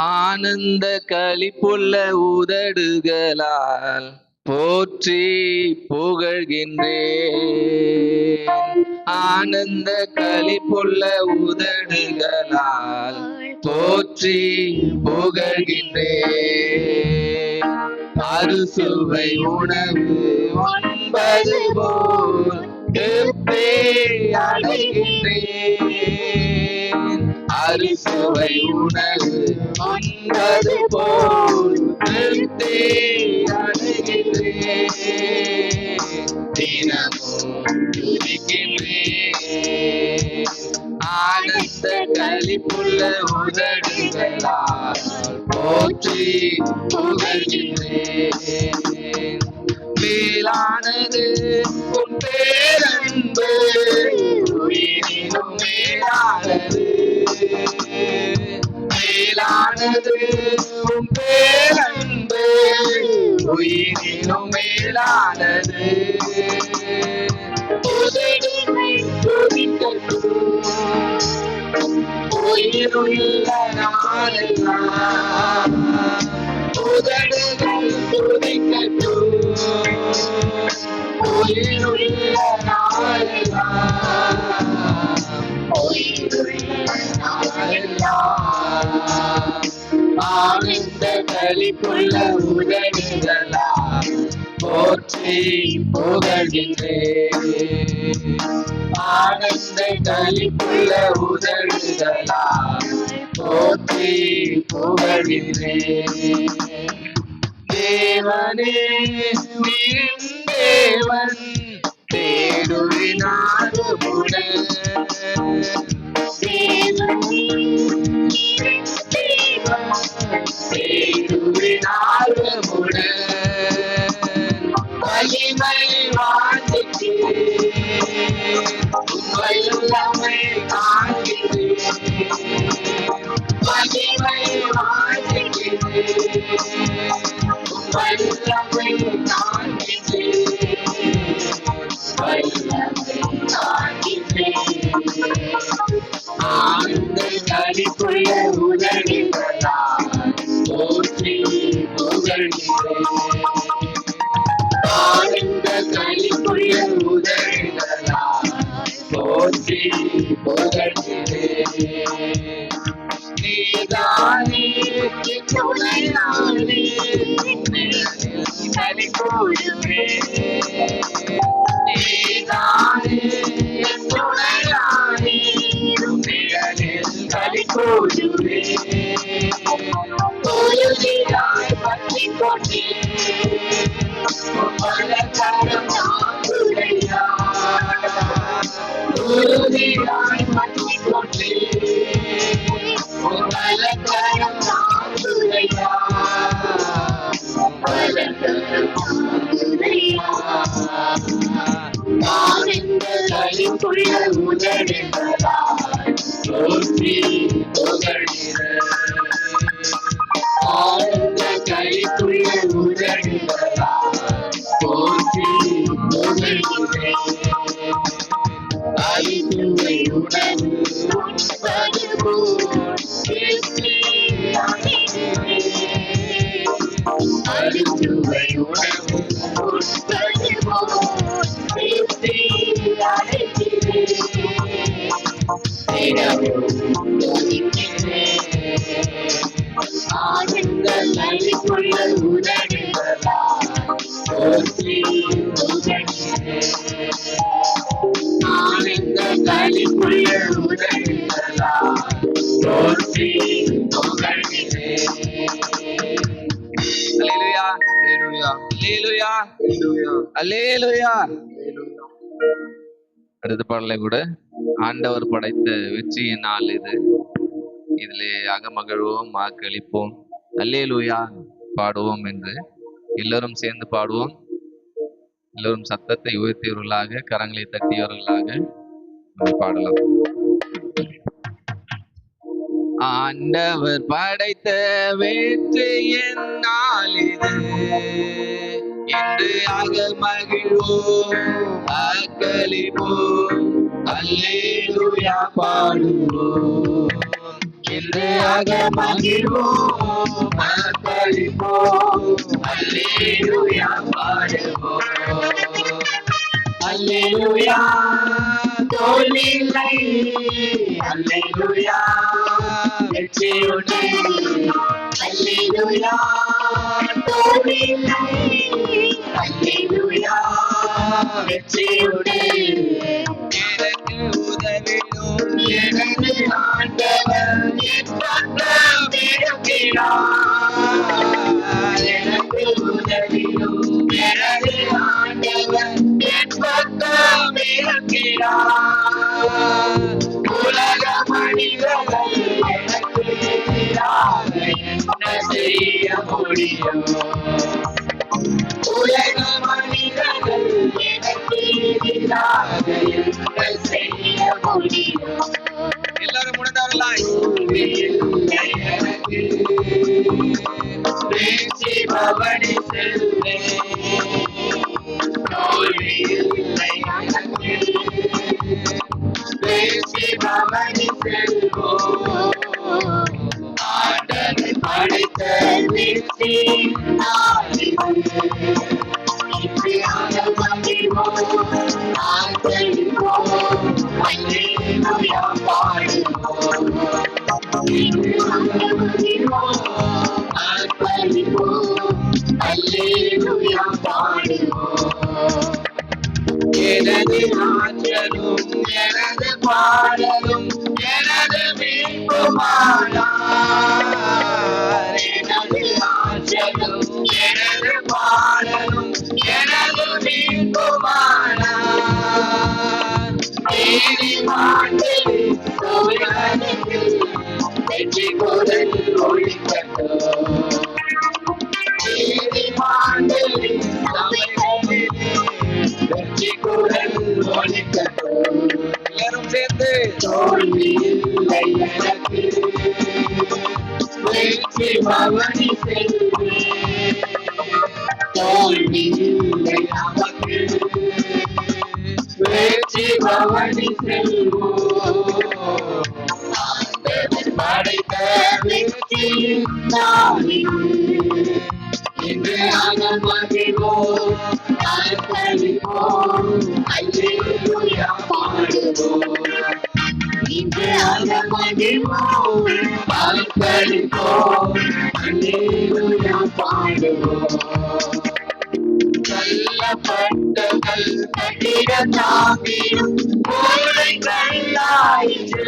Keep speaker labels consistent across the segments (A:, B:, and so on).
A: ஆனந்த களிப்புள்ள உதடுகளால் போற்றி புகழ்கின்றேன். ஆனந்த களிப்புள்ள உதடுகளால் போற்றி புகழ்கின்றேன். அறுசுவை உணவு உண்பது போல் திருப்தி அடைகின்றேன். அறுசுவை உணவு உண்பது போல் திருப்தி அடைகின்றேன். தினமும் துதிக்கின்றேன். ஆனந்த களிப்புள்ள உதடுகளால் போற்றி புகழ்கின்றேன். மேலானது உன் பேரன்பு, உயிரினும் மேலானது. மேலானது உன் பேரன்பு, உயிரினும் மேலானது. உதடுகள் துதிக்கட்டும், உயிருள்ள நாளெல்லாம். உதடுகள் துதிக்கட்டும், உயிருள்ள நாளெல்லாம். உயிருள்ள நாளெல்லாம். ஆனந்த களிப்புள்ள உதடுகளால் போற்றி புகழ்கின்றேன். ஆனந்த களிப்புள்ள உதடுகளால் போற்றி புகழ்கின்றேன். தேவனே நீர் தேவன், தேடுவினாருமுடன். தேடுவினாருமுடன் வலிமை வாழ்ந்துட்டேன். வல்லமை காண்கிறேன். வலிமை வாழ்ந்துட்டேன். வல்லமை காண்கிறேன். வல்லமை காண்கிறேன். ஆனந்த களிப்புள்ள உதடுகளால் போற்றி புகழ்கின்றேன். ஆனந்த களிப்புள்ள உதடுகளால் போற்றி புகழ்கின்றேன். நீதானே என் துணையானே, களி கூறுவேன். நீதானே என் துணையானே, களி கூறுவேன். உறுதியாய் பற்றிக் கொண்டேன், பலகரம் தாங்குதையா. உறுதியாய் பற்றிக் கொண்டேன், பலகரம் தாங்குதையா. பலகரம் தாங்குதையா. ஆனந்த களிப்புள்ள உதடுகளால் போற்றி புகழ்கிறேன். ஆனந்த களிப்புள்ள உதடுகளால் போற்றி புகழ்கிறேன். அரிசுவை உணவு உண்பது போல் திருப்தி அடைகிறேன். அரிசுவை உணவு உண்பது போல் திருப்தி அடைகிறேன். தினமும் துதிக்கிறேன். ஆனந்த களிப்புள்ள உதடுகளால் போற்றி புகழ்கிறேன். ஆனந்த களிப்புள்ள உதடுகளால் போற்றி புகழ்கிறேன். அல்லேலூயா, அல்லேலூயா, அல்லேலூயா, அல்லேலூயா, அல்லேலூயா. அடுத்த பாடலை கூட ஆண்டவர் படைத்த வெற்றியின் நாள் இது. இதிலே அகமகிழ்வோம், ஆக்களிப்போம், அல்லேலூயா பாடுவோம் என்று எல்லோரும் சேர்ந்து பாடுவோம். எல்லோரும் சத்தத்தை உயர்த்தியவர்களாக, கரங்களை தட்டியவர்களாக பாடலாம். ஆண்டவர் படைத்த வெற்றியின் நாள் இது. இன்று அகமகிழ்வோம், ஆக்களிப்போம், அல்லேலூயா பாடுவோம். இன்றையாக மகிழ்வோம் ஆர்ப்பரிப்போம் அல்லேலூயா பாடுவோம் அல்லேலூயா தோல்வியில்லை அல்லேலூயா வெற்றியுண்டு அல்லேலூயா தோல்வியில்லை அல்லேலூயா வெற்றியுண்டு எனக்கு உதவிடும் எனது ஆண்டவர் என் பக்கம் இருக்கிறார் எனக்கு உதவிடும் எனது ஆண்டவர் என் பக்கம் இருக்கிறார் உலக மனிதர்கள் எனக்கு எதிராக என்ன செய்ய முடியும் உலக மனிதர்கள் எனக்கு எதிராக என்ன செய்ய முடியும் எல்லாரும் முடந்தார்களாய் எனக்கு பேச்சு பவனி செல்வேன் தோல்வி இல்லை எனக்கு பேச்சு பவனி செல்வோம் ஆண்டவர் படைத்த வெற்றி நாளில் இன்றையாக மகிழ்வோம் ஆர்ப்பரிப்போம் அல்லேலூயா பாடுவோம் இன்றையாக மகிழ்வோம் ஆர்ப்பரிப்போம் அல்லேலூயா பாடுவோம் எனது ஆற்றலும் எனது பாடலும் எனது மீட்புமானார் எனது ஆற்றலும் எனது பாடலும் எனது மீட்புமானார் நீதிமான்கள் சோழனுக்கு வெற்றி குரல் ஒழிக்கட்டும் நீதிமான்கள் சபைகளிலே வெற்றி குரல் ஒழிக்கட்டும் எல்லாரும் சேர்ந்து தோல்வி இல்லை எனக்கு வெற்றி பவனி செல்வேன் தோல்வி இல்லை நமக்கு வெற்றி பவனி செல்வோம் ஆண்டவர் படைத்த வெற்றி நாளில் இன்றையாக மகிழ்வோம் ஆர்ப்பரிப்போம் அல்லேலூயா பாடுவோம் இன்றையாக மகிழ்வோம் ஆர்ப்பரிப்போம் அல்லேலூயா பாடுவோம் கல்லப்பட்டகள் கட்டிட தாங்கியும் கோழைகளாயிற்று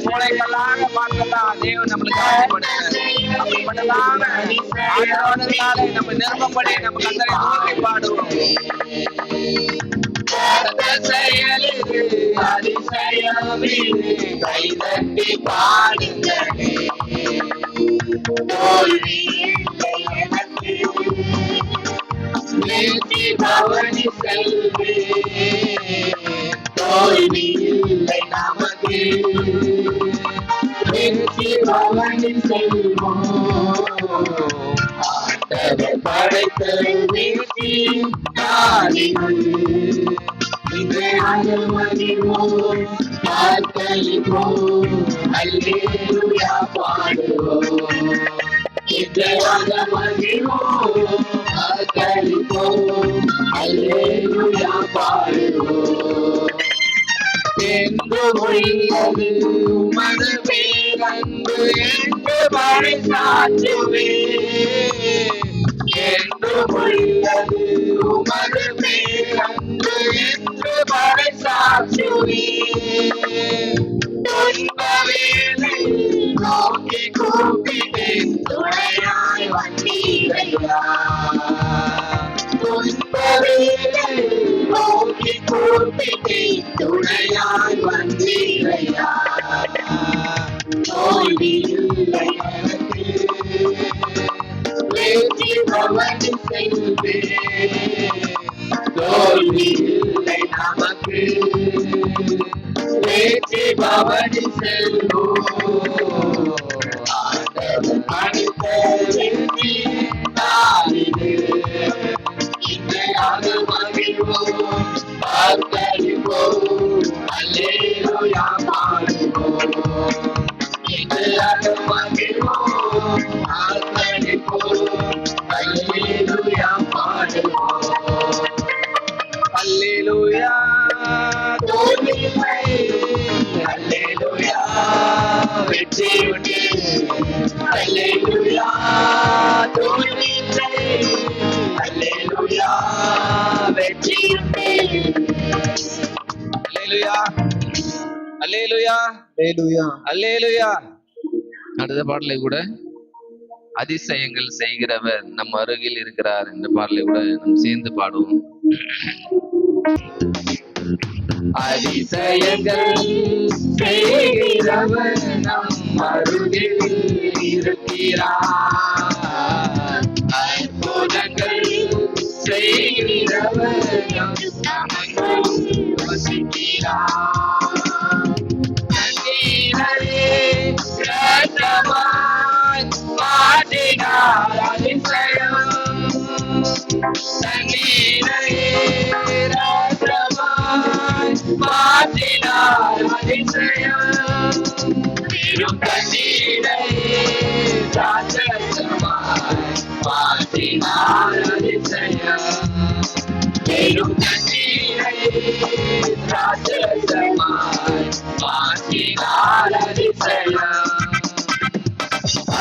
A: மூளைகளாக மாற்றலாம் தேவன் நம்மளுக்கு நம்ம நிரம்பப்படி நம்ம கத்தரை நோக்கி பாடுவோம் செயலுக்கு அதிசயமே கைதட்டி பாடுங்களே தோல்வி எனக்கு வெற்றி பவனி செல்வே தோல்வி இல்லை நமக்கு வெற்றி பவனி செல்வோம் ஆண்டவர் படைத்த வெற்றி நாளில் இன்றையாக மகிழ்வோம் ஆர்ப்பரிப்போம் அல்லேலூயா பாடுவோம் இன்றையாக மகிழ்வோம் ஆர்ப்பரிப்போம் அல்லேலூயா பாடுவோம் என்று உள்ளது உமது பேரன்பு என்று பறைசாற்றுவே என்று உள்ளது உமது பேரன்பு என்று பறைசாற்றுவே துன்ப வேளை நோக்கி கூப்பிட்டேன் துணையாய் வந்தீரையா துன்ப வேளை நோக்கி கூப்பிட்டேன் துணையாய் வந்தீரையா தோல்வி இல்லை எனக்கு வெற்றி பவனி செல்வே தோல்வி இல்லை நமக்கு வெற்றி பவனி செல்வோம் ஆண்டவர் படைத்த வெற்றி நாளிலே இன்றையாக மகிழ்வோம் ஆர்ப்பரிப்போம், அல்லேலூயா பாடுவோம். இது அகமகிழ்வோம், ஆர்ப்பரிப்போம், அல்லேலூயா பாடுவோம். அல்லேலூயா தோல்வியில்லை, அல்லேலூயா வெற்றி உண்டு. அல்லேலூயா தோல்வியில்லை, அல்லேலூயா வெற்றி உண்டு. அல்லேலூயா அல்லேலூயா
B: அல்லேலூயா.
A: அல்லேலூயா. அடுத்த பாடலை கூட அதிசயங்கள் செய்கிறவர் நம் அருகில் இருக்கிறார் என்ற பாடலை கூட நாம் சேர்ந்து பாடுவோம். அதிசயங்கள் செய்கிறவர் நம் அருகில் இருக்கிறார். அற்புதங்கள் செய்கிறவர் நமக்குள் வசிக்கிறார். தண்ணீரை இரத்தமாய் மாற்றினார் அதிசயம். தண்ணீரை இரத்தமாய் மாற்றினார் அதிசயம். வெறும் தண்ணீரை ராஜசமாய் மாற்றினார் அதிசயம். வெறும் தண்ணீரை ராஜசமாய் மாற்றினார் அதிசயம்.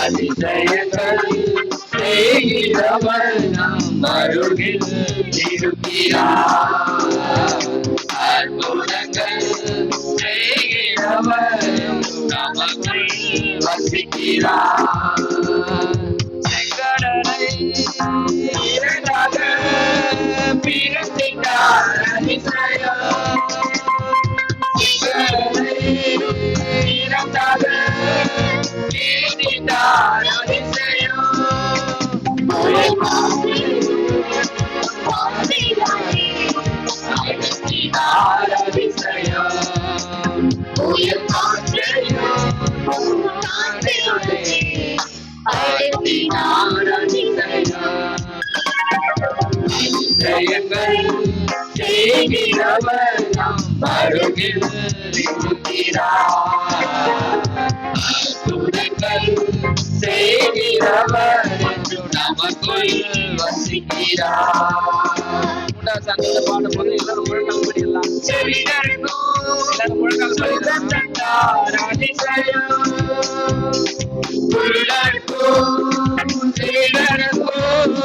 A: அதிசயங்கள் செய்கிறவர் நம் அருகில் இருக்கிறார். அற்புதங்கள் செய்கிறவர் நமக்குள் வசிக்கிறார். செங்கடலை இரண்டாக பிரித்தார் அதிசயம். செங்கடலை இரண்டாக பிரித்தார் அதிசயம். அகற்றினார் அதிசயம். புயல் காற்றையும் அகற்றினார் அதிசயம். அதிசயங்கள் செய்கிறவர் நம் அருகில் இருக்கிறார். அற்புதங்கள் செய்கிறவர் நமக்குள் வசிக்கிறார். சங்கத்தை பாடும்போது எல்லாரும் முழங்கால் படியெல்லாம் எல்லாரும் முழங்கால் படிக்கிறார். அதிசயம் உள்ளடக்கும் சீடனுக்கும்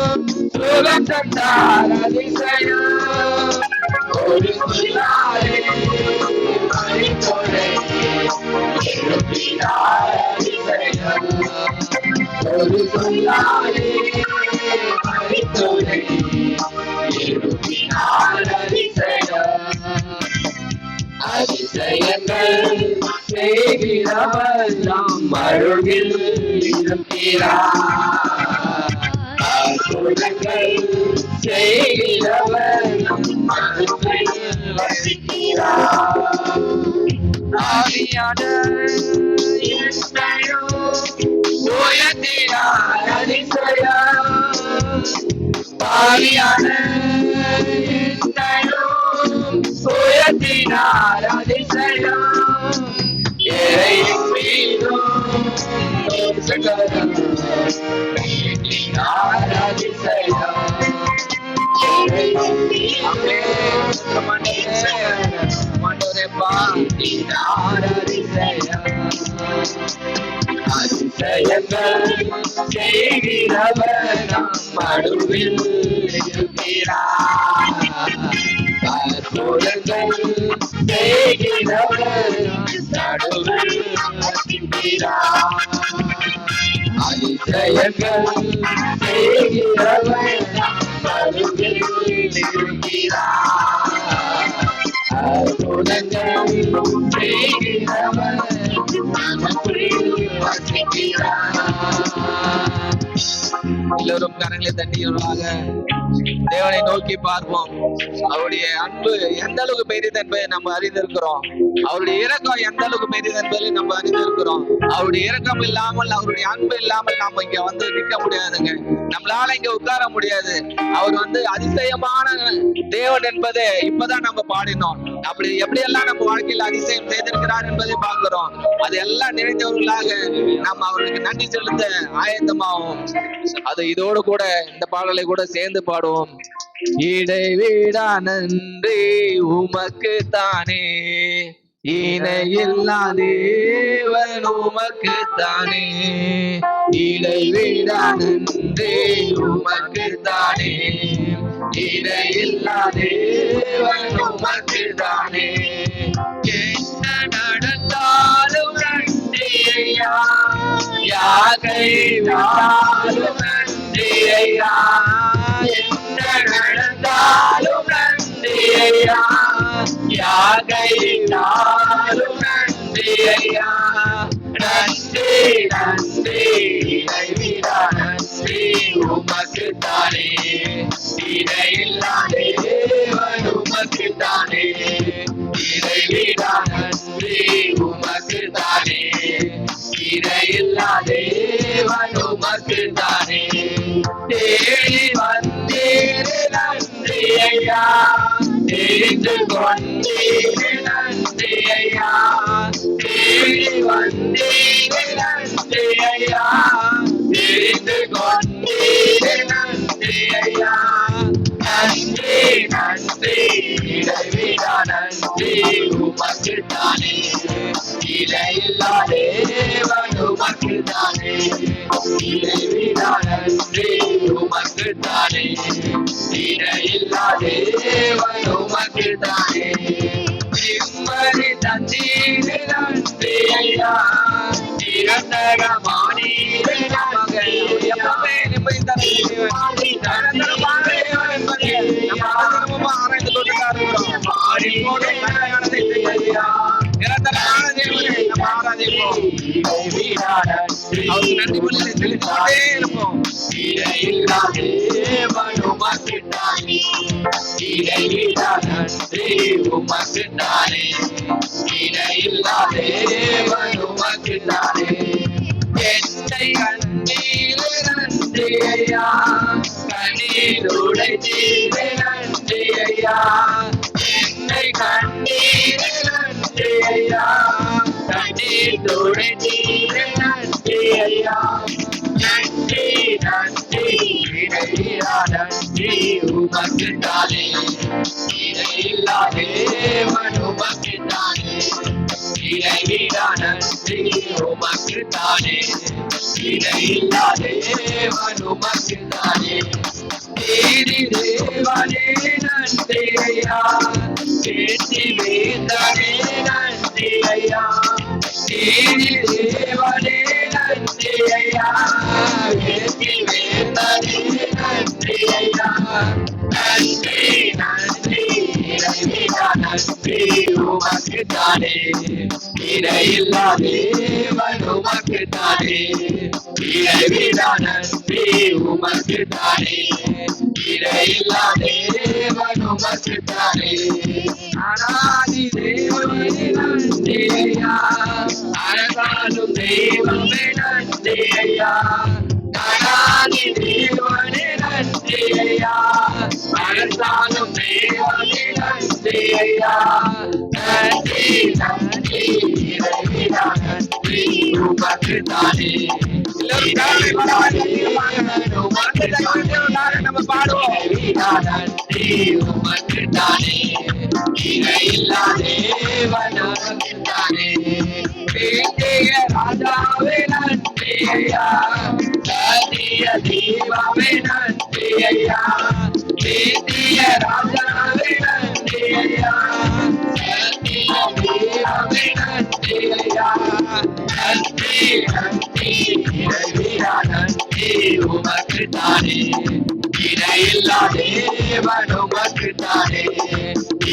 A: சுகம் தந்தார் அதிசயம். ஒரு சொல்லாலே மனிதரை எழுப்பினார் அதிசயம். ஒரு சொல்லாலே மனிதரை எழுப்பினார் அதிசயம். அதிசயங்கள் செய்கிறவர் நம் அருகில் இருக்கிறார். அற்புதங்கள் செய்கிறவர் நம் அருகில் வசிக்கிறார். ஆவியான என்னையும் உயர்த்தினார் அதிசயம். ஆவியான என்னையும் உயர்த்தினார் அதிசயம். எதையும் மீதும் நேசகரம் நீட்டினார் அதிசயம். பாட்டினார் அதிசயம். அதிசயங்கள் செய்கிறவர் நம் நடுவில் இருக்கிறார். அற்புதங்கள் செய்கிறவர் நடுவில் இருக்கிறார். அதிசயங்கள் செய்கிறவர் நடுவில் இருக்கிறார். அற்புதங்கள் செய்கிறவர் நமக்குள் வசிக்கிறார். எல்லோரும் கரங்களை தட்டியவர்களாக தேவனை நோக்கி பார்ப்போம். அவருடைய அன்பு எந்த அளவுக்கு பெரியது என்பதை நம்ம அறிந்திருக்கிறோம். அவருடைய இரக்கம் எந்த அளவுக்கு பெரியது என்பதை நம்ம அறிந்திருக்கிறோம். அவருடைய இரக்கம் இல்லாமல், அவருடைய அன்பு இல்லாமல் நாம இங்க வந்து நிற்க முடியாதுங்க. நம்மளால இங்க உட்கார முடியாது. அவர் வந்து அதிசயமான தேவன் என்பதை இப்பதான் நம்ம பாடினோம். அப்படி எப்படியெல்லாம் நம்ம வாழ்க்கையில் அதிசயம் செய்திருக்கிறார் என்பதை பார்க்கிறோம். அது எல்லாம் நினைத்தவர்களாக நாம் அவருக்கு நன்றி செலுத்த ஆயத்தமாகும். அது இதோடு கூட இந்த பாடலை கூட சேர்ந்து பாடுவோம். இடைவிடா நன்றி உமக்கு தானே, இணையில்லா தேவன் உமக்கு தானே. இடைவிடா நன்றி உமக்கு தானே, இணையில்லா தேவன் உமக்கு தானே. என்ன நடந்தாலும் நன்றி ஐயா, யாகை விட்டாலும் நன்றி ஐயா. என்ன நடந்தாலும் நன்றி ஐயா, யாகை விட்டாலும் நன்றி ஐயா. நன்றி நன்றி இறைவிடா நன்றி உமக்கு தானே, இணையில்லா தேவன் உமக்கு தானே. இறைவிடா நன்றி உமக்கு தானே, இணையில்லா தேவன் உமக்கு தானே. தேடி வந்தீர் நன்றி ஐயா, தெரிந்து கொண்டீர் நன்றி ஐயா. தேடி வந்தீர் நன்றி ஐயா, தெரிந்து கொண்டீர் நன்றி ஐயா. நன்றி நன்றி இறைவிடா நன்றி உமக்கு தானே, இணையில்லா தேவன் உமக்கு தானே. இறைவிடா நன்றி உமக்கு தானே, இணையில்லா தேவன் உமக்கு தானே. நிம்மதி தந்தீர் நன்றி ஐயா, நிரந்தரமானீர் நமக்கு எப்பவே நிம்மதி தந்தீர். ஆராய்ந்து கொண்டுதான் பாடி போடும் நன்மையானதை செய்யா. நிரந்தரமான தேவனை நம்ம ஆராதிப்போம். அவருக்கு நன்றி பலனை செலுத்திக்கொண்டே இருப்போம். இணையில்லா தேவன் உமக்கு தானே, இணையில்லா நன்றி உமக்கு தானே. இணையில்லா தேவன் உமக்கு தானே. என்னை கண்ணீர் நன்றி ஐயா, கண்ணீர் உடைத்தீர் நன்றி ஐயா. என்னை கண்ணீர் நன்றி ஐயா, கண்ணீர் உடைத்தீர் நன்றி ஐயா. நன்றி நன்றி இறைவிடா நன்றி உமக்கு தானே, இணையில்லா தேவன் உமக்கு தானே. இறைவிடா நன்றி உமக்கு தானே, இணையில்லா தேவன் உமக்கு தானே. தேடி தேவனே நன்றி ஐயா, தேடி வேந்தனே நன்றி ஐயா. தேடி தேவனே நன்றி ஐயா, தேடி வேந்தனே நன்றி ஐயா. நன்றி நன்றி இறைவிடா நன்றி உமக்கு தானே, இணையில்லா தேவன் உமக்கு தானே. இறைவிடா நன்றி உமக்கு தானே, இணையில்லா தேவன் உமக்கு தானே. அனாதி தேவனே நன்றி ஐயா, அரசாலும் தெய்வமே நன்றி ஐயா. அனாதி தேவனே நன்றி ஐயா, அரசாலும் தெய்வமே நன்றி ஐயா. நன்றி நன்றி இறைவிடா நன்றி உமக்கு தானே. நம்ம பாடுவோம். நன்றி உமக்கு தானே, இணையில்லா தேவன் உமக்கு தானே. வேண்டிய ராஜாவே நன்றி ஐயா, சத்திய தீபமே நன்றி ஐயா. வேண்டிய ராஜாவே நன்றி ஐயா, சத்திய தீபமே நன்றி ஐயா. நன்றி நன்றி இறைவிடா நன்றி உமக்கு தானே, இணையில்லா தேவன் உமக்கு தானே.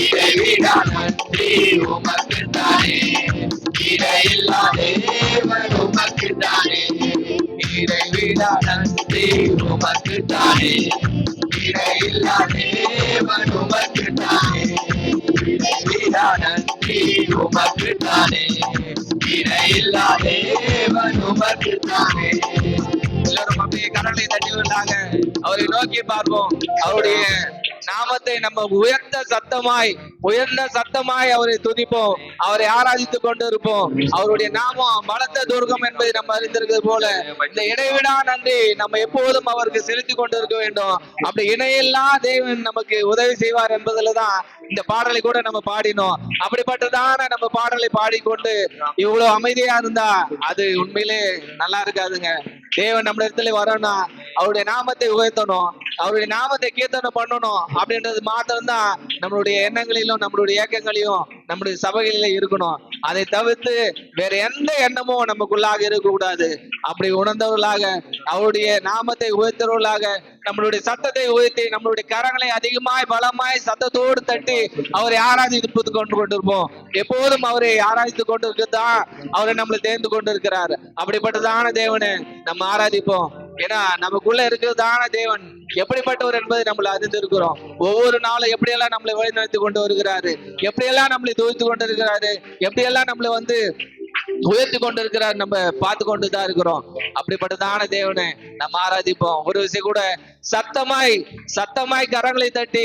A: இறைவிடா நன்றி உமக்கு தானே, இணையில்லா தேவன் உமக்கு தானே. இறைவிடா நன்றி உமக்குத்தானே, இறையில்லா தேவன் உமக்குத்தானே, இறைவிடா நன்றி உமக்குத்தானே, இறையில்லா தேவன் உமக்குத்தானே. எல்லாரும் அப்படியே கரங்களை தட்டி விட்டாங்க. அவரை நோக்கி பார்ப்போம். அவருடைய நாமத்தை நம்ம உயர்ந்த சத்தமாய் அவரை துதிப்போம், அவரை ஆராதித்துக் கொண்டு இருப்போம். அவருடைய நாமம் பலத்த துர்கம் என்பதை நம்ம அறிந்திருக்கிறது போல இந்த இடைவிடா நன்றி நம்ம எப்போதும் அவருக்கு செலுத்தி கொண்டு இருக்க வேண்டும். அப்படி இணையில்லா தேவன் நமக்கு உதவி செய்வார் என்பதுலதான் இந்த பாடலை கூட நம்ம பாடினோம். அப்படிப்பட்டதான நம்ம பாடலை பாடிக்கொண்டு இவ்வளவு அமைதியா இருந்தா அது உண்மையிலே நல்லா இருக்காதுங்க. தேவன் நம்ம இடத்துல வரணும், அவருடைய நாமத்தை உயர்த்தணும், அவருடைய நாமத்தை கீர்த்தனை பண்ணணும் அப்படின்றது மாத்திரம்தான் நம்மளுடைய எண்ணங்களிலும் நம்மளுடைய இயக்கங்களையும் நம்முடைய சபைகளிலும் இருக்கணும். அதை தவிர்த்து வேற எந்த எண்ணமும் நமக்குள்ளாக இருக்கக்கூடாது. அப்படி உணர்ந்தவர்களாக அவருடைய நாமத்தை உயர்த்தவர்களாக நம்மளுடைய சத்தத்தை உயர்த்தி நம்மளுடைய கரங்களை அதிகமாய் பலமாய் சத்தத்தோடு தட்டி அவரை ஆராதித்து கொண்டிருப்போம். எப்போதும் அவரை ஆராதித்துக் கொண்டிருக்கதான் அவரை நம்மளை தேர்ந்து கொண்டிருக்கிறார். அப்படிப்பட்டதான தேவனை நம்ம ஆராதிப்போம். ஏன்னா நமக்குள்ள இருக்கிறதான தேவன் எப்படிப்பட்டவர் என்பதை நம்மள அறிந்திருக்கிறோம். ஒவ்வொரு நாளும் எப்படியெல்லாம் நம்மளை வழிநடத்தி கொண்டு வருகிறாரு, எப்படியெல்லாம் நம்மளை துவைத்து கொண்டு இருக்கிறாரு, எப்படியெல்லாம் நம்மளை உயர்த்தி கொண்டு இருக்கிறார், நம்ம பார்த்து கொண்டுதான் இருக்கிறோம். அப்படிப்பட்டதான தேவனை நம்ம ஆராதிப்போம். ஒரு விஷயம் கூட சத்தமாய் கரங்களை தட்டி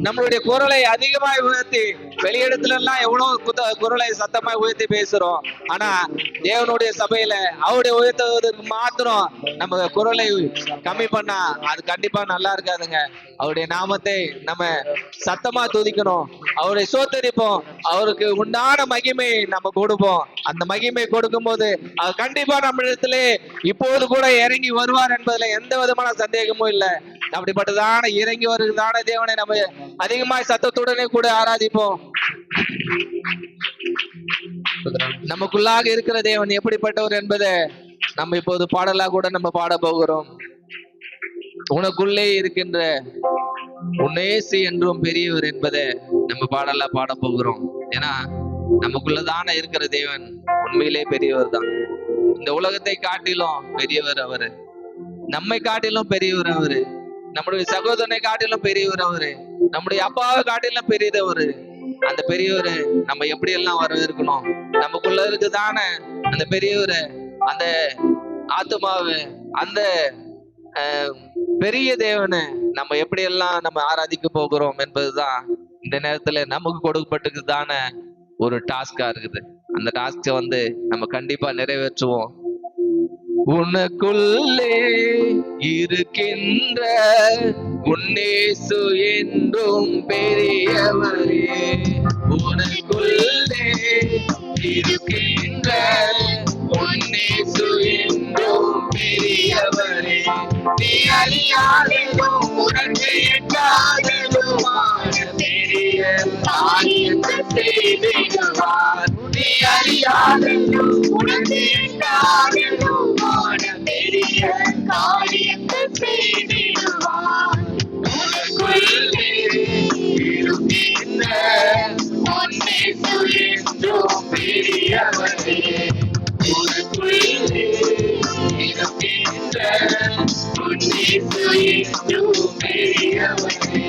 A: நம்மளுடைய குரலை அதிகமாய் உயர்த்தி, வெளியிடத்துல எல்லாம் எவ்வளவு குரலை சத்தமாய் உயர்த்தி பேசுறோம். ஆனா தேவனுடைய சபையில அவருடைய உயர்த்துவதற்கு மாத்திரம் நம்ம குரலை கம்மி பண்ணா அது கண்டிப்பா நல்லா இருக்காதுங்க. அவருடைய நாமத்தை நம்ம சத்தமா துதிக்கணும், அவரை சோத்தரிப்போம், அவருக்கு உண்டான மகிமை நம்ம கொடுப்போம். அந்த மகிமை கொடுக்கும் போது அது கண்டிப்பா நம்ம இடத்துல இப்போது கூட இறங்கி வருவார் என்பதுல எந்த விதமான சந்தேகமும் இல்லை. அப்படிப்பட்டதான இறங்கி வருகிறதான தேவனை நம்ம அதிகமாய் சத்தத்துடனே கூட ஆராதிப்போம். நமக்குள்ளாக இருக்கிற தேவன் எப்படிப்பட்டவர் என்பதை நம்ம இப்போது பாடலா கூட நம்ம பாட போகிறோம். உனக்குள்ளே இருக்கின்ற உன்னேசு என்றும் பெரியவர் என்பதை நம்ம பாடலா பாட போகிறோம். ஏன்னா நமக்குள்ளதான இருக்கிற தேவன் உண்மையிலே பெரியவர் தான். இந்த உலகத்தை காட்டிலும் பெரியவர் அவரு, நம்மை காட்டிலும் பெரியவர் அவரு, நம்முடைய சகோதரனை காட்டிலும் பெரியவர் அவரு, நம்முடைய அப்பாவை காட்டிலும் பெரியதவரு. அந்த பெரியவரை நம்ம எப்படி எல்லாம் வரவேற்கணும், நமக்குள்ள இருக்குதான அந்த பெரியவரை, அந்த ஆத்மாவை, அந்த பெரிய தேவனை நம்ம எப்படி எல்லாம் நம்ம ஆராதிக்க போகிறோம் என்பதுதான் இந்த நேரத்துல நமக்கு கொடுக்கப்பட்டதுதான ஒரு டாஸ்கா இருக்குது. அந்த டாஸ்கை நம்ம கண்டிப்பா நிறைவேற்றுவோம். உனக்குள்ளே இருக்கின்ற உன்னேசு என்றும் பெரியவரே, உனக்குள்ளே இருக்கின்ற உன்னேசு என்றும் பெரியவரே, நீ அறியாததும் உனக்கு எட்டாததுமான பெரிய காரியத்தை செய்திடுவார். நீ அறியாததும் உனக்கு எட்டாததுமான பெரிய காரியத்தை செய்திடுவார். உனக்குள்ளே இருக்கின்ற உன்னேசு என்றும் பெரியவரே, உனக்குள்ளே இருக்கின்ற உன்னேசு என்றும் பெரியவரே,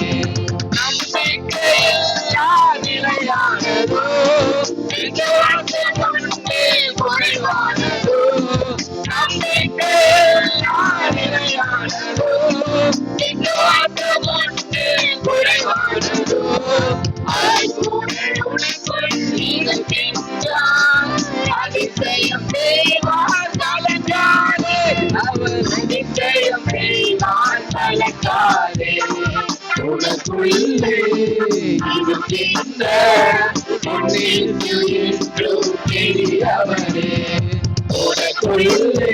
A: நம்பிக்கையெல்லாம் நிலையானதோ, விசுவாசம் ஒன்றே குறைவானதோ, நம்பிக்கையெல்லாம் நிலையானதோ, விசுவாசம் ஒன்றே குறைவானதோ, உனக்குள் இருக்கின்றான் அதிசயம் செய்வார் கலங்காதே, அவர் அதிசயம் செய்வார் கலங்காதே. உனக்குள்ளே இருக்கின்ற உன்னேசு என்றும் பெரியவரே, உனக்குள்ளே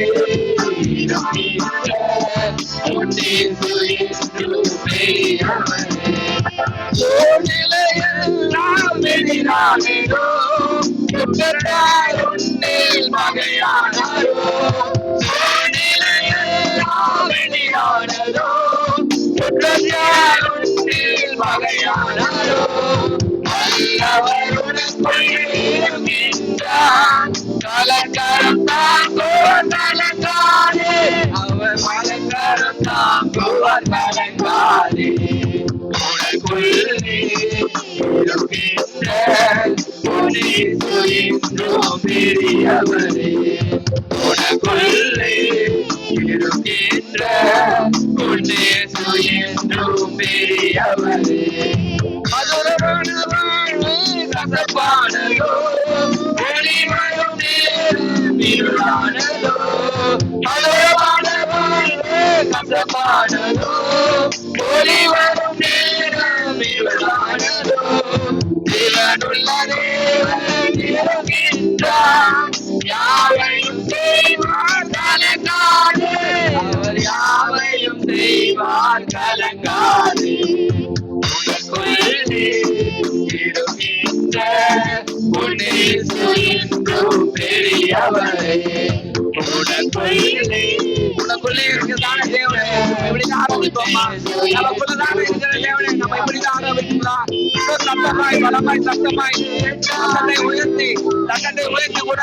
A: இருக்கின்ற உன்னேசு என்றும் பெரியவரே, சூழ்நிலையெல்லாம் வெளியானதோ, குற்றத்தால் உன்னில் வகையானதோ, சூழ்நிலையெல்லாம் வெளியானதோ, குற்றத்தால் உன்னில் வகையானதோ, வல்லவர் உனக்குள் இருக்கின்றார், கலக்கரம் தாங்கோ கலங்காதே, தாங்குவார் கலங்காதே. உனக்குள்ளே இருக்கின்ற உனேசு என்றும் பெரியவரே. உனக்குள்ளே இருக்கின்ற உனேசு என்றும் பெரியவரே. மதுரமான வாழ்வு கசப்பானதோ, ஒளிமயம் நேரம் இருளானதோ. மதுரமான வாழ்வு கசப்பானதோ, ஒளிமயம் நேரம் இருளானதோ. தேவனுள்ள தேவன் இருக்கின்றார், யாவையும் செய்வார் கலங்காதே. அவர் யாவையும் செய்வார் கலங்காதே. உனக்குள்ளே இருக்கின்ற உனேசு என்றும் பெரியவரே. உனக்குள்ளே இருக்கிறதான தேவனே, இப்படிதான் ஆரம்பிப்போமா? நமக்குள்ளதான இருக்கிற தேவனே, நம்ம இப்படிதான் ஆரம்பிக்கலாம். இன்னும் சத்தமாய் பலமாய் சத்தமாய் சத்தத்தை உயர்த்தி கூட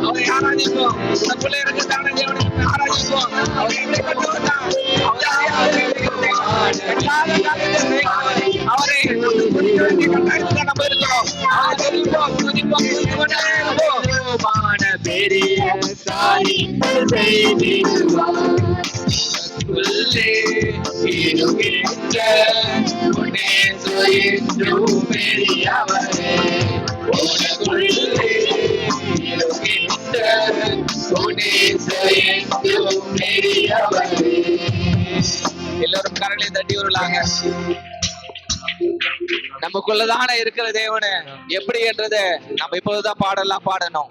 A: அவரை ஆராதிப்போம். உனக்குள்ளே இருக்கிறதான தேவனை ஆராதிப்போம். அவர் எப்படி கொண்டு வந்தார்? அவரை நம்ம இருக்கிறோம். பெரிய உள்ளே இருக்கின்ற உனேசு என்றும் பெரியவரே. உனக்குள்ளே இருக்கின்ற உனேசு என்றும் பெரியவரே. எல்லோரும் கரங்களை தட்டியுள்ளாங்க. நமக்குள்ளதான இருக்கிற தேவனே எப்படி என்றது நம்ம இப்போதுதான் பாடலாம் பாடணும்.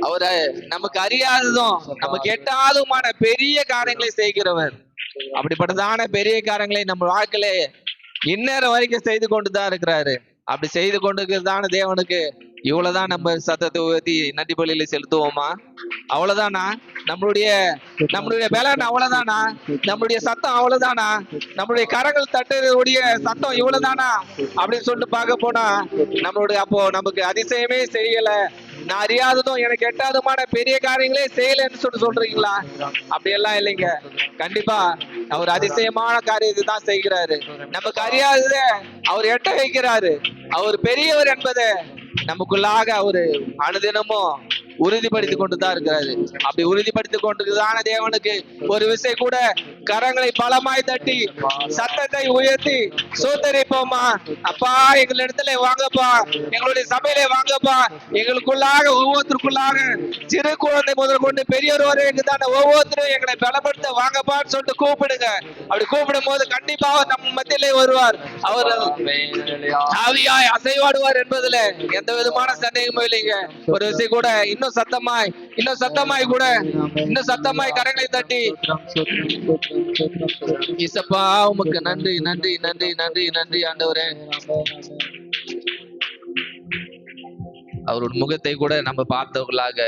A: அவரை நமக்கு அறியாததும் நமக்கு எட்டாததுமான பெரிய காரியங்களை செய்கிறவர். அப்படிப்பட்டதான பெரிய காரியங்களை நம்ம வாழ்க்கையில இந்நேரம் வரைக்கும் செய்து கொண்டுதான் இருக்கிறாரு. அப்படி செய்து கொண்டிருக்கிறதான தேவனுக்கு இவ்வளவுதான் நம்ம சத்தத்தை உயர்த்தி நன்றி பலியில செலுத்துவோமா? அவ்வளவுதானா? நம்மளுடைய பலன் அவ்வளவுதானா? நம்மளுடைய சத்தம் அவ்வளவுதானா? நம்மளுடைய கரங்கள் தட்டுடைய சத்தம் இவ்வளவுதானா அப்படின்னு சொல்லிட்டு பார்க்க போனா நம்மளுடைய அப்போ நமக்கு அதிசயமே செய்யல, நான் அறியாததும் எனக்கு எட்டாததுமான பெரிய காரியங்களே செய்யலன்னு சொல்றீங்களா? அப்படியெல்லாம் இல்லைங்க. கண்டிப்பா அவர் அதிசயமான காரியத்தை தான் செய்கிறாரு. நமக்கு அறியாதத அவர் எட்ட வைக்கிறாரு. அவர் பெரியவர் என்பதை நமக்குள்ளாக அவரு அனுதினமும் உறுதிப்படுத்திக் கொண்டுதான் இருக்கிறாரு. அப்படி உறுதிப்படுத்திக் கொண்டிருக்கிறதான தேவனுக்கு ஒரு விஷயம் கூட கரங்களை பலமாய் தட்டி சத்தத்தை உயர்த்தி சோதரிப்போமா? அப்பா எங்களிடத்துல வாங்கப்பா, எங்களுடைய சபையில வாங்கப்பா, எங்களுக்குள்ளாக ஒவ்வொருத்தருக்குள்ளாக சிறு குழந்தை முதல் கொண்டு பெரியவர் வரைக்கும் தானே ஒவ்வொருத்தரும் எங்களை பலப்படுத்த வாங்கப்பான்னு சொல்லிட்டு கூப்பிடுங்க. அப்படி கூப்பிடும் போது கண்டிப்பா நம்ம மத்தியிலே வருவார். அவர் ஆவியாய் அசைவாடுவார் என்பதுல எந்த விதமான சந்தேகமும் இல்லைங்க. ஒரு விஷயம் கூட இன்னும் சத்தமாய் கூட இன்னும் சத்தமாய் கரங்களை தட்டி இசப்பா உமக்கு நன்றி நன்றி நன்றி நன்றி நன்றி ஆண்டவரே. அவருடைய முகத்தை கூட நம்ம பார்த்தவர்களாக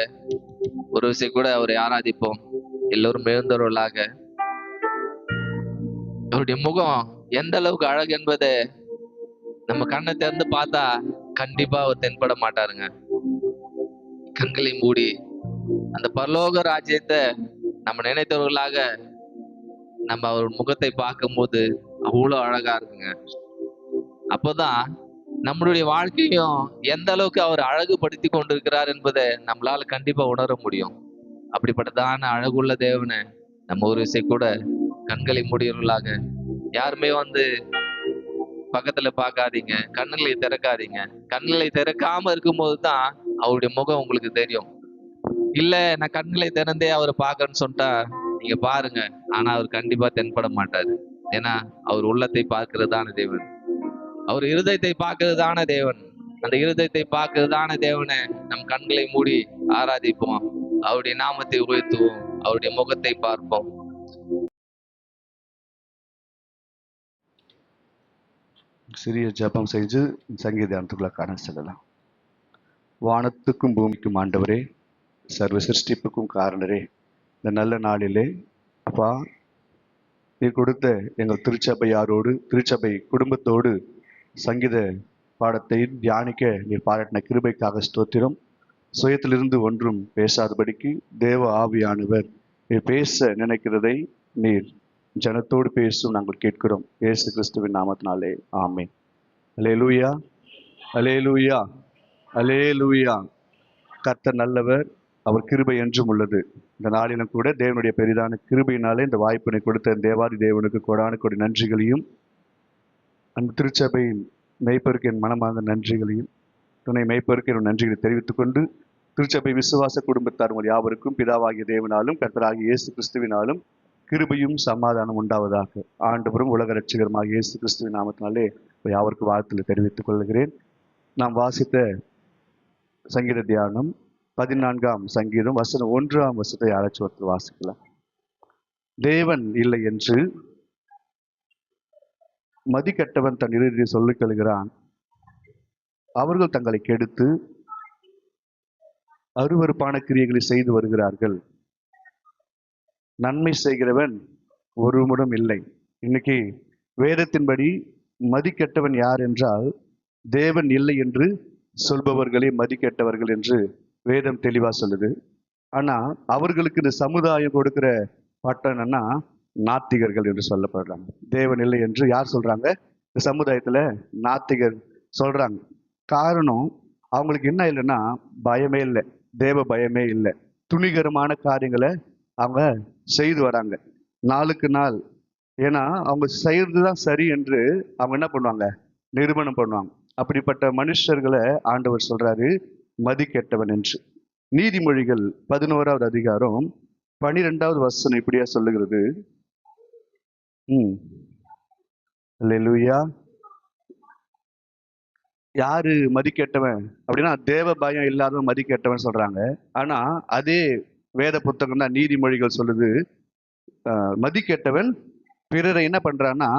A: ஒரு விஷயம் கூட அவரை ஆராதிப்போம். எல்லோரும் எழுந்தவர்களாக அவருடைய முகம் எந்த அளவுக்கு அழகு என்பதை நம்ம கண்ணை திறந்து பார்த்தா கண்டிப்பா அவர் தென்பட மாட்டாருங்க. கண்களை மூடி அந்த பரலோக ராஜ்யத்தை நம்ம நினைத்தவர்களாக நம்ம அவர் முகத்தை பார்க்கும்போது அவ்வளவு அழகா இருக்குங்க. அப்போதான் நம்மளுடைய வாழ்க்கையும் எந்த அளவுக்கு அவர் அழகுபடுத்தி கொண்டிருக்கிறார் என்பதை நம்மளால கண்டிப்பா உணர முடியும். அப்படிப்பட்டதான அழகுள்ள தேவனை நம்ம ஒரு விஷயம் கூட கண்களை மூடியவர்களாக யாருமே பக்கத்துல பார்க்காதீங்க, கண்ணுகளை திறக்காதீங்க. கண்ணுகளை திறக்காம இருக்கும்போது தான் அவருடைய முகம் உங்களுக்கு தெரியும். இல்ல நான் கண்களை திறந்தே அவரை பார்க்கறேன்னு சொல்லிட்டா நீங்க பாருங்க, ஆனா அவர் கண்டிப்பா தென்பட மாட்டாரு. ஏன்னா அவர் உள்ளத்தை பார்க்கிறதான தேவன், அவர் இருதயத்தை பார்க்கிறதான தேவன். அந்த இருதயத்தை பார்க்கிறதான தேவனை நம் கண்களை மூடி ஆராதிப்போம், அவருடைய நாமத்தை உயர்த்துவோம், அவருடைய முகத்தை பார்ப்போம்.
B: சிறிய ஜெபம் செய்து சங்கீத தியானத்துக்குள்ள கடந்து செல்லலாம். வானத்துக்கும் பூமிக்கும் ஆண்டவரே, சர்வ சிருஷ்டிப்புக்கும் காரணரே, இந்த நல்ல நாளிலே அப்பா நீர் கொடுத்த எங்கள் திருச்சபையாரோடு திருச்சபை குடும்பத்தோடு சங்கீத பாடத்தை தியானிக்க நீர் பாராட்டின கிருபைக்காக ஸ்தோத்திரம். சுயத்திலிருந்து ஒன்றும் பேசாதபடிக்கு தேவ ஆவியானவர் நீர் பேச நினைக்கிறதை நீர் ஜனத்தோடு பேசும் நாங்கள் கேட்கிறோம் இயேசு கிறிஸ்துவின் நாமத்தினாலே ஆமென். அல்லேலூயா, அல்லேலூயா, அல்லேலூயா. கர்த்தர் நல்லவர், அவர் கிருபை என்றும் உள்ளது. இந்த நாளிலும் கூட தேவனுடைய பெரிதான கிருபையினாலே இந்த வாய்ப்பினை கொடுத்த தேவாதி தேவனுக்கு கோடான கோடி நன்றிகளையும், அந்த திருச்சபையின் மெய்ப்பருக்கு என் மனமார்ந்த நன்றிகளையும், துணை மெய்ப்பருக்கு என் நன்றிகளை தெரிவித்துக் கொண்டு, திருச்சபை விசுவாச குடும்பத்தார் யாவருக்கும் பிதாவாகிய தேவனாலும் கர்த்தராகிய இயேசு கிறிஸ்துவினாலும் கிருபையும் சமாதானம் உண்டாவதாக. ஆண்டவரும் உலக ரட்சகருமாக இயேசு கிறிஸ்துவின் நாமத்தினாலே யாவருக்கு வாழ்த்துல தெரிவித்துக் கொள்கிறேன். நாம் வாசித்த சங்கீத தியானம் 14ஆம் சங்கீதம் வசனம் 1ஆம் வசனத்தை யாராச்சும் ஒருத்தர் வாசிக்கலாம். தேவன் இல்லை என்று மதிக்கட்டவன் தன் இறுதியை சொல்லிக் கொள்கிறான். அவர்கள் தங்களை கெடுத்து அருவருப்பான கிரியைகளை செய்து வருகிறார்கள். நன்மை செய்கிறவன் ஒருவனும் இல்லை. இன்னைக்கு வேதத்தின்படி மதிக்கெட்டவன் யார் என்றால், தேவன் இல்லை என்று சொல்பவர்களே மதிக்கெட்டவர்கள் என்று வேதம் தெளிவா சொல்லுது. ஆனா அவர்களுக்கு இந்த சமுதாயம் கொடுக்கிற பட்டம் என்னன்னா நாத்திகர்கள் என்று சொல்லப்படுறாங்க. தேவன் இல்லை என்று யார் சொல்றாங்க? இந்த சமுதாயத்துல நாத்திகர் சொல்றாங்க. காரணம், அவங்களுக்கு என்ன இல்லைன்னா பயமே இல்லை, தேவ பயமே இல்லை. துணிகரமான காரியங்களை அவங்க செய்து வராங்க நாளுக்கு நாள். ஏன்னா அவங்க செய்யறதுதான் சரி என்று அவங்க என்ன பண்ணுவாங்க? நிரூபணம் பண்ணுவாங்க. அப்படிப்பட்ட மனுஷர்களை ஆண்டவர் சொல்றாரு மதிக்கெட்டவன் என்று. நீதிமொழிகள் 11ஆவது அதிகாரம் 12ஆவது வசனம் இப்படியா சொல்லுகிறது. அல்லேலூயா. யாரு மதிக்கெட்டவன் அப்படின்னா தேவ பயம் இல்லாதவன் மதிக்கெட்டவன் சொல்றாங்க. ஆனா அதே வேத புத்தகம் தான் நீதிமொழிகள் சொல்லுது, மதிக்கெட்டவன் பிறரை என்ன பண்றான்னா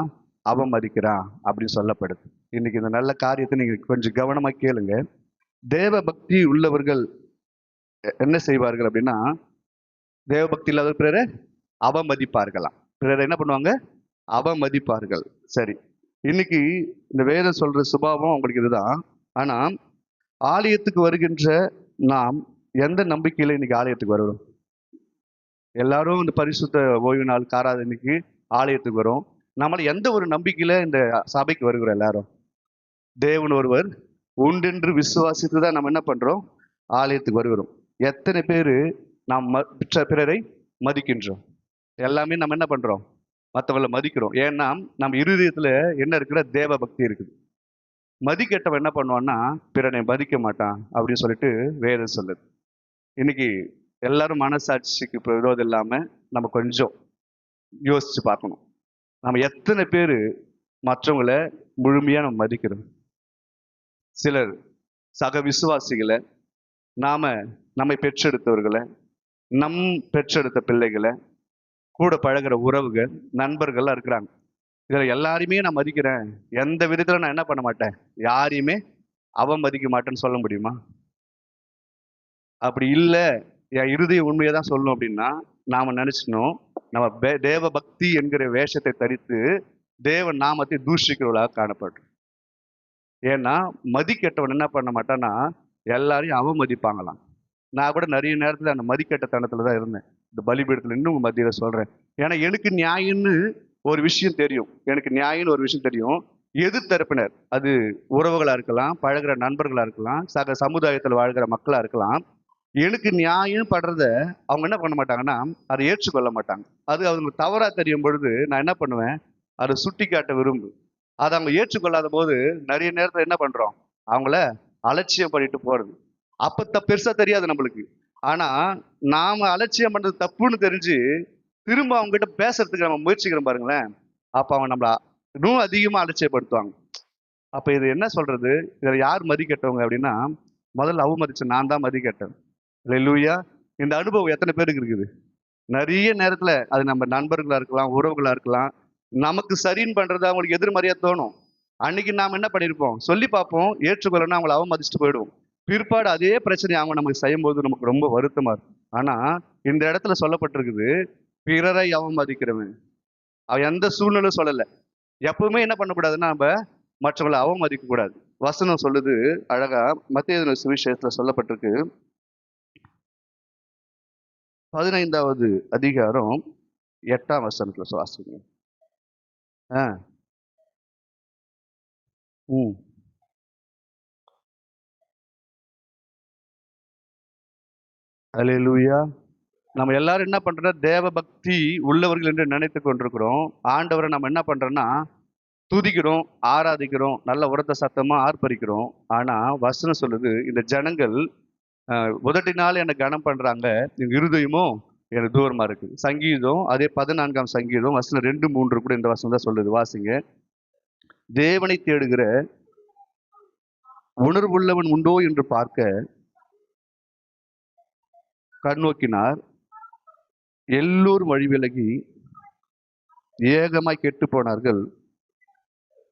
B: அவன் மதிக்கிறான் அப்படின்னு சொல்லப்படுது. இன்னைக்கு இந்த நல்ல காரியத்தை நீங்க கொஞ்சம் கவனமா கேளுங்க. தேவ பக்தி உள்ளவர்கள் என்ன செய்வார்கள் அப்படின்னா, தேவ பக்தி இல்லாத பிறரை அவமதிப்பார்களாம். பிறரை என்ன பண்ணுவாங்க? அவமதிப்பார்கள். சரி, இன்னைக்கு இந்த வேதம் சொல்ற சுபாவம் அவங்களுக்கு இதுதான். ஆனா ஆலயத்துக்கு வருகின்ற நாம் எந்த நம்பிக்கையில இன்னைக்கு ஆலயத்துக்கு வருகிறோம்? எல்லாரும் இந்த பரிசுத்த ஓய்வு நாள் ஆராதனைக்கு ஆலயத்துக்கு வரும். நம்மள எந்த ஒரு நம்பிக்கையில இந்த சபைக்கு வருகிறோம்? எல்லாரும் தேவன் ஒருவர் உண்டென்று விசுவாசித்து தான் நம்ம என்ன பண்றோம்? ஆலயத்துக்கு வருகிறோம். எத்தனை பேரு நாம் பிறரை மதிக்கின்றோம்? எல்லாமே நம்ம என்ன பண்றோம்? மற்றவங்களை மதிக்கிறோம். ஏன்னா நம்ம இருதயத்துல என்ன இருக்குற? தேவ பக்தி இருக்குது. மதிக்கெட்டவன் என்ன பண்ணுவான்னா பிறனை மதிக்க மாட்டான் அப்படின்னு சொல்லிட்டு வேதம் சொல்லுது. இன்னைக்கு எல்லாரும் மனசாட்சிக்கு விரோதம் இல்லாம நம்ம கொஞ்சம் யோசிச்சு பார்க்கணும். நம்ம எத்தனை பேர் மற்றவங்களை முழுமையா நம்ம மதிக்கிறோம்? சிலர் சக விசுவாசிகளை, நம்மை பெற்றெடுத்தவர்களை, நம் பெற்றெடுத்த பிள்ளைகளை, கூட பழகிற உறவுகள், நண்பர்கள்லாம் இருக்கிறாங்க. இதில் எல்லாரையுமே நான் மதிக்கிறேன், எந்த விதத்துல நான் என்ன பண்ண மாட்டேன், யாரையுமே அவமதிக்க மாட்டேன்னு சொல்ல முடியுமா? அப்படி இல்லை, என் இறுதிய உண்மையை தான் சொல்லணும் அப்படின்னா நாம நினைச்சணும் நம்ம தேவ பக்தி என்கிற வேஷத்தை தரித்து தேவ நாமத்தை தூஷிக்கிறவர்களாக காணப்படும். ஏன்னா மதிக்கெட்டவன் என்ன பண்ண மாட்டான்னா எல்லாரையும் அவமதிப்பாங்களாம். நான் கூட நிறைய நேரத்துல அந்த மதிக்கெட்டத்தனத்துல தான் இருந்தேன். இந்த பலிபீடத்துல இன்னும் மத்தியில சொல்றேன். ஏன்னா எனக்கு நியாயம்னு ஒரு விஷயம் தெரியும். எதிர்த்தரப்பினர், அது உறவுகளா இருக்கலாம், பழகிற நண்பர்களா இருக்கலாம், சக சமுதாயத்தில் வாழ்கிற மக்களா இருக்கலாம், எனக்கு நியாயம் படுறத அவங்க என்ன பண்ண மாட்டாங்கன்னா அதை ஏற்றுக்கொள்ள மாட்டாங்க. அது அவங்க தவறா தெரியும் பொழுது நான் என்ன பண்ணுவேன்? அதை சுட்டி காட்ட விரும்பு. அதை அவங்க ஏற்றுக்கொள்ளாத போது நிறைய நேரத்துல என்ன பண்றோம்? அவங்கள அலட்சியம் பண்ணிட்டு போறது. அப்ப பெருசா தெரியாது நம்மளுக்கு. ஆனா நாம அலட்சியம் பண்றது தப்புன்னு தெரிஞ்சு திரும்ப அவங்க கிட்ட பேசுறதுக்கு நம்ம முயற்சிக்கிறோம் பாருங்களேன். அப்ப அவங்க நம்மள இன்னும் அதிகமா அலட்சியப்படுத்துவாங்க. அப்ப இது என்ன சொல்றது? இதுல யார் மதிக்கட்டவங்க அப்படின்னா, முதல்ல அவமதிச்ச நான் தான் மதிக்கட்டேன். அல்லேலூயா. இந்த அனுபவம் எத்தனை பேருக்கு இருக்குது? நிறைய நேரத்துல அது நம்ம நண்பர்களா இருக்கலாம், உறவுகளா இருக்கலாம், நமக்கு சரின்னு பண்றது அவங்களுக்கு எதிர்மறையா தோணும். அன்னைக்கு நாம என்ன பண்ணிருப்போம்? சொல்லி பார்ப்போம், ஏற்றுக்கொள்ளணும், அவங்கள அவமதிச்சுட்டு போயிடுவோம். பிற்பாடு அதே பிரச்சனை அவங்க நமக்கு செய்யும் போது நமக்கு ரொம்ப வருத்தமா இருக்கும். ஆனா இந்த இடத்துல சொல்லப்பட்டிருக்குது, பிறரை அவமதிக்கிறவன். அவன் எந்த சூழ்நிலை சொல்லல. எப்பவுமே என்ன பண்ணக்கூடாதுன்னா நம்ம மற்றவங்களை அவமதிக்க கூடாது. வசனம் சொல்லுது அழகா, மத்தேயு சுவிசேஷத்துல சொல்லப்பட்டிருக்கு 15வது அதிகாரம் 8ஆம் வசனத்துல வாசிங்க. ஆ. ம். அல்லேலூயா. நம்ம எல்லாரும் என்ன பண்றோம்? தேவ பக்தி உள்ளவர்கள் என்று நினைத்துக் கொண்டிருக்கிறோம். ஆண்டவரை நம்ம என்ன பண்றோம்னா துதிக்கிறோம், ஆராதிக்கிறோம், நல்ல உரத்த சத்தமா ஆர்ப்பரிக்கிறோம். ஆனா வசனம் சொல்லுது, இந்த ஜனங்கள் உதட்டினால என்ன கனம் பண்றாங்க, எங்க இருதயமோ எனக்கு தூரமா இருக்கு. சங்கீதம் அதே 14ஆம் சங்கீதம் வசனம் 2, 3 கூட இந்த வசனம் தான் சொல்லுது. வாசிங்க. தேவனை தேடுகிற உணர்வுள்ளவன் உண்டோ என்று பார்க்க கண்ணோக்கினார். எல்லோரும் வழி விலகி ஏகமாய் கெட்டு போனார்கள்.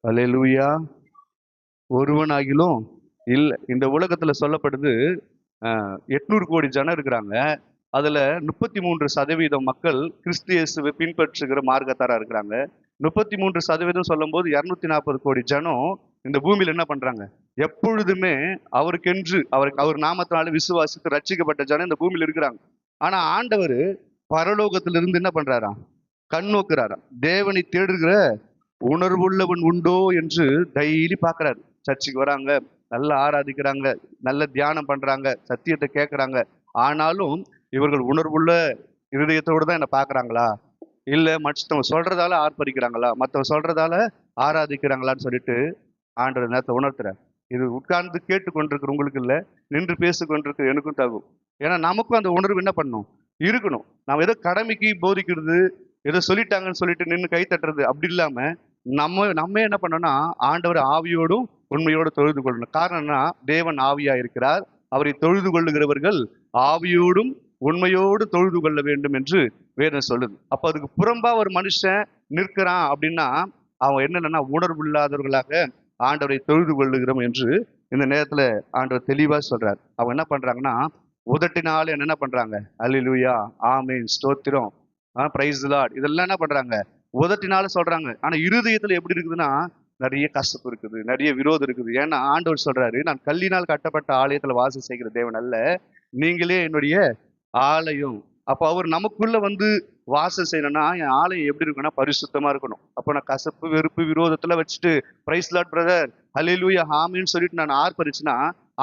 B: அல்லேலூயா. ஒருவனாகிலும் இல்ல. இந்த உலகத்துல சொல்லப்படுது 800 கோடி ஜனம் இருக்கிறாங்க. அதுல 33% மக்கள் கிறிஸ்து இயேசுவை பின்பற்றுகிற மார்க்கத்தாரா இருக்கிறாங்க. 33% சொல்லும்போது 240 கோடி ஜனம் இந்த பூமியில என்ன பண்றாங்க? எப்பொழுதுமே அவருக்கென்று அவர் நாமத்தினால விசுவாசித்து ரட்சிக்கப்பட்ட ஜனம் இந்த பூமியில இருக்கிறாங்க. ஆனா ஆண்டவர் பரலோகத்திலிருந்து என்ன பண்றாராம்? கண் நோக்குறாராம். தேவனை தேடுகிற உணர்வுள்ளவன் உண்டோ என்று டெய்லி பாக்குறாரு. சர்ச்சுக்கு வராங்க, நல்லா ஆராதிக்கிறாங்க, நல்ல தியானம் பண்றாங்க, சத்தியத்தை கேட்கறாங்க. ஆனாலும் இவர்கள் உணர்வுள்ள இருதயத்தோடு தான் என்ன பாக்குறாங்களா, இல்ல மற்றவங்க சொல்றதால ஆர்ப்பரிக்கிறாங்களா, மற்றவங்க சொல்றதால ஆராதிக்கிறாங்களான்னு சொல்லிட்டு ஆண்டவர் நேரத்தை உணர்த்துறார். இது உட்கார்ந்து கேட்டு கொண்டிருக்கிற உங்களுக்கு இல்ல, நின்று பேசி கொண்டிருக்கிற எனக்கும் தகும். ஏன்னா நமக்கும் அந்த உணர்வு என்ன பண்ணும், இருக்கணும். நம்ம ஏதோ கடமைக்கு போதிக்கிறது, ஏதோ சொல்லிட்டாங்கன்னு சொல்லிட்டு நின்று கை தட்டுறது அப்படி இல்லாம நம்ம என்ன பண்ணோம்னா ஆண்டவர் ஆவியோடும் உண்மையோடு தொழுது கொள்ளணும். காரணம்னா தேவன் ஆவியா இருக்கிறார். அவரை தொழுது கொள்ளுகிறவர்கள் ஆவியோடும் உண்மையோடு தொழுது கொள்ள வேண்டும் என்று வேதம் சொல்லுது. அப்ப அதுக்கு புறம்பா ஒரு மனுஷன் நிற்கிறான் அப்படின்னா அவன் என்னன்னா உணர்வு இல்லாதவர்களாக ஆண்டவரை தொழுது கொள்ளுகிறோம் என்று இந்த நேரத்துல ஆண்டவர் தெளிவா சொல்றார். அவங்க என்ன பண்றாங்கன்னா உதட்டினால என்ன பண்றாங்க? அல்லேலூயா, ஆமென், ஸ்தோத்திரம், பிரைஸ் தி லார்ட், இதெல்லாம் என்ன பண்றாங்க? உதட்டினால சொல்றாங்க. ஆனா இருதயத்துல எப்படி இருக்குதுன்னா நிறைய கசப்பு இருக்குது, நிறைய விரோதம் இருக்குது. ஏன்னா ஆண்டவர் சொல்றாரு, நான் கல்லினால் கட்டப்பட்ட ஆலயத்துல வாசம் செய்கிற தேவன் அல்ல, நீங்களே என்னுடைய ஆலயம். அப்ப அவர் நமக்குள்ள வந்து வாசம் செய்யணும்னா என் ஆலயம் எப்படி இருக்குன்னா பரிசுத்தமா இருக்கணும். அப்ப நான் கசப்பு வெறுப்பு விரோதத்துல வச்சுட்டு பிரைஸ் லார்ட் பிரதர் ஹல்லேலூயா ஆமென்னு சொல்லிட்டு நான் ஆர்ப்பரிச்சுன்னா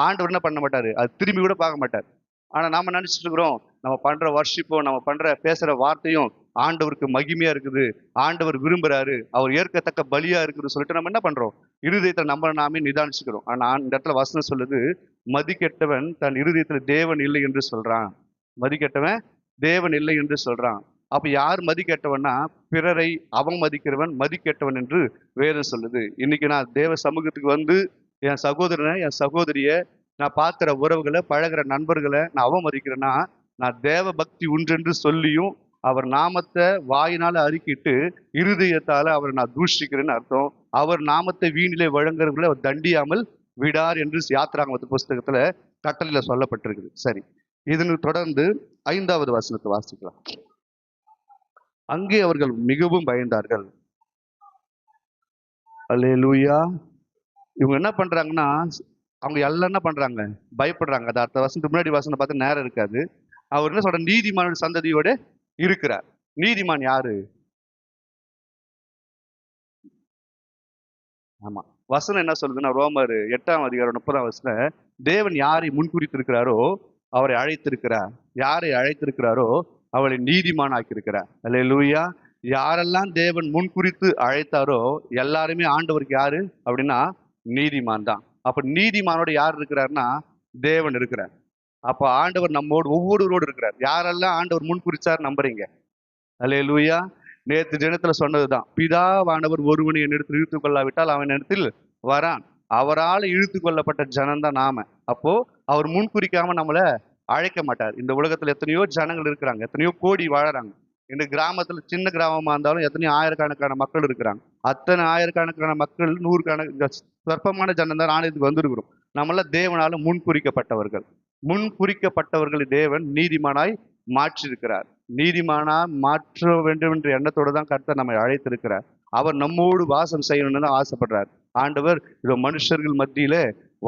B: ஆண்டவர் என்ன பண்ண மாட்டாரு, அது திரும்பி கூட பார்க்க மாட்டார். ஆனா நாம நினைச்சிட்டு இருக்கிறோம் நம்ம பண்ற வர்ஷிப்பும் நம்ம பண்ற பேசுற வார்த்தையும் ஆண்டவருக்கு மகிமையா இருக்குது, ஆண்டவர் விரும்புறாரு, அவர் ஏற்கத்தக்க பலியா இருக்குன்னு சொல்லிட்டு நம்ம என்ன பண்றோம், இருதயத்தை நம்ம நாமே நிதானிச்சுக்கிறோம். ஆனா இந்த இடத்துல வசனம் சொல்லுது, மதிக்கெட்டவன் தன் இருதயத்துல தேவன் இல்லை என்று சொல்றான். மதிக்கெட்டவன் தேவன் இல்லை என்று சொல்றான். அப்ப யார் மதிக்கெட்டவன்னா பிறரை அவமதிக்கிறவன் மதிக்கெட்டவன் என்று வேதம் சொல்லுது. இன்னைக்கு நான் தேவ சமூகத்துக்கு வந்து என் சகோதரனை என் சகோதரிய நான் பார்க்கிற உறவுகளை பழகிற நண்பர்களை நான் அவமதிக்கிறேன்னா நான் தேவ பக்தி உண்டென்று சொல்லியும் அவர் நாமத்தை வாயினால அறிக்கிட்டு இருதயத்தால அவரை நான் தூஷிக்கிறேன்னு அர்த்தம். அவர் நாமத்தை வீணிலே வழங்குறவர்களை அவர் தண்டியாமல் விடார் என்று யாத்திராகமத்து புஸ்தகத்துல கட்டளையில சொல்லப்பட்டிருக்குது. சரி, இதனை தொடர்ந்து 5வது வசனத்தை வாசிக்கலாம். அங்கே அவர்கள் மிகவும் பயந்தார்கள். அல்லேலூயா. இவங்க என்ன பண்றாங்கன்னா அவங்க எல்லாம் என்ன பண்றாங்க, பயப்படுறாங்க. அது அடுத்த வசனத்துக்கு முன்னாடி வசனம் பார்த்து நேரம் இருக்காது. அவர் என்ன சொல்ற, நீதிமான சந்ததியோட இருக்கிறார். நீதிமான் யாரு? ஆமா, வசனம் என்ன சொல்லுதுன்னா ரோமர் 8ஆம் அதிகாரம் 30ஆம் வசனம், தேவன் யாரை முன்குறித்திருக்கிறாரோ அவரை அழைத்திருக்கிறார், யாரை அழைத்திருக்கிறாரோ அவளை நீதிமான் ஆக்கியிருக்கிறார். அல்லேலூயா. யாரெல்லாம் தேவன் முன்குறித்து அழைத்தாரோ எல்லாருமே ஆண்டவருக்கு யாரு அப்படின்னா நீதிமான் தான். அப்ப நீதிமானோட யார் இருக்கிறாருன்னா தேவன் இருக்கிறார். அப்ப ஆண்டவர் நம்மோடு ஒவ்வொருவரோடு இருக்கிறார். யாரெல்லாம் ஆண்டவர் முன்குறிச்சார் நம்புறீங்க? அல்லேலூயா. நேற்று தினத்துல சொன்னதுதான், பிதாவானவர் ஒருவனை என்னிடத்தில் இழுத்து கொள்ளாவிட்டால் அவன் இடத்தில் வரான். அவரால் இழுத்து கொள்ளப்பட்ட ஜனம்தான் நாம. அப்போ அவர் முன்குறிக்காம நம்மள அழைக்க மாட்டார். இந்த உலகத்துல எத்தனையோ ஜனங்கள் இருக்கிறாங்க, எத்தனையோ கோடி வாழறாங்க. இந்த கிராமத்துல சின்ன கிராமமா இருந்தாலும் எத்தனையோ ஆயிரக்கணக்கான மக்கள் இருக்கிறாங்க. அத்தனை ஆயிரக்கணக்கான மக்கள் சொற்பமான ஜனம் தான் ஆலயத்துக்கு வந்திருக்கிறோம். நம்மளாம் தேவனால முன்குறிக்கப்பட்டவர்கள். முன்குறிக்கப்பட்டவர்களை தேவன் நீதிமானாய் மாற்றிருக்கிறார். நீதிமானா மாற்ற வேண்டும் என்ற எண்ணத்தோடு தான் கர்த்தர் நம்மை அழைத்திருக்கிறார். அவர் நம்மோடு வாசம் செய்யணும்னு தான் ஆசைப்படுறார். ஆண்டவர் இதோ மனுஷர்கள் மத்தியில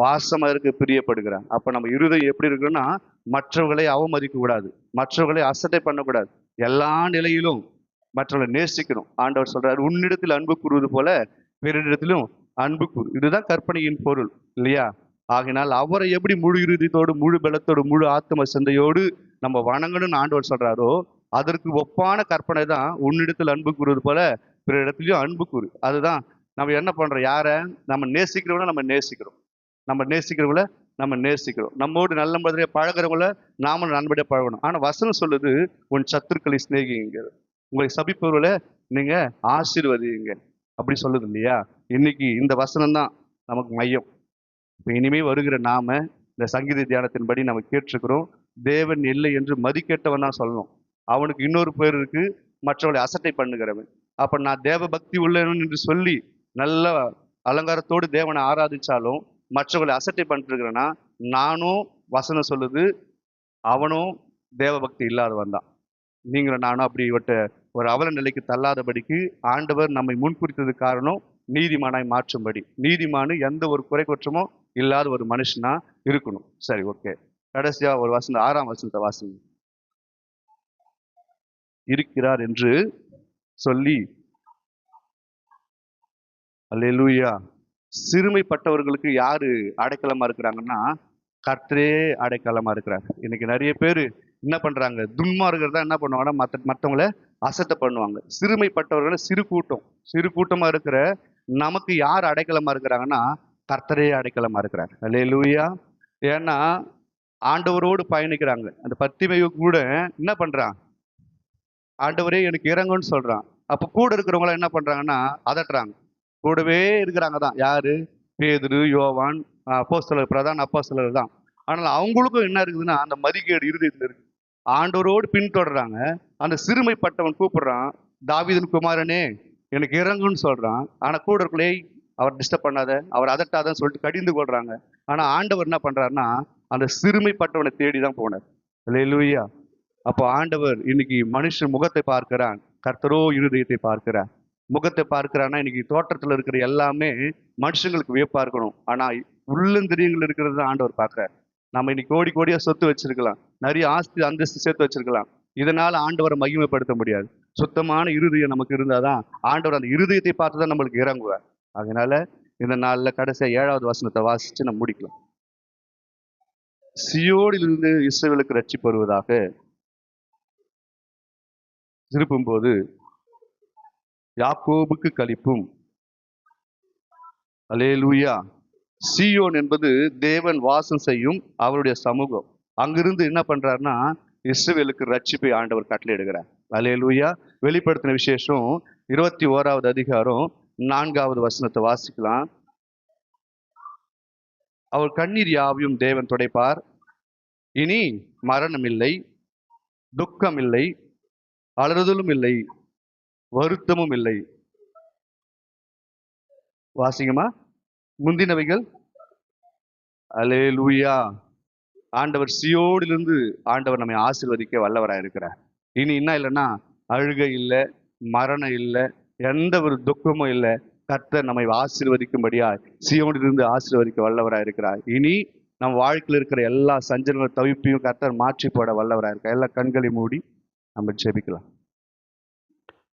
B: வாசமா இருக்க பிரியப்படுகிறார். அப்ப நம்ம இருதயம் எப்படி இருக்குன்னா மற்றவர்களை அவமதிக்க கூடாது, மற்றவர்களை அசட்டை பண்ணக்கூடாது. எல்லா நிலையிலும் மற்றவங்களை நேசிக்கணும். ஆண்டவர் சொல்றாரு, உன்னிடத்தில் அன்பு கூறுவது போல பிறரிடத்திலும் அன்பு கூறு. இதுதான் கற்பனையின் பொருள் இல்லையா? ஆகினால் அவரை எப்படி முழு இறுதியத்தோடு, முழு பலத்தோடு, முழு ஆத்ம சிந்தையோடு நம்ம வணங்கணும்னு ஆண்டவர் சொல்றாரோ, அதற்கு ஒப்பான கற்பனை தான் உன்னிடத்தில் அன்பு கூறுவது போல பிற இடத்துலயும் அன்பு கூறு. அதுதான் நம்ம என்ன பண்றோம், யாரை நம்ம நேசிக்கிறவங்கள நம்ம நேசிக்கிறோம், நம்ம நேசிக்கிறவங்கள நம்ம நேசிக்கிறோம், நம்மோடு நல்ல மாதிரியா பழகிறவங்கள நாம நண்படியா பழகணும். ஆனா வசனம் சொல்லுது, உன் சத்துருக்களை சிநேகிங்க, உங்களை சபிப்பவர்களை நீங்க ஆசீர்வதிங்க, அப்படி சொல்லுது இல்லையா? இன்னைக்கு இந்த வசனம் தான் நமக்கு மையம். இப்ப இனிமே வருகிற நாம இந்த சங்கீத தியானத்தின்படி நம்ம கேட்டிருக்கிறோம், தேவன் இல்லை என்று மதிக்கேட்டவன் தான் சொல்லணும். அவனுக்கு இன்னொரு பேர் இருக்கு, மற்றவர்களை அசட்டை பண்ணுகிறவன். அப்ப நான் தேவ பக்தி உள்ளவன் என்று சொல்லி நல்ல அலங்காரத்தோடு தேவனை ஆராதிச்சாலும் மற்றவர்களை அசட்டை பண்ணிட்டு இருக்கிறேன்னா, நானும் வசனம் சொல்லுது அவனும் தேவ பக்தி இல்லாதவன் தான். நீங்களும் நானும் அப்படிப்பட்ட ஒரு அவல நிலைக்கு தள்ளாதபடிக்கு ஆண்டவர் நம்மை முன்குறித்தது காரணம் நீதிமானாய் மாற்றும்படி. நீதிமானு எந்த ஒரு குறை குற்றமும் இல்லாத ஒரு மனுஷனா இருக்கணும். சரி, ஓகே. கடைசியா ஒரு வசனம், 6ஆம் வசனத்தை வாசிங்க. இருக்கிறார் என்று சொல்லி, அல்லேலூயா. சிறுமைப்பட்டவர்களுக்கு யாரு அடைக்கலமா இருக்கிறாங்கன்னா, கர்த்தரே அடைக்கலமா இருக்கிறார். இன்னைக்கு நிறைய பேர் என்ன பண்றாங்க, துன்மார்க்கர் தான் என்ன பண்ணுவாங்கன்னா மற்றவங்கள அசட்டை பண்ணுவாங்க. சிறுமைப்பட்டவர்களை சிறு கூட்டமா இருக்கிற நமக்கு யார் அடைக்கலமா இருக்கிறாங்கன்னா, கர்த்தரே அடைக்கலமா இருக்கிறார். அல்லேலூயா. ஏன்னா ஆண்டவரோடு பயணிக்கிறாங்க. அந்த பத்திமையை கூட என்ன பண்றான், ஆண்டவரே எனக்கு இறங்குன்னு சொல்றான். அப்ப கூட இருக்கிறவங்க என்ன பண்றாங்கன்னா அதட்டுறாங்க. கூடவே இருக்கிறாங்க தான் யாரு, பேதுரு, யோவான், அப்போஸ்தலர், பிரதான அப்போஸ்தலர் தான். ஆனால் அவங்களுக்கும் என்ன இருக்குதுன்னா, அந்த மதிகேடு இருதயத்துல இருக்கு. ஆண்டவரோடு பின்தொடர்றாங்க. அந்த சிறுமைப்பட்டவன் கூப்பிடுறான், தாவீதின் குமாரனே எனக்கு இறங்குன்னு சொல்றான். ஆனா கூட இருக்கலே அவர் டிஸ்டர்ப் பண்ணாத, அவர் அதட்டாதன்னு சொல்லிட்டு கடிந்து கொள்றாங்க. ஆனா ஆண்டவர் என்ன பண்றாருன்னா, அந்த சிறுமைப்பட்டவனை தேடி தான் போனார். அல்லேலூயா. அப்போ ஆண்டவர் இன்னைக்கு மனுஷன் முகத்தை பார்க்கிறான், கர்த்தரோ இருதயத்தை பார்க்கிறார். முகத்தை பார்க்கிறான்னா இன்னைக்கு தோற்றத்துல இருக்கிற எல்லாமே மனுஷங்களுக்கு வியப்பா இருக்கணும். ஆனா உள்ளந்திரியங்கள் இருக்கிறது ஆண்டவர் பார்க்கிறார். நம்ம இன்னைக்கு கோடி கோடியா சொத்து வச்சிருக்கலாம், நிறைய ஆஸ்தி அந்தஸ்து சேர்த்து வச்சிருக்கலாம், இதனால ஆண்டவரை மகிமைப்படுத்த முடியாது. சுத்தமான இருதயம் நமக்கு இருந்தாதான் ஆண்டவர் அந்த இருதயத்தை பார்த்துதான் நம்மளுக்கு இறங்குவார். அதனால இந்த நாள்ல கடைசியா 7வது வசனத்தை வாசிச்சு நம்ம முடிக்கலாம். சியோனிலிருந்து இஸ்ரவேலுக்கு ரட்சிப்பு வருவதாக திருப்பும் போது யாக்கோபுக்கு களிப்பும். அல்லேலூயா. சீயோன் என்பது தேவன் வாசம் செய்யும் அவருடைய சமூகம். அங்கிருந்து என்ன பண்றாருன்னா, இஸ்ரவேலுக்கு ரட்சிப்பை ஆண்டவர் கட்டளையிடுகிறார். அல்லேலூயா. வெளிப்படுத்தின விசேஷம் 21வது அதிகாரம் 4வது வசனத்தை வாசிக்கலாம். அவர் கண்ணீர் யாவையும் தேவன் துடைப்பார், இனி மரணம் இல்லை, துக்கம் இல்லை, அலறுதலும் இல்லை, வருத்தமும் இல்லை. வாசிங்கம்மா, முந்தினவைகள். அல்லேலூயா. ஆண்டவர் சியோனிலிருந்து ஆண்டவர் நம்மை ஆசீர்வதிக்க வல்லவராயிருக்கிறார். இனி என்ன இல்லைன்னா, அழுகை இல்லை, மரணம் இல்லை, எந்த ஒரு துக்கமும் இல்லை. கர்த்தர் நம்மை ஆசீர்வதிக்கும்படியா சியோனிலிருந்து ஆசீர்வதிக்க வல்லவராயிருக்கிறார். இனி நம் வாழ்க்கையில் இருக்கிற எல்லா சஞ்சலங்களும் தவிப்பையும் கர்த்தர் மாற்றி போட வல்லவராயிருக்கிறார். எல்லா கண்களை மூடி நம்ம ஜெபிக்கலாம்.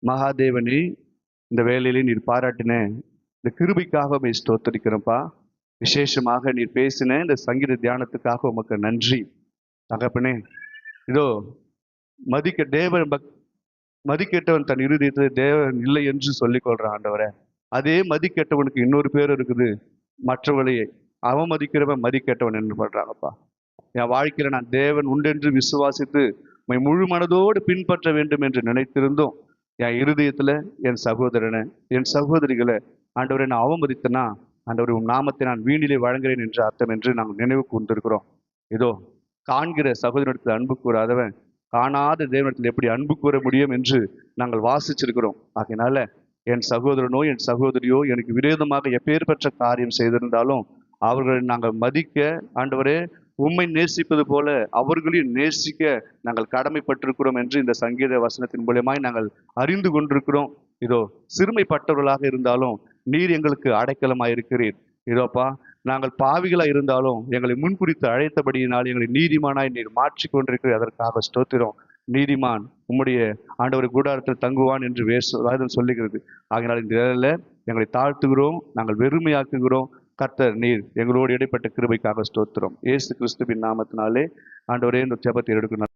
B: மகாதேவனே, இந்த வேலையிலே நீர் பாராட்டின இந்த கிருபைக்காக ஸ்தோத்திரிக்கிறோம்ப்பா. விசேஷமாக நீர் பேசின இந்த சங்கீத தியானத்துக்காக உமக்கு நன்றி தகப்பனே. இதோ மதிக்கெட்டவன் தன் இருதயத்தில் தேவன் இல்லை என்று சொல்லிக் கொள்றான் ஆண்டவரே. அதே மதிக்கெட்டவனுக்கு இன்னொரு பேர் இருக்குது, மற்றவர்களையே அவமதிக்கிறவன் மதிக்கெட்டவன் என்று பண்றாங்கப்பா. என் வாழ்க்கையில நான் தேவன் உண்டென்று விசுவாசித்து முழு மனதோடு பின்பற்ற வேண்டும் என்று நினைத்திருந்தோம். என் இருதயத்துல என் சகோதரனை, என் சகோதரிகளை ஆண்டவரை நான் அவமதித்தனா, ஆண்டவர் உன் நாமத்தை நான் வீணிலே வழங்குகிறேன் என்று அர்த்தம் என்று நாங்கள் நினைவு கூர்ந்திருக்கிறோம். இதோ காண்கிற சகோதரத்தில் அன்பு கூறாதவன் காணாத தேவனிடத்தில் எப்படி அன்பு கூற முடியும் என்று நாங்கள் வாசிச்சிருக்கிறோம். ஆகையினால என் சகோதரனோ என் சகோதரியோ எனக்கு விரோதமாக எப்பேற்பட்ட காரியம் செய்திருந்தாலும் அவர்களை நாங்கள் மதிக்க, ஆண்டவரே உம்மை நேசிப்பது போல அவர்களையும் நேசிக்க நாங்கள் கடமைப்பட்டிருக்கிறோம் என்று இந்த சங்கீத வசனத்தின் மூலமாய் நாங்கள் அறிந்து கொண்டிருக்கிறோம். இதோ சிறுமைப்பட்டவர்களாக இருந்தாலும் நீர் எங்களுக்கு அடைக்கலமாய் இருக்கிறீர். இதோப்பா, நாங்கள் பாவிகளா இருந்தாலும் எங்களை முன்குறித்து அழைத்தபடியினால் எங்களை நீதிமானாய் நீர் மாற்றி கொண்டிருக்கிறீர். அதற்காக ஸ்தோத்திரம். நீதிமான் உம்முடைய ஆண்டவர் கூடாரத்தில் தங்குவான் என்று வேதம் சொல்லுகிறது. ஆகையினால் இந்த வேளையில எங்களை தாழ்த்துகிறோம், நாங்கள் வெறுமையாக்குகிறோம். கர்த்தர் நீர் எங்களோடு இடைப்பட்ட கிருபைக்காக ஸ்தோத்திரம். இயேசு கிறிஸ்துவின் நாமத்தினாலே ஆண்டவரே இந்த ஜெபத்தை எடுக்கணும்.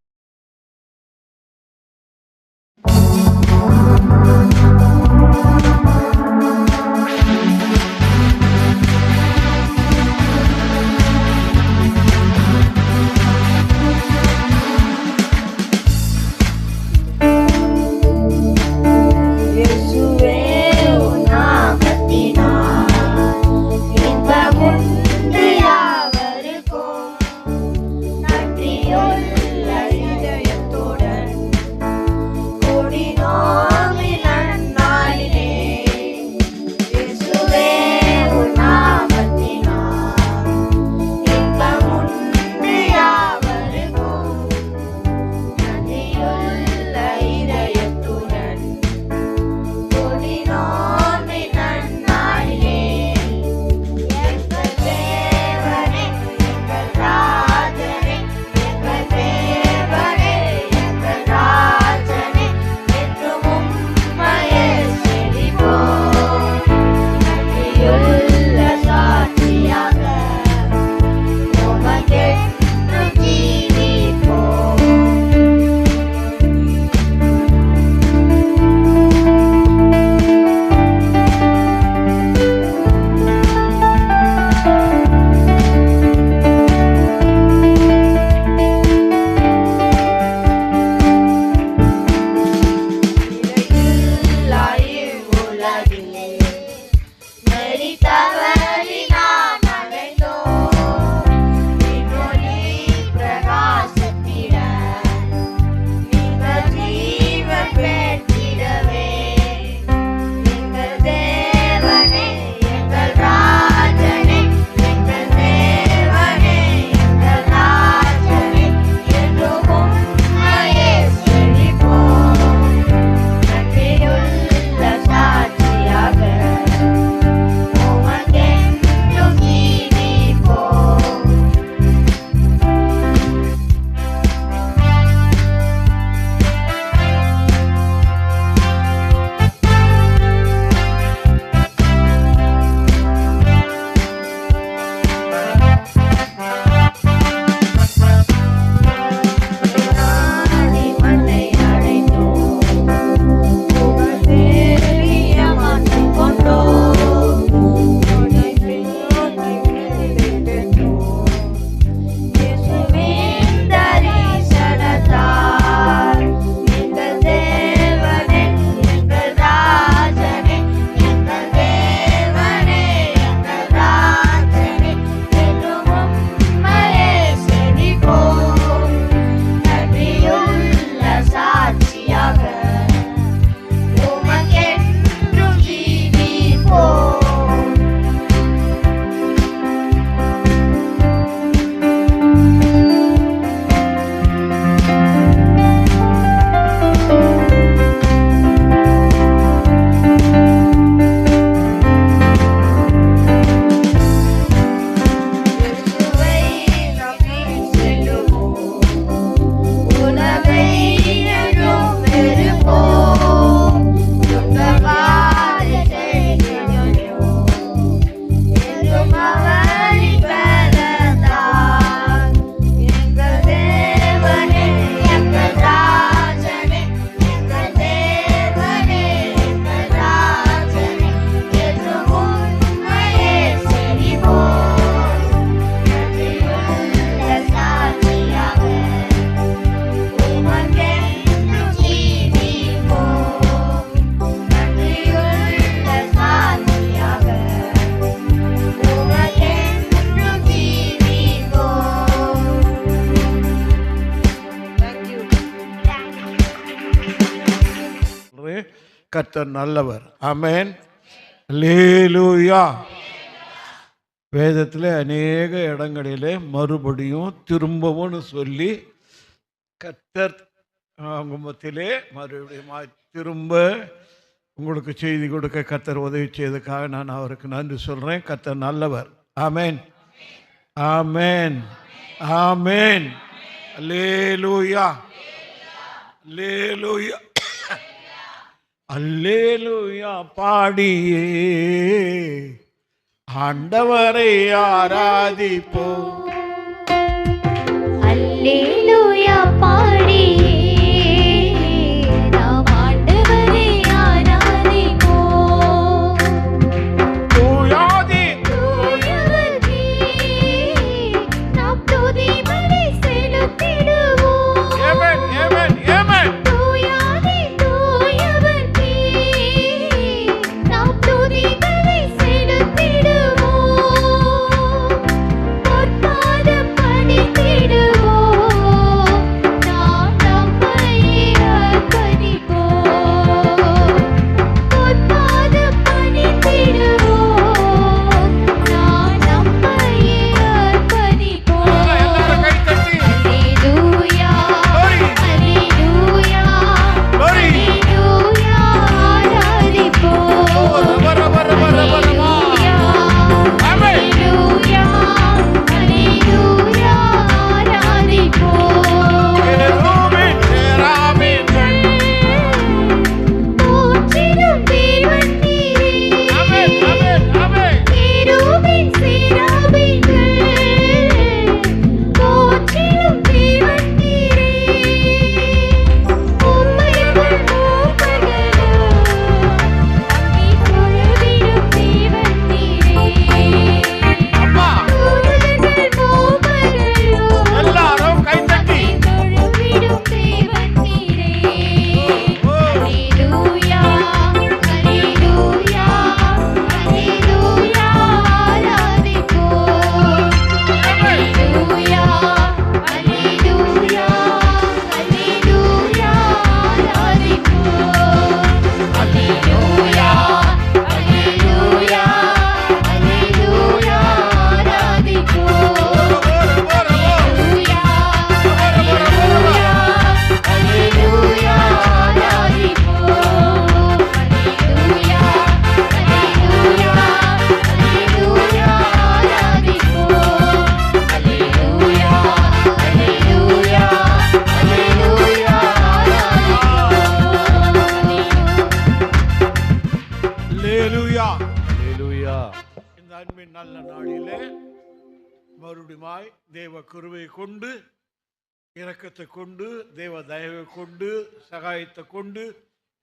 C: கர்த்தர் நல்லவர். ஆமென். அல்லேலூயா. வேதத்தில் அநேக இடங்களிலே மறுபடியும் திரும்பவும் சொல்லி கர்த்தர் அவங்க மத்தியிலே மறுபடியும் திரும்ப உங்களுக்கு செய்தி கொடுக்க கர்த்தர் உதவி செய்ததுக்காக நான் அவருக்கு நன்றி சொல்கிறேன். கர்த்தர் நல்லவர். ஆமென், ஆமென், ஆமென். அல்லேலூயா. அல்லேலூயா அல்லேலூயா பாடியே ஆண்டவரை ஆராதிப்போம்.
D: அல்லேலூயா பாடியே நாம் ஆண்டவரை ஆராதிப்போம்.
C: தூயாதி
D: தூயவர்க்கே நாம் துதிபலி செலுத்திடுவோம்.
C: ஏமேன் ஏமேன் ஏமேன்.
D: தூயாதி தூயவர்க்கே நாம் துதிபலி செலுத்திடுவோம். பொற்பாதம் பணிந்திடுவோம். நாம் நம்மையே அர்ப்பணிப்போம். பொற்பாதம் பணிந்திடுவோம். நாம் நம்மையே அர்ப்பணிப்போம்.
C: எல்லாரும் கை தட்டி
D: அல்லேலூயா
C: Glory.
D: அல்லேலூயா
C: Glory.
D: அல்லேலூயா ஆராதிப்போம்.
C: ஓ ரப ரப ரப ரப ரப. ஆமென்.
D: அல்லேலூயா அல்லேலூயா ஆராதிப்போம்.
C: கேருபீன் சேராபீன்கள்.
D: போற்றிடும் தேவன் நீரே.
C: ஆமென் ஆமென் ஆமென்.
D: கேருபீன் சேராபீன்கள். போற்றிடும் தேவன் நீரே. உம்மைகள் மூப்பர்களும் அங்கே தொழுவிடும் தேவன் நீரே.
C: அம்மா
D: தூதர்கள் மூப்பர்களும்
C: எல்லாரும் கை தட்டி
D: தொழுவிடும் தேவன் நீரே. அல்லேலூயா அல்லேலூயா அல்லேலூயா ஆராதிப்போம். அல்லேலூயா அல்லேலூயா அல்லேலூயா ஆராதிப்போம். அல்லேலூயா அல்லேலூயா அல்லேலூயா ஆராதிப்போம். அல்லேலூயா அல்லேலூயா அல்லேலூயா ஆராதிப்போம். அல்லேலூயா அல்லேலூயா அல்லேலூயா ஆராதிப்போம். அல்லேலூயா அல்லேலூயா அல்லேலூயா ஆராதிப்போம்.
C: அல்லேலூயா.
B: அல்லேலூயா.
C: இந்த அன்பின் நல்ல நாளிலே மறுபடியுமாய் தேவ கிருபையை கொண்டு, இரக்கத்தை கொண்டு, தேவ தயவை கொண்டு, சகாயத்தை கொண்டு,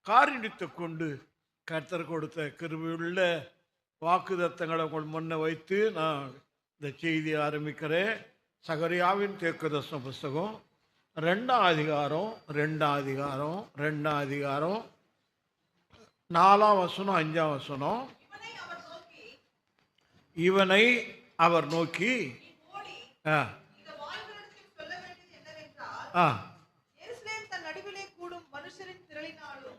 C: காரியத்தை கொண்டு கர்த்தர் கொடுத்த கிருபையுள்ள வாக்குத்தத்தங்களை உங்கள் முன்ன வைத்து நான் இந்த செய்தியை ஆரம்பிக்கிறேன். சகரியாவின் தீர்க்கதரிசன புஸ்தகம் 2ஆம் அதிகாரம் 4ஆம் வசனம் 5ஆம் வசனம். இவனை அவர் நோக்கி ஆ ஆ
E: எருசலேம் தன் நடுவிலே கூடும் மனுஷரின் திரளினாலும்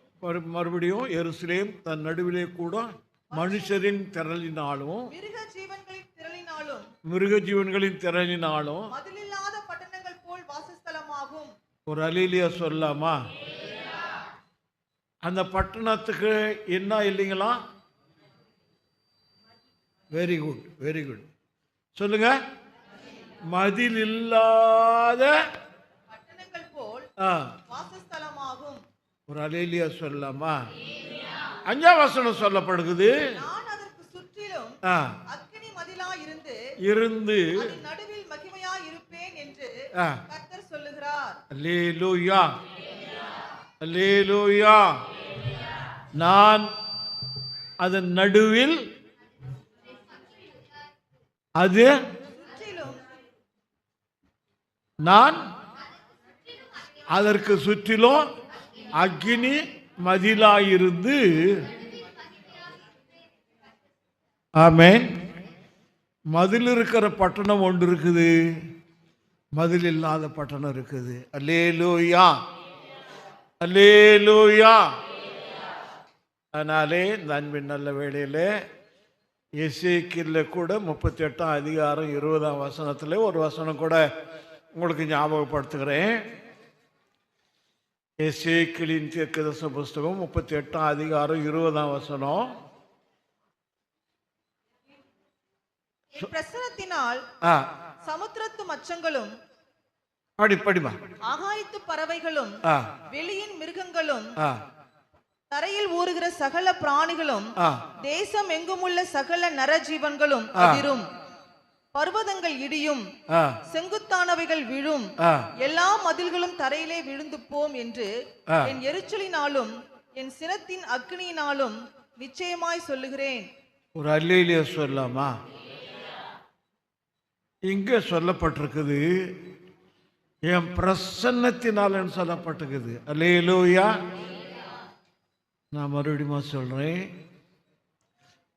C: மறுபடியும் எருசலேம் தன் நடுவிலே கூட மனுஷரின் திரளினாலும்
E: மிருக ஜீவன்களின் திரளினாலும்
C: மிருக ஜீவன்களின் திரளினாலும்
E: மதிலில்லாத பட்டணங்கள் போல் வாசஸ்தலமாகும்.
C: ஒரு அலிலியா சொல்லாமா? அந்த பட்டணத்துக்கு என்ன இல்லைங்களா? Very good very good. சொல்லுங்க. மதில் இல்லாத
E: பட்டணங்கள் போல்
C: ஆ,
E: வாசஸ்தலமாகும்.
C: ஒரு அலிலியா சொல்லாமா? 5ஆம் வசனம் சொல்லப்படுகிறது.
E: நான் அதற்கு சுற்றிலும்
C: ஆ,
E: அக்கினி மதிலா இருந்து
C: இருந்து
E: அதன் நடுவில் மகிமையா இருப்பேன் என்று
C: ஆ,
E: கர்த்தர் சொல்லுகிறார்.
C: அல்லேலூயா அல்லேலூயா. நான் அதன் நடுவில் அது
E: சுற்றிலும்
C: நான் அதற்கு சுற்றிலும் அக்கினி மதிலாயிருந்து. ஆமென். மதில் இருக்கிற பட்டணம் ஒன்று இருக்குது, மதில் இல்லாத பட்டணம் இருக்குது. அல்லேலூயா அல்லேலூயா. அதனாலே இந்த அன்பின் நல்ல வேளையிலே எசேக்கியேல்ல கூட 38ஆம் அதிகாரம் 20ஆம் வசனத்தில் ஒரு வசனம் கூட உங்களுக்கு ஞாபகப்படுத்துகிறேன். எசேக்கியேலின் தீர்க்கதரிசன புஸ்தகம் 38ஆம் அதிகாரம் 20ஆம் வசனம்.
E: என் பிரசனத்தினால்
C: ஆ
E: சமுத்திரத்து மச்சங்களும்
C: படிமா.
E: ஆகாயத்து பறவைகளும்
C: ஆ
E: வெளியின் மிருகங்களும்
C: ஆ
E: தரையில் ஊறுகிற சகல பிராணிகளும்
C: ஆ
E: தேசம் எங்குமுள்ள சகல நரஜீவன்களும் அதிரும். பர்வதங்கள் இடியும்,
C: ஆ
E: செங்குத்தானவைகள் விழும்,
C: ஆ
E: எல்லா மதில்களும் தரையிலே விழுந்து போம் என்று
C: ஆ.
E: என் எரிச்சலினாலும் என் சினத்தின் அக்னியினாலும் நிச்சயமாய் சொல்லுகிறேன்.
C: ஒரு அல்லேலூயா சொல்லலாமா? இங்க சொல்லப்பட்டிருக்குது என் பிரசன்னத்தினாலன்னு சொல்லப்பட்டிருக்குது. அல்லேலூயா. நான் மறுபடியும் சொல்றேன்,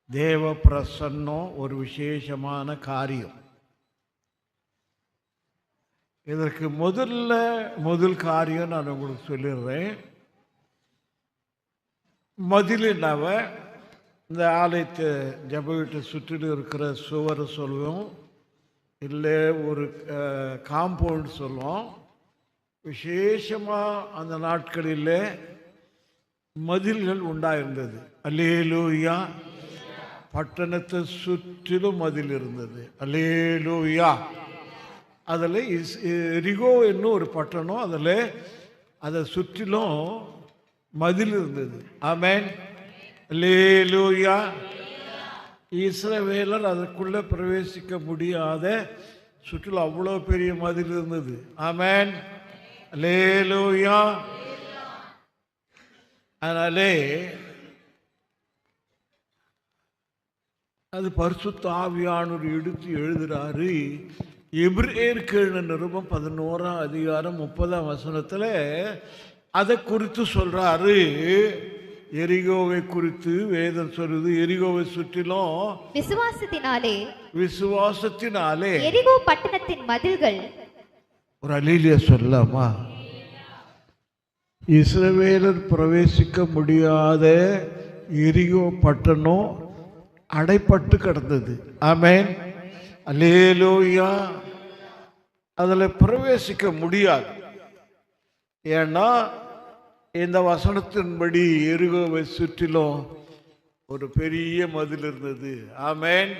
C: தேவ பிரசன்னம் ஒரு விசேஷமான காரியம். இதற்கு முதல் காரியம் நான் உங்களுக்கு சொல்லிடுறேன். மதிலினாவ இந்த ஆலயத்தை ஜப வீட்டை சுற்றிலும் இருக்கிற சுவர் சொல்லுவோம், இல்லை ஒரு காம்பவுண்ட் சொல்லுவோம். விசேஷமாக அந்த நாட்களில் மதில்கள் உண்டாயிருந்தது. அல்லேலூயா. பட்டணத்தை சுற்றிலும் மதில் இருந்தது. அல்லேலூயா. அதில் எரிகோ என்னும் ஒரு பட்டணம், அதில் அதை சுற்றிலும் மதில் இருந்தது. ஆமென். அல்லேலூயா. இஸ்ரவேலர் அதற்குள்ளே பிரவேசிக்க முடியாத சுற்றிலும் அவ்வளோ பெரிய மதில் இருந்தது. ஆமென். அல்லேலூயா. அதனாலே அது பரிசுத்த ஆவியானவர் எடுத்து எழுதுறாரு. எபிரேயருக்கு நிருபம் 11ஆம் அதிகாரம் 30ஆம் வசனத்தில் அதை குறித்து சொல்றாரு. எரிகோவை குறித்து வேதம் சொல்லுது, எரிகோவை சுற்றிலும் விசுவாசத்தினாலே
D: எரிகோ பட்டணத்தின் மதில்கள்.
C: ஒரு அல்லேலூயா சொல்லலாமா? இஸ்ரவேலர் பிரவேசிக்க முடியாத எரிகோ பட்டணம் அடைப்பட்டு கிடந்தது. ஆமென். அல்லேலூயா. அதில் பிரவேசிக்க முடியாது. ஏன்னா இந்த வசனத்தின்படி எரிகோவை சுற்றிலும் ஒரு பெரிய மதில் இருந்தது. ஆமென்.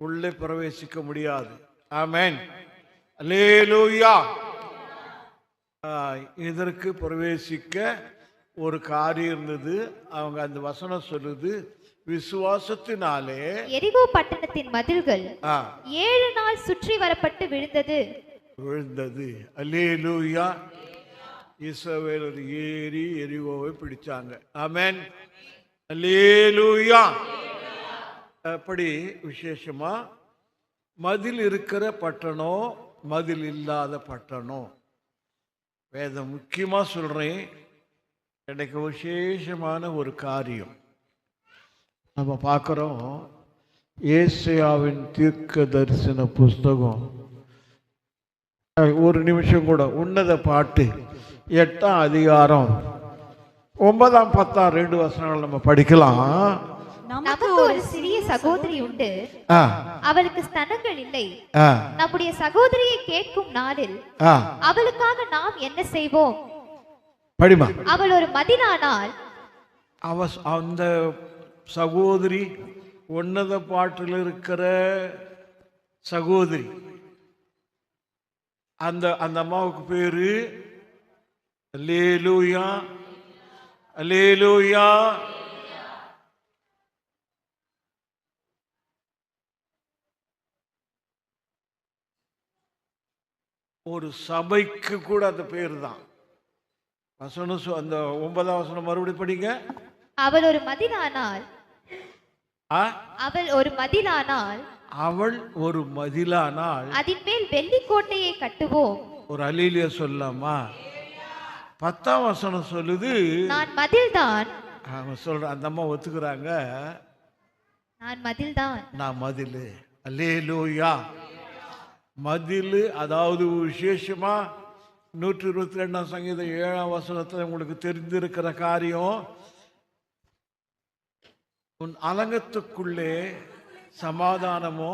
C: உள்ளே பிரவேசிக்க முடியாது. ஆமென். அல்லேலூயா. இதற்கு பிரவேசிக்க ஒரு காரியம் இருந்தது. அவங்க அந்த வசனம் சொல்லுது, விசுவாசத்தினாலே
D: எரிகோ பட்டணத்தின் மதில்கள் 7 நாள் சுற்றி வரப்பட்டு விழுந்தது.
C: அல்லேலூயா. இஸ்ரவேலர் ஏறி எரிகோவை பிடிச்சாங்க. ஆமென். அல்லேலூயா. அப்படி விசேஷமா மதில் இருக்கிற பட்டணம், மதில் இல்லாத பட்டணம். வேதம் முக்கியமா சொல்றேன், எனக்கு விசேஷமான ஒரு காரியம் நம்ம பார்க்குறோம். ஏசாயாவின் தீர்க்க தரிசன புஸ்தகம், ஒரு நிமிஷம் கூட, உன்னத பாட்டு 8ஆம் அதிகாரம் 9ஆம் 10ஆம் 2 வசனங்கள் நம்ம படிக்கலாம்.
D: நமக்கு ஒரு சிறிய சகோதரி உண்டு, அவளுக்கு ஸ்தனங்கள் இல்லை. நம்முடைய சகோதரியை கேட்கும் நாளில் அவளுக்காக நாம் என்ன செய்வோம்?
C: படிமா.
D: அவள் ஒரு மதிலானால்,
C: அந்த சகோதரி உன்னத பாட்டில் இருக்கிற சகோதரி, அந்த அம்மாவுக்கு பேரு அல்லேலூயா. அல்லேலூயா. ஒரு சபைக்கு கூட அந்த பேர் தான். வசனம் அந்த 9ஆம் வசனம் மறுபடியும் படிங்க.
D: அவள் ஒரு மதிலானால், அதன் மேல் வெள்ளி கோட்டையை கட்டுவோம்.
C: ஒரு அல்லேலூயா சொல்லலாமா? 10ஆம் வசனம் சொல்லுது,
D: நான் மதில்தான்.
C: சொல்ற அந்த அம்மா ஒத்துக்கிறாங்க,
D: நான் மதில்தான்.
C: நான் மதில். அல்லேலூயா. மதில், அதாவது விசேஷமா 122ஆம் சங்கீதம் 7ஆம் வசனத்தில் உங்களுக்கு தெரிந்திருக்கிற காரியம், உன் அலங்கத்துக்குள்ளே சமாதானமோ,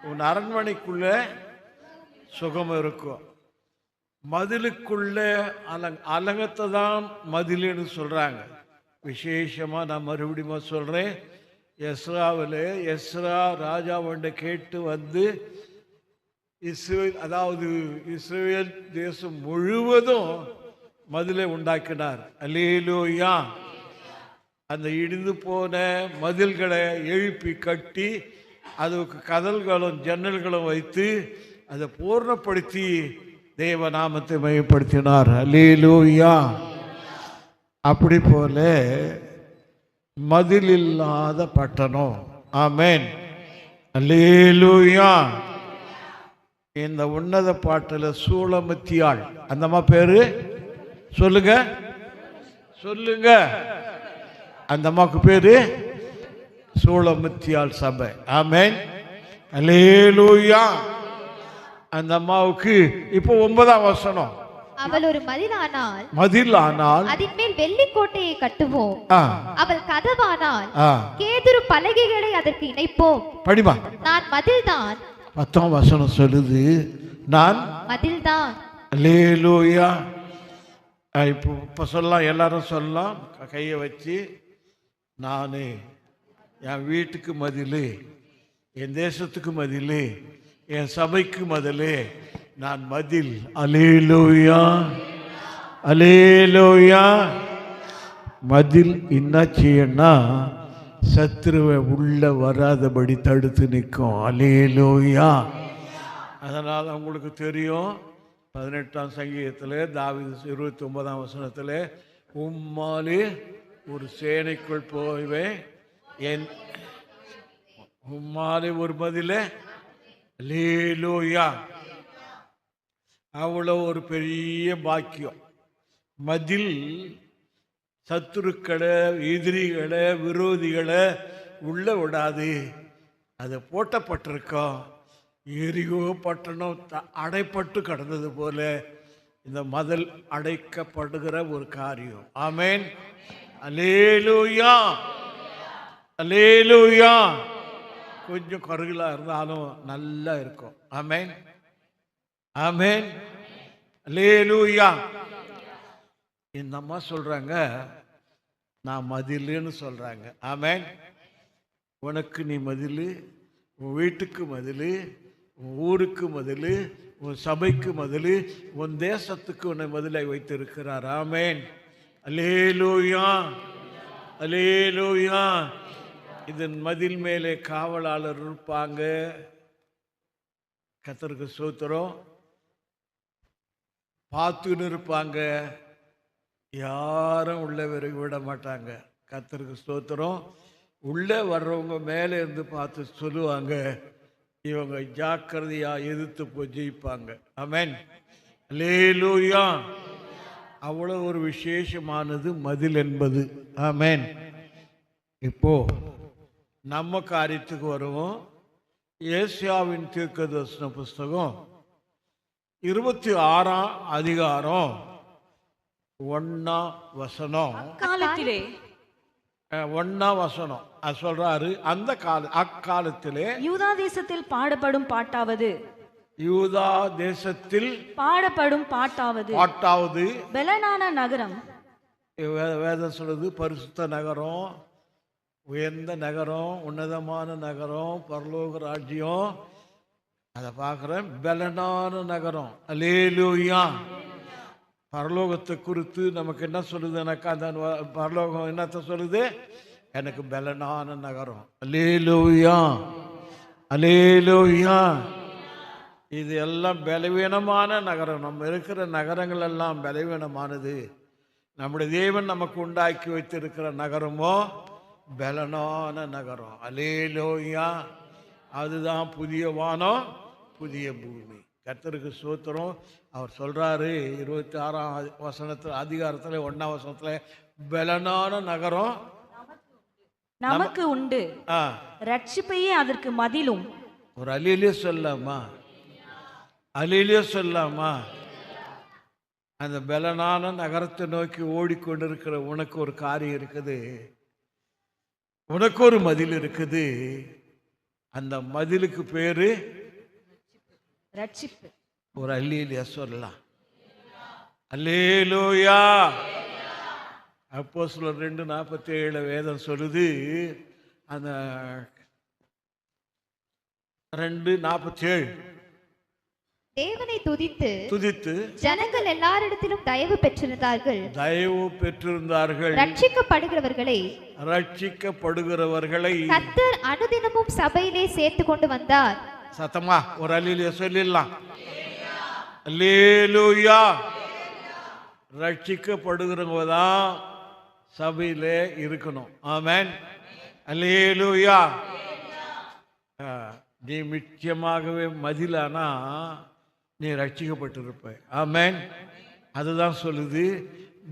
C: உன் அரண்மனைக்குள்ளே சுகம் இருக்கும். மதிலுக்குள்ளே அலங்கத்தை தான் மதிலுன்னு சொல்றாங்க. விசேஷமா நான் மறுபடியும் சொல்றேன், எஸ்ரா ராஜாவண்ட கேட்டு வந்து இஸ்ரவேல், அதாவது இஸ்ரவேல் தேசம் முழுவதும் மதிலை உண்டாக்கினார். அல்லேலூயா. அந்த இடிந்து போன மதில்களை எழுப்பி கட்டி அதுக்கு கதல்களும் ஜன்னல்களும் வைத்து அதை பூர்ணப்படுத்தி தேவ நாமத்தை மையப்படுத்தினார். அல்லேலூயா. அப்படி போல மதில் இல்லாத பட்டணம். ஆமென். அல்லேலூயா. இந்த உன்னத பாட்டில் சூளமத்தியாள், அந்த அம்மா பேரு சொல்லுங்க, சொல்லுங்க. அந்த அம்மாவுக்கு பேரு சூளமத்தியாள் சபை. ஆமென். அல்லேலூயா. அந்த அம்மாவுக்கு இப்போ 9ஆம் வசனம்.
D: அவள் ஒரு மதிலானால் அதின் மேல் வெள்ளி கோட்டையை கட்டுவோம். அவள் கதவானால்
C: ஆ,
D: கேதுரு பலகைகளை அதற்கு இணைப்போம்.
C: படிமா.
D: நான் மதில்தான்.
C: 10ஆம் வசனம் சொல்லுது, நான்
D: மதில்தான்.
C: அல்லேலூயா. இப்போ சொல்லலாம், எல்லாரும் சொல்லலாம், கையை வச்சு, நான் என் வீட்டுக்கு மதில், என் தேசத்துக்கு மதில், என் சபைக்கு மதில், நான் மதில். அல்லேலூயா. அல்லேலூயா. மதில் என்ன செய்யணும்னா சத்துருவை உள்ள வராதபடி தடுத்து நிற்கும். அல்லேலூயா. அதனால் உங்களுக்கு தெரியும், 18ஆம் சங்கீதத்தில் தாவீது 29ஆம் வசனத்தில், உம்மாலே ஒரு சேனைக்குள் போய்வேன், என் உம்மாலே ஒரு மதில. அல்லேலூயா. அவ்வளோ ஒரு பெரிய பாக்கியம். மதில் சத்துருக்களை, எதிரிகளை, விரோதிகளை உள்ள விடாது. அது போட்டப்பட்டிருக்கோம். எரியோ பட்டணம் அடைப்பட்டு கிடந்தது போல இந்த மதில் அடைக்கப்படுகிற ஒரு காரியம். ஆமென். அல்லேலூயா. அல்லேலூயா. கொஞ்சம் கருகிலா இருந்தாலும் நல்லா இருக்கும். ஆமென். ஆமென். அல்லேலூயா. இந்த அம்மா சொல்றாங்க, நான் மதிலுன்னு சொல்றாங்க. ஆமென். உனக்கு நீ மதில், உன் வீட்டுக்கு மதில், உன் ஊருக்கு மதில், உன் சபைக்கு மதில், உன் தேசத்துக்கு உன்னை மதிலை வைத்திருக்கிறார். ஆமென். அல்லேலூயா. அல்லேலூயா. இதன் மதில் மேலே காவலாளர் இருப்பாங்க. கர்த்தருக்கு ஸ்தோத்திரம். பார்த்துன்னு இருப்பாங்க. யாரும் உள்ள விட மாட்டாங்க. கர்த்தருக்கு ஸ்தோத்திரம். உள்ளே வர்றவங்க மேலே இருந்து பார்த்து சொல்லுவாங்க, இவங்க ஜாக்கிரதையா எதிர்த்து போய் ஜெயிப்பாங்க. ஆமென். அல்லேலூயா. அவ்வளோ ஒரு விசேஷமானது மதில் என்பது. ஆமென். இப்போ நம்ம காரியத்துக்கு வருவோம். ஏசாயாவின் தீர்க்கதரிசன புஸ்தகம் 26ஆம் அதிகாரம் 1ஆம் வசனம்.
F: காலத்திலே
C: 1ஆம் வசனம் சொல்றாரு, அந்த அக்காலத்திலே
F: யூதா தேசத்தில் பாடப்படும் பாட்டாவது,
C: யூதா தேசத்தில்
F: பாடப்படும் பாட்டாவது பெலனான நகரம்.
C: வேதம் சொல்லுது, பரிசுத்த நகரம், உயர்ந்த நகரம், உன்னதமான நகரம், பரலோக ராஜ்யம். அதை பார்க்குறேன். பெலனான நகரம். அல்லேலூயா. பரலோகத்தை குறித்து நமக்கு என்ன சொல்லுது? எனக்கு அந்த பரலோகம் என்னத்தை சொல்லுது? எனக்கு பெலனான நகரம். அல்லேலூயா. அல்லேலூயா. இது எல்லாம் பலவீனமான நகரம். நம்ம இருக்கிற நகரங்கள் எல்லாம் பலவீனமானது. நம்முடைய தேவன் நமக்கு உண்டாக்கி வைத்திருக்கிற நகரமோ பலனான நகரம். அல்லேலூயா. அதுதான் புதிய வானம், புதிய பூமி. கர்த்தருக்கு ஸ்தோத்திரம். அவர் சொல்றாரு 26ஆம் வசனத்தில், அதிகாரத்தில் 1ஆம் வசனத்தில், பலனான நகரம்
F: நமக்கு உண்டு, ரட்சிப்பையே அதற்கு மதிலும்.
C: ஒரு அலிலே சொல்லாமா? அலிலே சொல்லாமா? அந்த பலனான நகரத்தை நோக்கி ஓடிக்கொண்டிருக்கிற உனக்கு ஒரு காரியம் இருக்குது. உனக்கு ஒரு மதில் இருக்குது. அந்த மதிலுக்கு பேரு
F: ரட்சிப்பு.
C: ஒரு அல்லேலூயா சொல்லலாம். அல்லேலூயா. அப்போஸ்தலர் 2:47 வேதம் சொல்லுது. அந்த 2:47
D: தேவனை துதித்து
C: துதித்து
D: ஜனங்கள் எல்லாரிடத்திலும் தயவு பெற்றிருந்தார்கள்.
C: தயவு பெற்றிருந்தார்கள்.
D: ரட்சிக்கப்படுகிறவர்களை கர்த்தர் அனுதினமும் சபையிலே சேர்த்து கொண்டு வந்தார்.
C: சத்தமா ஒரு அல்லேலூயா சொல்லிடலாம். அல்லேலூயா. ரட்சிக்கப்படுகிறவங்க தான் சபையிலே இருக்கணும். ஆமென். அல்லேலூயா. நீ முக்கியமாகவே மதிலானா நீ ரட்சிக்கப்பட்டிருப்ப. ஆமென். அதுதான் சொல்லுது,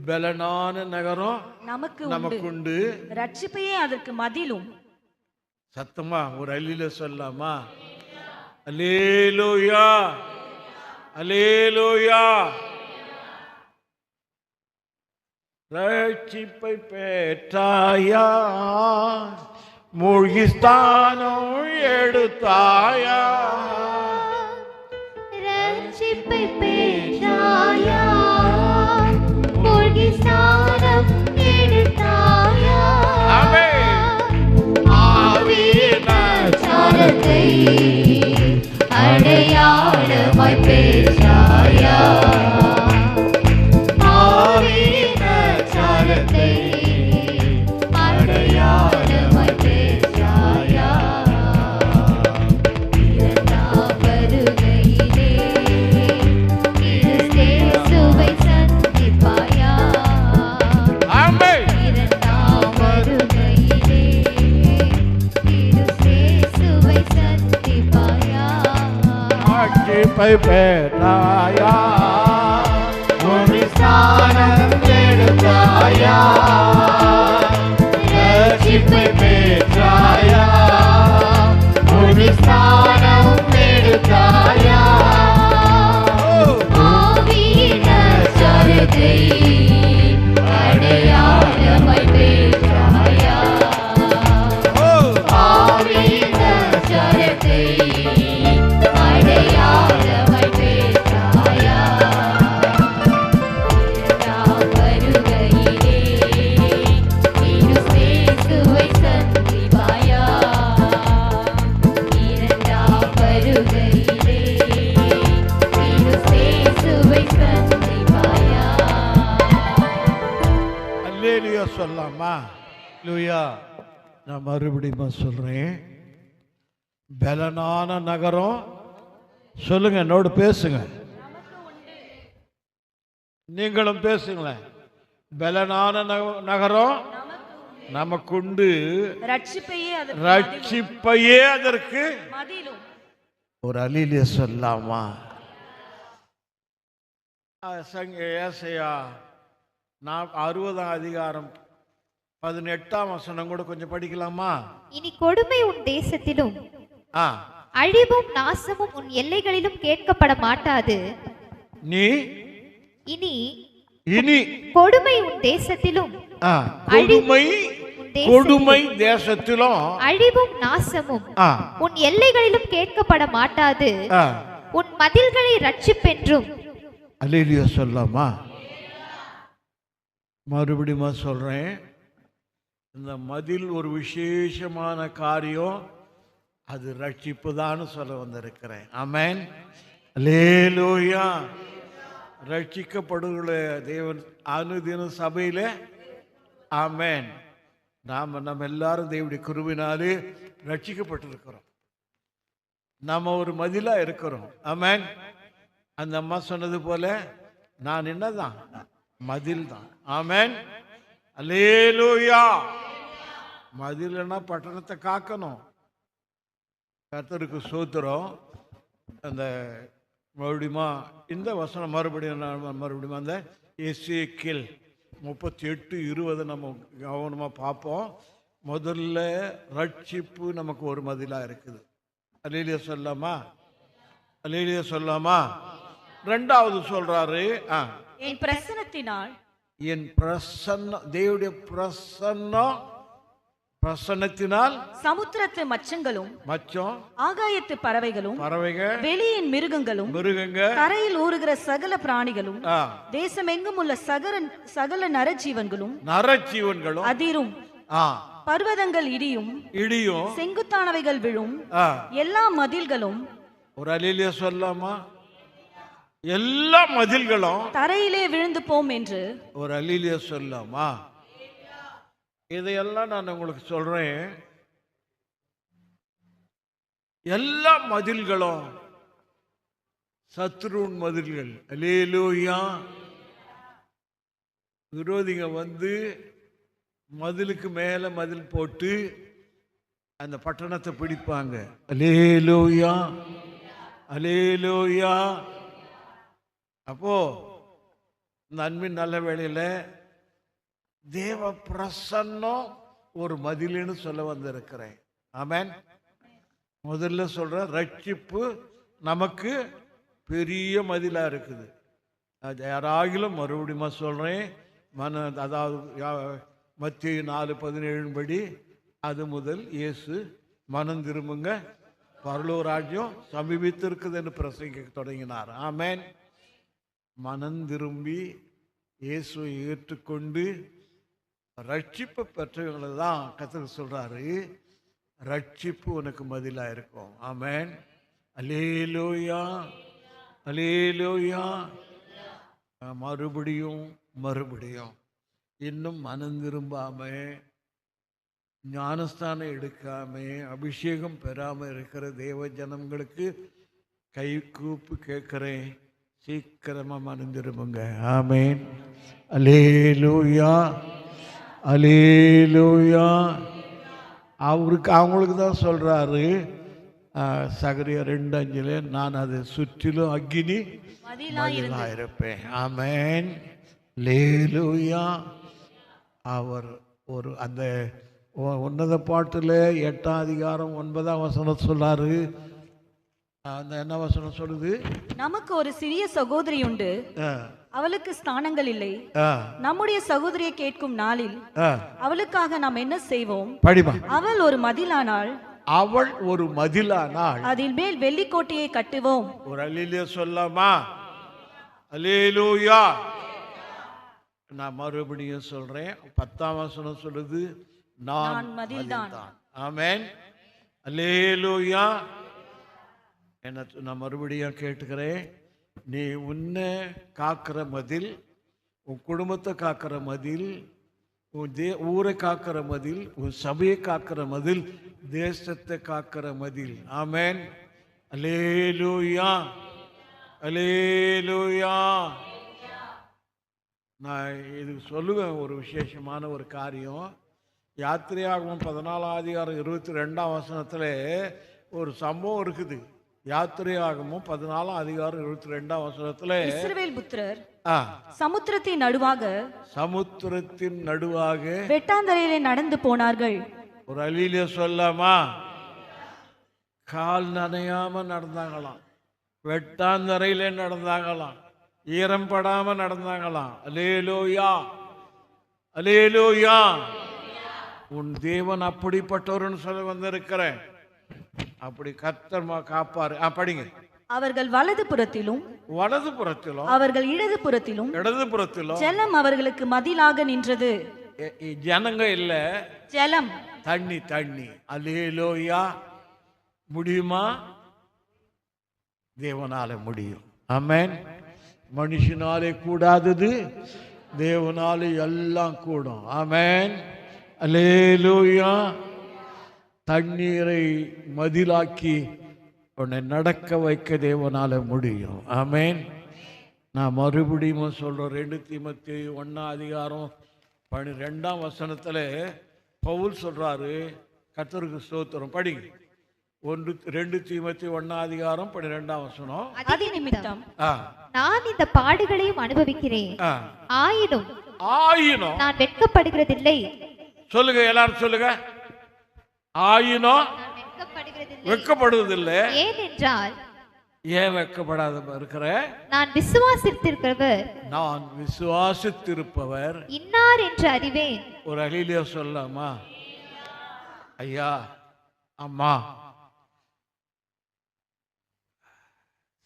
C: பலனான நகரம் நமக்குண்டு,
F: ரட்சிப்பையே அதற்கு மதிலும்.
C: சத்தமா ஒரு அல்லேலூயா சொல்லலாமா? அல்லேலூயா, அல்லேலூயா. ரட்சிப்பை பெற்றாயா, மூழ்கி ஸ்தானம் எடுத்தாயா.
D: ரட்சிப்பை பெற்றாயா, மூழ்கி ஸ்தானம் எடுத்தாயா. ஆவியின் அச்சாரத்தை அடையாளமாய் பெற்றாயா. ஆவியின் அச்சாரத்தை அடையாளமாய் பெற்றாயா. இரண்டாம் வருகையிலே கிறிஸ்தேசுவை சந்திப்பாயா. இரண்டாம் வருகையிலே கிறிஸ்தேசுவை சந்திப்பாயா.
C: ரட்சிப்பை பெற்றாயா,
D: மூழ்கி ஸ்தானம் எடுத்தாயா. ரட்சிப்பை பெற்றாயா, மூழ்கி ஸ்தானம் எடுத்தாயா. ஆவியின் அச்சாரத்தை அடையாளமாய் பெற்றாயா. ஆவியின் அச்சாரத்தை அடையாளமாய் பெற்றாயா. இரண்டாம் வருகையிலே கிறிஸ்தேசுவை சந்திப்பாயா. இரண்டாம் வருகையிலே கிறிஸ்தேசுவை சந்திப்பாயா.
C: அல்லேலூயா சொல்லலாமா?
B: லூயா.
C: நான் மறுபடியும் சொல்றேன், பலனான நகரம். சொல்லுங்க, என்னோடு பேசுங்க, நீங்களும் பேசுங்களேன். பலனான நகரம் நமக்குண்டு, ரட்சிப்பையே அதற்கு
F: மதிலும்.
C: ஒரு அல்லேலூயா சொல்லலாமா? ஏசாயா 60ஆம் அதிகாரம் 18ஆம் வசனம் கூட கொஞ்சம் படிக்கலாமா?
D: இனி கொடுமை உன் தேசத்திலும்
C: ஆ,
D: அழிவும் நாசமும் உன் எல்லைகளிலும் கேட்கப்பட மாட்டாது. இனி கொடுமை உன் தேசத்திலும்
C: கொடுமை தேசத்திலும்
D: அழிவும் நாசமும் உன் எல்லைகளிலும் கேட்கப்பட மாட்டாது. உன் மதில்களை ரட்சிப்பென்றும்.
C: அல்லேலூயா சொல்லலாமா? மறுபடியும் சொல்றேன், இந்த மதில் ஒரு விசேஷமான காரியம், அது ரட்சிப்பு தான் சொல்ல வந்திருக்கிறேன். ஆமென். அல்லேலூயா. ரட்சிக்கப்படுகிற தேவன் அனுதின சபையில. ஆமென். நம்ம எல்லாரும் தேவனுடைய கிருபையினாலே ரட்சிக்கப்பட்டிருக்கிறோம். நாம ஒரு மதிலா இருக்கிறோம். ஆமென். அந்த அம்மா சொன்னது போல நான் என்னதான்? மதில் தான். ஆமென். அல்லேலூயா. மதில்னா பட்டணத்தை காக்கணும். கர்த்தருக்கு ஸ்தோத்திரம். அந்த மறுபடியுமா இந்த வசனம் மறுபடியும் அந்த எசேக்கியேல் 38:20 நம்ம கவனமாக பார்ப்போம். முதல்ல ரட்சிப்பு நமக்கு ஒரு மதிலாக இருக்குது. அல்லேலூயா சொல்லலாமா? அல்லேலூயா சொல்லலாமா? ரெண்டாவது சொல்றாரு,
F: என் பிரசன்னத்தினால்,
C: என் பிரசன்னம், தேவனுடைய பிரசன்னத்தினால்
F: சமுத்திரத்து மச்சங்களும் ஆகாயத்து பறவைகள், வெளியின் மிருகங்களும், கரையில் ஊறுகிற சகல பிராணிகளும், தேசமெங்கும் உள்ள சகல நரஜீவன்களும் அதிரும். பர்வதங்கள் இடியும், செங்குத்தானவைகள் விழும், எல்லா மதில்களும்.
C: ஒரு அல்லேலூயா சொல்லலாமா? எல்லா மதில்களும்
F: தரையிலே விழுந்து போம் என்று
C: ஒரு அல்லேலூயா சொல்லாமா? இதையெல்லாம் நான் உங்களுக்கு சொல்றேன். எல்லா மதில்களும் சத்ருவின் மதில்கள். அல்லேலூயா. விரோதிங்க வந்து மதிலுக்கு மேல மதில் போட்டு அந்த பட்டணத்தை பிடிப்பாங்க. அல்லேலூயா, அல்லேலூயா. அப்போ இந்த அன்பின் நல்ல வேளையில தேவ பிரசன்னம் ஒரு மதில்னு சொல்ல வந்திருக்கிறேன். ஆமென். முதல்ல சொல்ற ரட்சிப்பு நமக்கு பெரிய மதிலா இருக்குது. அது யாராகிலும் மறுபடியும் சொல்றேன், அதாவது மத்தேயு 4:17 படி அது முதல் இயேசு மனம் திரும்புங்க, பரலோக ராஜ்யம் சமீபித்திருக்குது என்று பிரசங்கிக்க தொடங்கினார். ஆமென். மனம் திரும்பி இயேசுவை ஏற்றுக்கொண்டு ரட்சிப்பு பெற்றவங்களை தான் கர்த்தர் சொல்றாரு, ரட்சிப்பு உனக்கு பதிலா இருக்கும். ஆமென். அல்லேலூயா, அல்லேலூயா. மறுபடியும் மறுபடியும் இன்னும் மனம் திரும்பாம ஞானஸ்தானம் எடுக்காம அபிஷேகம் பெறாம இருக்கிற தேவ ஜனங்களுக்கு கை கூப்பி கேட்கிறேன், சீக்கிரமா மனம் திரும்புங்க. ஆமென். அல்லேலூயா, அல்லேலூயா. அவங்களுக்கு தான் சொல்றாரு சகரியா 2:5, நான் அது சுற்றிலும் அக்கினி மதிலா இருப்பேன். ஆமென். அல்லேலூயா. அவர் ஒரு அந்த உன்னத பாட்டுல 8ஆம் அதிகாரம் 9ஆம் வசனம் சொல்லாரு. அந்த என்ன வசனம் சொல்லுது? நமக்கு ஒரு சிறிய சகோதரி உண்டு, அவளுக்கு ஸ்தானங்கள் இல்லை. நம்முடைய சகோதரியை கேட்கும் நாளில் அவளுக்காக நாம் என்ன செய்வோம்? படிமா. அவள் ஒரு மதிலானாள், அவள் ஒரு மதிலானாள், அதில் மேல் வெள்ளிக்கோட்டையை கட்டுவோம். ஒரு அல்லேலூயா சொல்லாமா? அல்லேலூயா. நான் மறுபடியும் சொல்றேன், 10ஆம் வசனம் சொல்லுது, நான் மதில்தான். ஆமென். அல்லேலூயா. என்ன நான் மறுபடியும் கேட்டுக்கிறேன், நீ உன்னை காக்கிற மதில், உன் குடும்பத்தை காக்கிற மதில், உன் ஊரை காக்கிற மதில், உன் சபையை காக்கிற மதில், தேசத்தை காக்கிற மதில். ஆமென். அல்லேலூயா, அல்லேலூயா. நான் இது சொல்லுவேன், ஒரு விசேஷமான ஒரு காரியம். யாத்திரையாகமம் 14ஆம் அதிகாரம் 22ஆம் வசனத்துல ஒரு சம்பவம் இருக்குது. யாத்திரையாகமம் 14ஆம் அதிகாரம் 22ஆம் வசனத்துல இஸ்ரவேல் புத்திரர் சமுத்திரத்தின் நடுவாக வெட்டாந்தரையிலே நடந்து போனார்கள். ஒரு அல்லேலூயா சொல்லாமா? கால் நனையாம நடந்தாங்களாம், வெட்டாந்தரையிலே நடந்தாங்களாம், ஈரம் படாம நடந்தாங்களாம். அல்லேலூயா, அல்லேலூயா. உன் தேவன் அப்படிப்பட்டவர்னு சொல்ல வந்திருக்கிறேன். அப்படி கர்த்தர் காப்பாரு. படிங்க. அவர்கள் வலது புறத்திலும் அவர்கள் இடது புறத்திலும் ஜலம் அவர்களுக்கு மதிலாக நின்றது. ஜனங்க இல்ல, ஜலம், தண்ணி. அல்லேலூயா. முடியுமா? தேவனால முடியும். ஆமென். மனுஷனாலே கூடாதது தேவனாலே எல்லாம் கூடும். ஆமென். அல்லேலூயா. தண்ணீரை மதிலாக்கி உன்னை நடக்க வைக்க தேவனால முடியும். ஆமென். நான் மறுபடியும் சொல்றேன், 2 தீமோத்தேயு 1ஆம் அதிகாரம் 12ஆம் வசனத்துல பவுல் சொல்றாரு, கர்த்தருக்கு ஸ்தோத்திரம். படிங்க. 2 தீமோத்தேயு 1ஆம் அதிகாரம் 12ஆம் வசனம்.
D: அதி நிமித்தம் நான் இந்த பாடுகளையும் அனுபவிக்கிறேன், ஆயினும் நான் வெட்கப்படுகிறதில்லை.
C: சொல்லுங்க, எல்லாரும் சொல்லுங்க. ஆயினும் வெட்கப்படுவதில்லை.
D: ஏனென்றால்,
C: ஏன் வெட்கப்படாத இருக்கிற?
D: நான் விசுவாசித்திருப்பவர் இன்னார் என்று அறிவேன்.
C: ஒரு அல்லேலூயா சொல்லலாமா? ஐயா, அம்மா,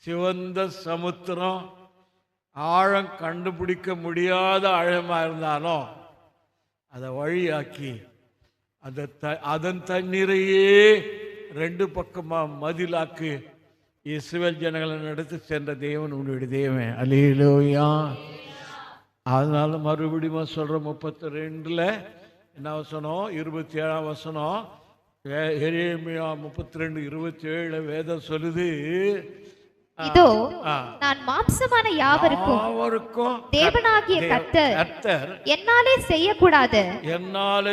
C: சிவந்த சமுத்திரம் ஆழம் கண்டுபிடிக்க முடியாத ஆழமா இருந்தாலும் அதை வழியாக்கி அதன் தண்ணீரையே 2 பக்கமா மதிலாக்கி இஸ்ரவேல் ஜனங்களை நடத்தி சென்ற தேவன் உன்னுடைய தேவன். அல்லேலூயா. அதனால மறுபடியும் சொல்ற 32 என்ன வசனம், 27 வசனம், எரேமியா 32:27 வேதம் சொல்லுது,
D: இதோ நான் மாம்சமான யாவருக்கும் தேவனாகிய
C: கர்த்தர்
D: என்னாலே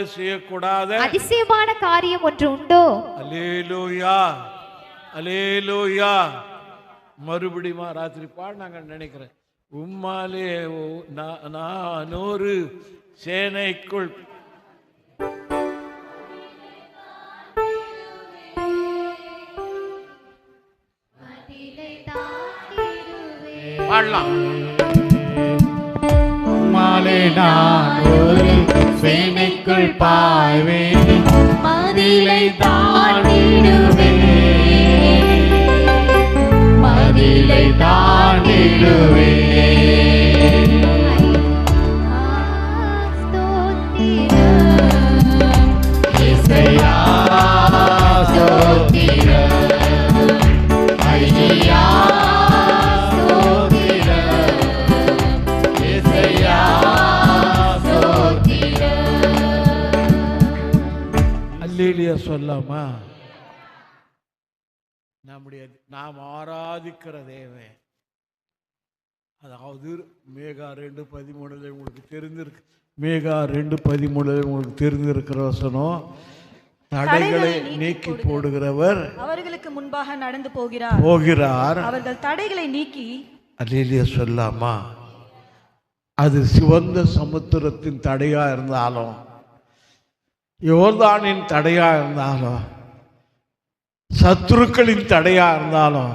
D: செய்யக்கூடாத அதிசயமான காரியம் ஒன்று உண்டோ?
C: அல்லேலூயா, அல்லேலூயா. மறுபடியும் ராத்திரி பாடினாங்க நினைக்கிறேன். உம்மாலே நான் ஒரு சேனைக்குள் பாடலாம்.
G: உம்மாலே நான் ஒரு சேனைக்குள் பாய்வேன், மதிலை தாண்டிடுவேன், மதிலை தாண்டிடுவேன். இசையா ஸ்தோத்திரம், ஐயா
C: அல்லேலூயா சொல்லாமா? நாம் ஆராதிக்கிற தேவன், அதாவது மேகா 2:13 உங்களுக்கு தெரிந்திருக்கு. மேகா 2:13 உங்களுக்கு தெரிந்திருக்கிற வசனம், தடைகளை நீக்கி போடுகிறவர்
F: அவர்களுக்கு முன்பாக நடந்து போகிறார். அவர்கள் தடைகளை நீக்கி.
C: அல்லேலூயா சொல்லாமா? அது சிவந்த சமுத்திரத்தின் தடையா இருந்தாலும், யோர்தானின் தடையா இருந்தாலும், சத்துருக்களின் தடையா இருந்தாலும்,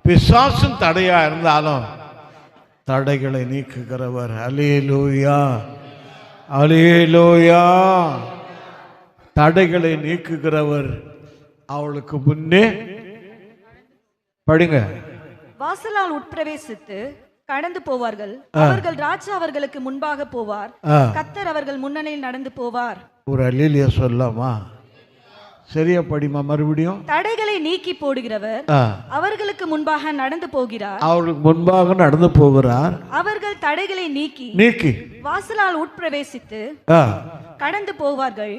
C: பிசாசின் தடையா இருந்தாலும், தடைகளை நீக்குகிறவர். அல்லேலூயா, அல்லேலூயா. தடைகளை நீக்குகிறவர் அவளுக்கு முன்னே படிங்க.
F: வாசலால் உட்பிரவேசித்து கடந்து போவார்கள். அவர்கள் ராஜா அவர்களுக்கு முன்பாக போவார். கர்த்தர் அவர்கள் முன்னணியில் நடந்து போவார்.
C: ஒரு அல்லேலூயா சொல்லலாமா? சரியா படிமா மறுபடியும்.
F: தடைகளை நீக்கி போடுகிறவர் அவர்களுக்கு முன்பாக நடந்து போகிறார்.
C: அவர்களுக்கு முன்பாக நடந்து போகிறார்.
F: அவர்கள் தடைகளை நீக்கி வாசலால் உட்பிரவேசித்து கடந்து போவார்கள்.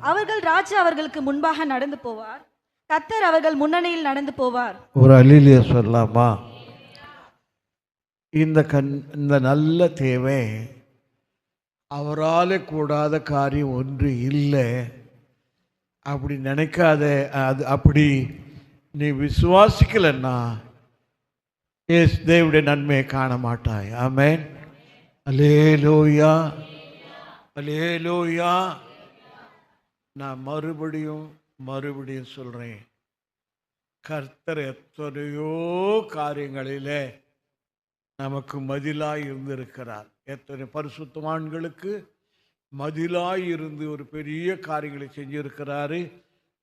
F: அவர்கள் ராஜா அவர்களுக்கு முன்பாக நடந்து போவார். கர்த்தர் அவர்கள் முன்னணியில் நடந்து போவார்.
C: ஒரு அல்லேலூயா சொல்லலாமா? இந்த நல்ல தேவை, அவராலே கூடாத காரியம் ஒன்று இல்லை அப்படி நினைக்காத. அது அப்படி நீ விசுவாசிக்கலன்னா தேவனுடைய நன்மையை காண மாட்டாய். ஆமென். அல்லேலூயா, அல்லேலூயா. நான் மறுபடியும் சொல்றேன், கர்த்தர் எத்தனையோ காரியங்களிலே நமக்கு மதிலாய் இருந்திருக்கிறார். எத்தனை பரிசுத்தவான்களுக்கு மதிலாய் இருந்து ஒரு பெரிய காரியங்களை செஞ்சிருக்கிறாரு.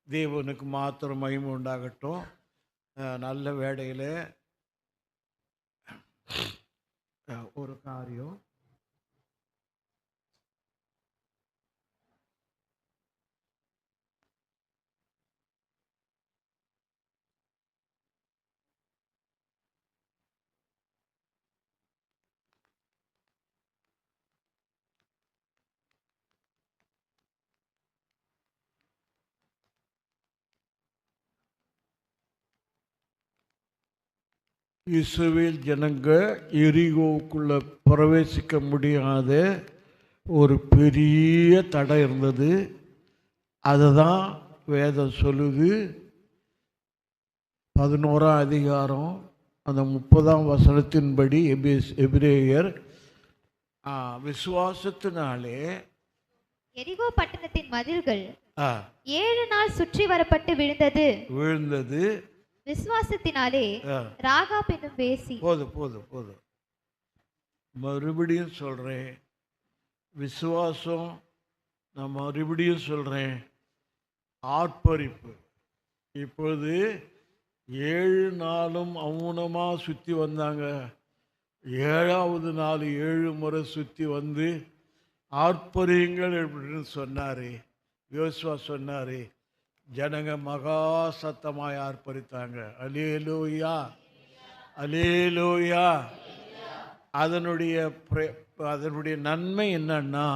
C: தேவனுக்கு மாத்திரம் மகிமை உண்டாகட்டும். நல்ல வேளையில் ஒரு காரியம், இஸ்ரவேல் ஜனங்க எரிகோவுக்குள்ள பிரவேசிக்க முடியாத ஒரு பெரிய தடை இருந்தது. அதுதான் வேதம் சொல்லுது. 11ஆம் அதிகாரம் அந்த 30ஆம் வசனத்தின்படி எபிரேயர், விசுவாசத்தினாலே
D: எரிகோ பட்டணத்தின் மதில்கள் 7 நாள் சுற்றி வரப்பட்டு விழுந்தது. விசுவாசத்தினாலே ராகாப் என்னும் வேசி.
C: போதும். மறுபடியும் சொல்றேன், விசுவாசம். நான் மறுபடியும் சொல்றேன், ஆர்ப்பரிப்பு. இப்பொழுது 7 நாளும் மௌனமா சுத்தி வந்தாங்க. 7ஆவது நாள் 7 முறை சுத்தி வந்து ஆர்ப்பரியுங்கள் அப்படின்னு சொன்னாரு. யோசுவா சொன்னாரு, ஜனங்க மகா சத்தமாய் ஆர்ப்பரித்தாங்க. அல்லேலூயா, அல்லேலூயா. அதனுடைய நன்மை என்னன்னா,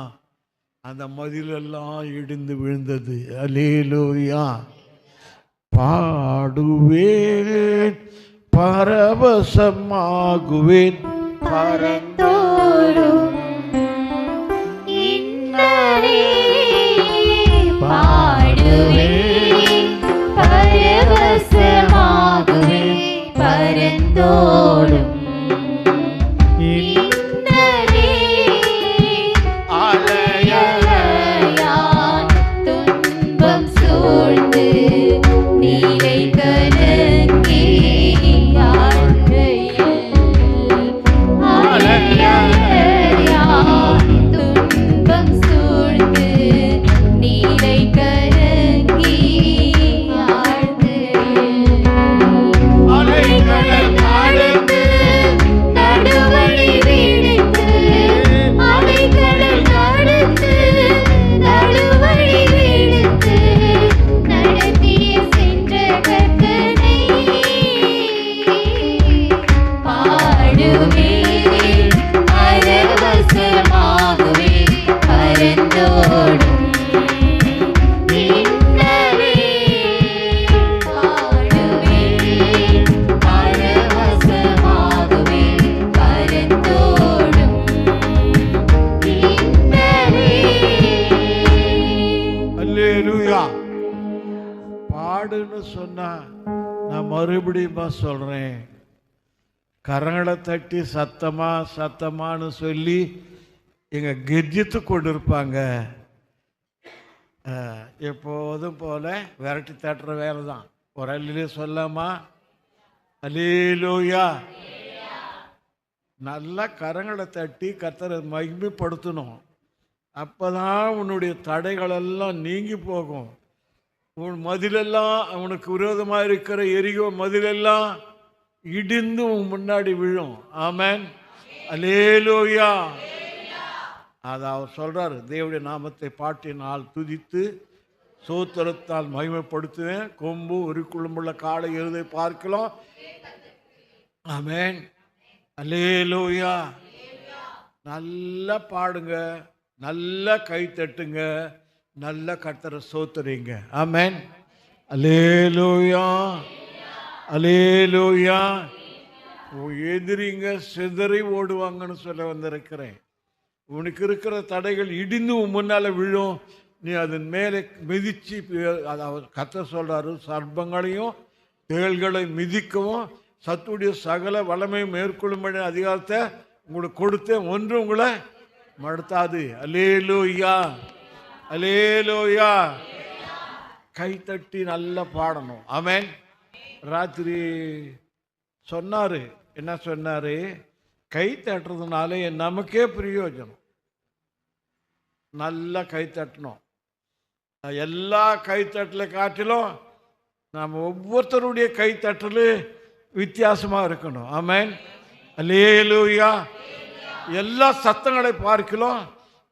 C: அந்த மதிலெல்லாம் இடிந்து விழுந்தது. அல்லேலூயா. பாடுவேன், பரவசமாகுவேன்,
D: பரந்தோடும் இன்னரே பாடுவேன், பரவசமாகுவேன், பரந்தோடும் இன்னரே அலையலையாய் துன்பம் சூழ்ந்து நீரை கலங்கி ஆழ்கையில் அலையலையாய் துன்பம் சூழ்ந்து நீரை கலங்கி ஆழ்கையில் அலைகடல் கடந்து நடுவழி விடுத்து அலைகடல் கடந்து நடுவழி விடுத்து நடத்திய சென்ற கர்த்தனை பாடுவேன், பரவசமாகுவேன், பரந்தோடும் இன்னரே பாடுவேன், பரவசமாகுவேன், பரந்தோடும் இன்னரே.
C: அல்லேலூயா. பாடுன்னு சொன்னா நான் மறுபடியும் சொல்றேன், கரங்களை தட்டி சத்தமான்னு சொல்லி எங்க கெர்ஜித்து கொண்டிருப்பாங்க. எப்போதும் போல விரட்டி தட்டுற வேலை தான். ஒரு அல்லிலே சொல்லாமா? அல்லேலூயா. நல்லா கரங்களை தட்டி கர்த்தரை மகிமைப்படுத்தணும். அப்பதான் உன்னுடைய தடைகளெல்லாம் நீங்கி போகும். உன் மதிலெல்லாம், அவனுக்கு விரோதமாக இருக்கிற எரிகோ மதிலெல்லாம் இடிந்து உன் முன்னாடி விழும். ஆமென், அல்லேலூயா. அது அவர் சொல்றாரு, தேவனுடைய நாமத்தை பாட்டினால் துதித்து சோத்திரத்தால் மகிமைப்படுத்துவேன், கொம்பு ஒரு குழும்புள்ள காடை எருதை பார்க்கலாம். ஆமென், அல்லேலூயா. நல்லா பாடுங்க, நல்லா கை தட்டுங்க, நல்ல கர்த்தரை சோத்துறீங்க. ஆமென், அல்லேலூயா, அல்லேலூயா. எதிரிங்க சிதறி ஓடுவாங்கன்னு சொல்ல வந்திருக்கிறேன். உனக்கு இருக்கிற தடைகள் இடிந்து உன் முன்னால விழும். நீ அதன் மேலே மிதிச்சு, அதாவது கர்த்தர் சொல்றாரு, சர்ப்பங்களையும் தேள்களை மிதிக்கவும் சத்துடைய சகல வல்லமை மேற்கொள்ளும்படி அதிகாரத்தை உங்களுக்கு கொடுத்தேன், ஒன்று உங்களை மடுத்தாது. அல்லேலூயா, அல்லேலூயா. கை தட்டி நல்லா பாடணும். ஆமென். ராத்திரி சொன்னாரு, என்ன சொன்னாரு? கை தட்டுறதுனால நமக்கே பிரயோஜனம். நல்லா கை தட்டணும். எல்லா கை தட்டல காட்டிலும் நாம் ஒவ்வொருத்தருடைய கை தட்டல் வித்தியாசமாக இருக்கணும். ஆமென், அல்லேலூயா. எல்லா சத்தங்களை பார்க்கலாம்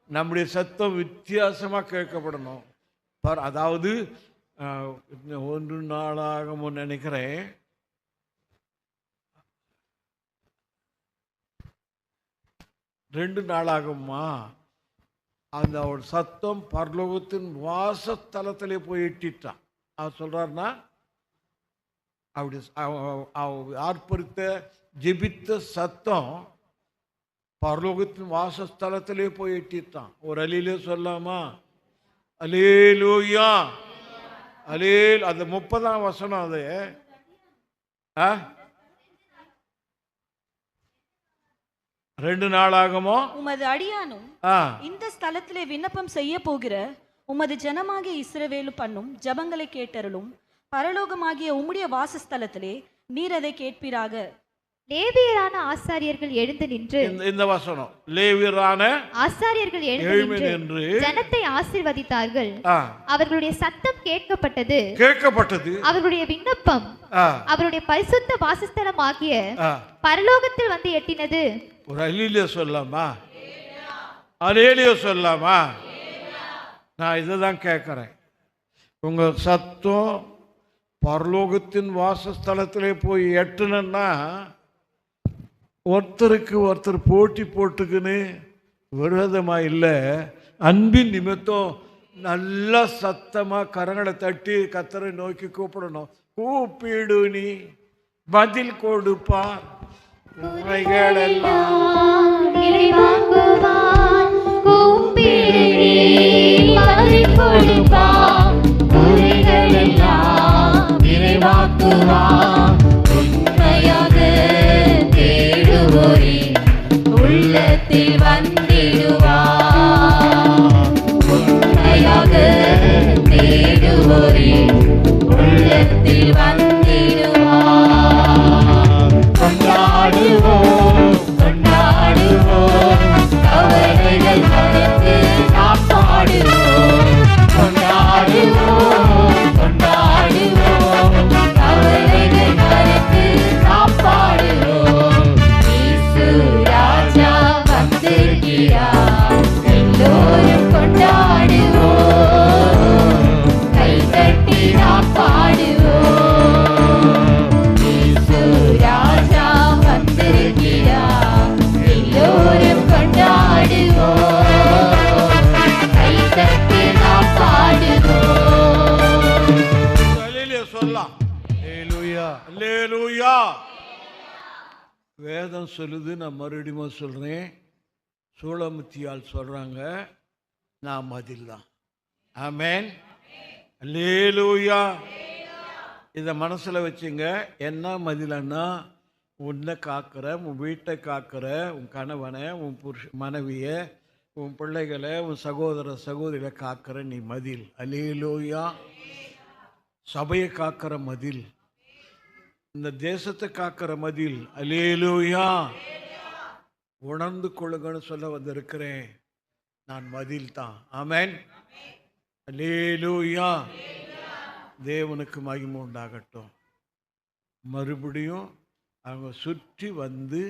C: நம்முடைய சத்தம் வித்தியாசமாக கேட்கப்படணும். அதாவது 1 நாளாகமோ நினைக்கிறேன், 2 நாளாகுமா, அந்த ஒரு சத்தம் பரலோகத்தின் வாசஸ்தலத்திலே போய் எட்டிட்டான். அவர் சொல்றாருன்னா, அப்படி ஆர்ப்பரித்த ஜெபித்த சத்தம் பரலோகத்தின் வாசஸ்தலத்திலே போய் எட்டிட்டான். ஒரு அலிலே சொல்லாமா? அல்லேலூயா, அந்த 30ஆம் வசனம். அது 2 நாளாகுமோ,
F: உமது அடியானும் இந்த ஸ்தலத்திலே விண்ணப்பம் செய்ய போகிற உமது ஜனமாகிய இஸ்ரவேலு பண்ணும் ஜபங்களை கேட்டருளும். பரலோகமாகிய உம்முடைய வாசஸ்தலத்திலே நீர் அதை கேட்பீராக.
D: லேவியரான ஆசாரியர்கள் எழுந்து நின்று,
C: இந்த வசனம், லேவியரான
D: ஆசாரியர்கள் எழுந்து நின்று ஜனத்தை ஆசீர்வதித்தார்கள். அவர்களுடைய சத்தம் கேட்கப்பட்டது. அவர்களுடைய விண்ணப்பம் அவருடைய பரிசுத்த வாசஸ்தலம் ஆகிய பரலோகத்தில் வந்து எட்டினது.
C: ஒரு அல்லேலூயா சொல்லாமா? அல்லேலூயா சொல்லாமா? நான் இதை தான் கேட்கிறேன். உங்கள் சத்தம் பரலோகத்தின் வாசஸ்தலத்திலே போய் எட்டணுன்னா ஒருத்தருக்கு ஒருத்தர் போட்டி போட்டுக்குன்னு விரோதமாக இல்லை, அன்பின் நிமித்தம் நல்ல சத்தமாக கரங்களை தட்டி கர்த்தரை நோக்கி கூப்பிடணும். கூப்பிடு நீ பதில் கொடுப்பார், உண்மைகளெல்லாம்
G: நிறைவாக்குவார். கூப்பிடு நீ பதில் கொடுப்பார், குறைகளெல்லாம் நிறைவாக்குவார். உண்மையாக தேடுவோரே உள்ளத்தில் வந்திடுவார். உண்மையாக தேடுவோரே உள்ளத்தில் வந்திடுவார். கொண்டாடுவோம் கொண்டாடுவோம், கவலைகள் மறந்து நாம் பாடுவோம். கொண்டாடுவோம் கொண்டாடுவோம், கவலைகள் மறந்து நாம் பாடுவோம். இயேசு ராஜா வந்திருக்கிறார், எல்லோரும் கொண்டாடுவோம். கை தட்டி நாம் பாடுவோம். இயேசு ராஜா வந்திருக்கிறார், எல்லோரும் கொண்டாடுவோம். கை தட்டி நாம் பாடுவோம்.
C: அல்லேலூயா சொல்லலாம்.
B: அல்லேலூயா.
C: அல்லேலூயா. வேதம் சொல்லுது, நான் மறுபடியும் சொல்கிறேன். சூளமுத்தியால் சொல்கிறாங்க, நான் மதில் தான். ஆமென். அல்லேலூயா. இதை மனசில் வச்சுங்க. என்ன மதிலன்னா, உன்னை காக்கிற, உன் வீட்டை காக்கிற, உன் கணவனை, உன் மனைவியை, உன் பிள்ளைகளை, உன் சகோதர சகோதரிகளை காக்கிற நீ மதில். அல்லேலூயா. சபையை காக்கிற மதில், இந்த தேசத்தை காக்கிற மதில். அல்லேலூயா. உணர்ந்து கொள்ளுங்கன்னு சொல்ல வந்திருக்கிறேன், நான் மதில் தான். ஆமென். அல்லேலூயா. தேவனுக்கு மகிமை உண்டாகட்டும். மறுபடியும் அவங்க சுற்றி வந்து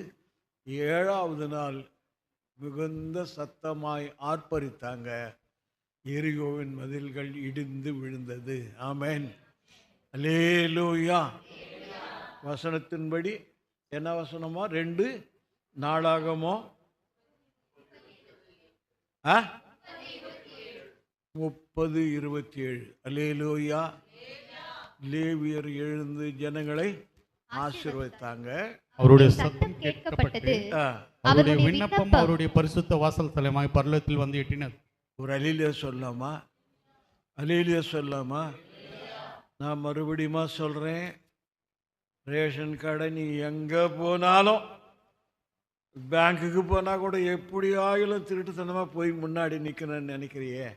C: 7வது நாள் மிகுந்த சத்தமாய் ஆர்ப்பரித்தாங்க. எரிகோவின் மதில்கள் இடிந்து விழுந்தது. ஆமென். அல்லேலூயா. வசனத்தின்படி என்ன வசனமோ 2 நாளாகமோ 30:27. அல்லேலூயா. லேவியர் எழுந்து ஜனங்களை ஆசீர்வதித்தாங்க.
G: அவருடைய
D: சத்தம்
G: சத்தம்
D: கேட்கப்பட்டது.
G: கேட்கப்பட்டு அவருடைய விண்ணப்பம் அவருடைய பரிசுத்த வாசல் தலமாய் பரலோகத்தில் வந்து எட்டினது.
C: ஒரு அல்லேலூயா சொல்லாமா? அல்லேலூயா சொல்லாமா? நான் மறுபடியுமா சொல்கிறேன், ரேஷன் கடை நீ எங்கே போனாலும், பேங்க்குக்கு போனால் கூட எப்படி ஆகிலும் திருட்டுத்தனமாக போய் முன்னாடி நிற்கணும்னு நினைக்கிறியே.